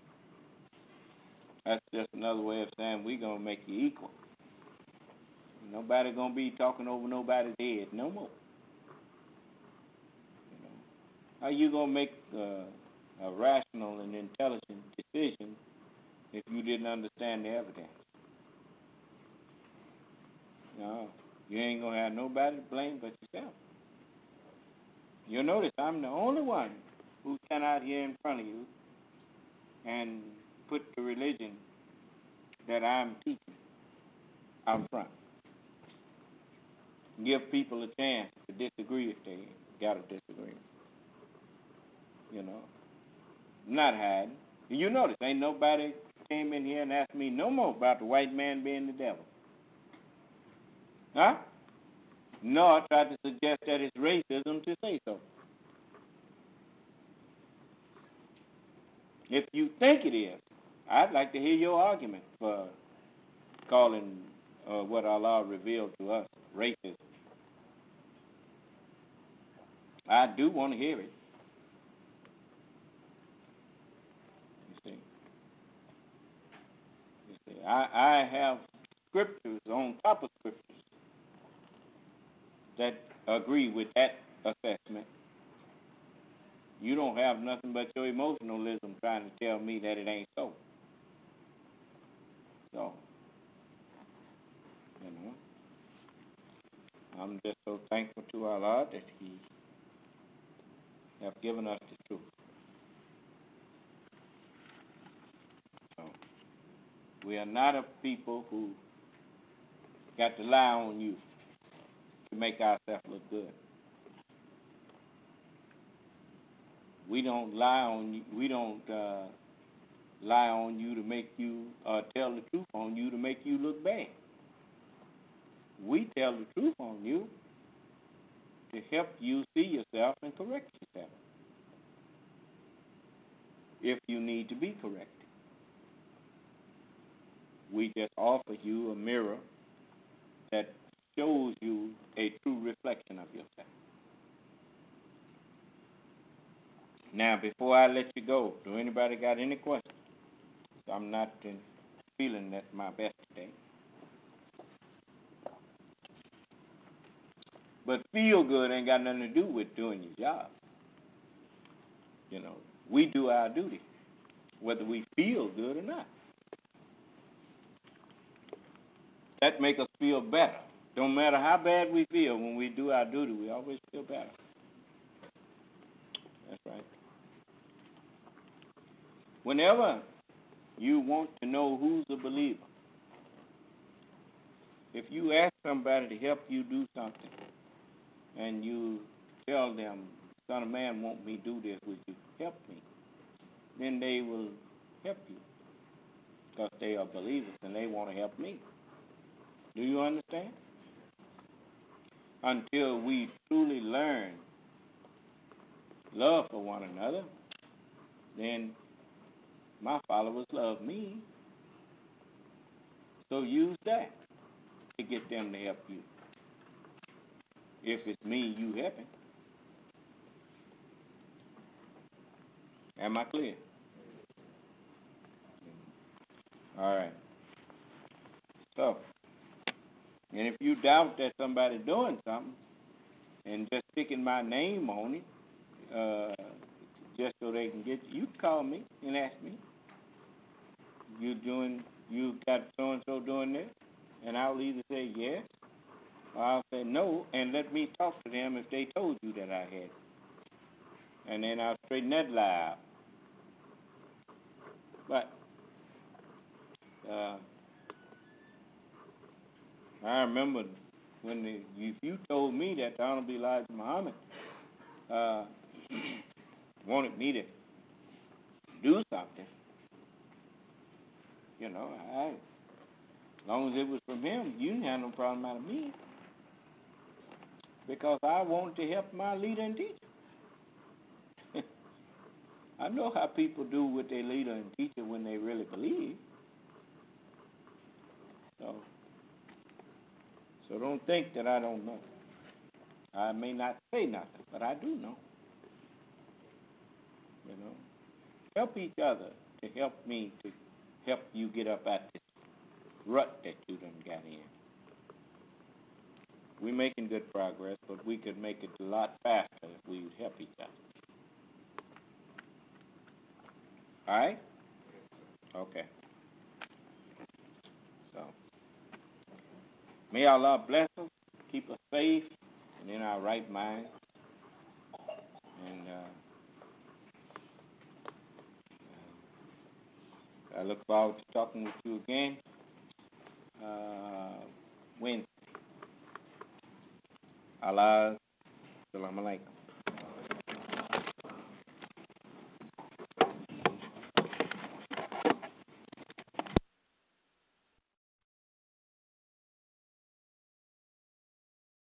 That's just another way of saying we're going to make you equal. Nobody going to be talking over nobody's head no more. How you going to make a rational and intelligent decision if you didn't understand the evidence? No, you ain't going to have nobody to blame but yourself. You'll notice I'm the only one who stand out here in front of you and put the religion that I'm teaching out front. Give people a chance to disagree if they got a disagreement. Not hiding. You notice, ain't nobody came in here and asked me no more about the white man being the devil. Huh? No, I tried to suggest that it's racism to say so. If you think it is, I'd like to hear your argument for calling what Allah revealed to us racism. I do want to hear it. You see? I have scriptures on top of scriptures that agree with that assessment. You don't have nothing but your emotionalism trying to tell me that it ain't so. So, you know, I'm just so thankful to our Lord that He have given us the truth. So, we are not a people who got to lie on you to make ourselves look good. We don't lie on you. We don't lie on you to make you tell the truth on you to make you look bad. We tell the truth on you to help you see yourself and correct yourself if you need to be corrected. We just offer you a mirror that shows you a true reflection of yourself. Now, before I let you go, do anybody got any questions? I'm not feeling at my best today. But feel good ain't got nothing to do with doing your job. You know, we do our duty, whether we feel good or not. That make us feel better. Don't matter how bad we feel, when we do our duty, we always feel better. That's right. Whenever you want to know who's a believer, if you ask somebody to help you do something, and you tell them, Son of Man, want me do this, would you help me? Then they will help you because they are believers and they want to help me. Do you understand? Until we truly learn love for one another, then my followers love me. So use that to get them to help you. If it's me you helping. Am I clear? All right. So, and if you doubt that somebody's doing something and just sticking my name on it, just so they can get you, can call me and ask me. You got so-and-so doing this? And I'll either say yes or I'll say no, and let me talk to them if they told you that I had. And then I'll straighten that lie out. But I remember when if you told me that the Honorable Elijah Muhammad wanted me to do something, you know, as long as it was from him, you didn't have no problem out of me. Because I wanted to help my leader and teacher. I know how people do with their leader and teacher when they really believe. So don't think that I don't know. I may not say nothing, but I do know. You know, help each other to help me to help you get up out this rut that you done got in. We're making good progress, but we could make it a lot faster if we would help each other. All right? Okay. So, may Allah bless us, keep us safe and in our right mind. And I look forward to talking with you again Wednesday. Allah, Assalamu alaikum.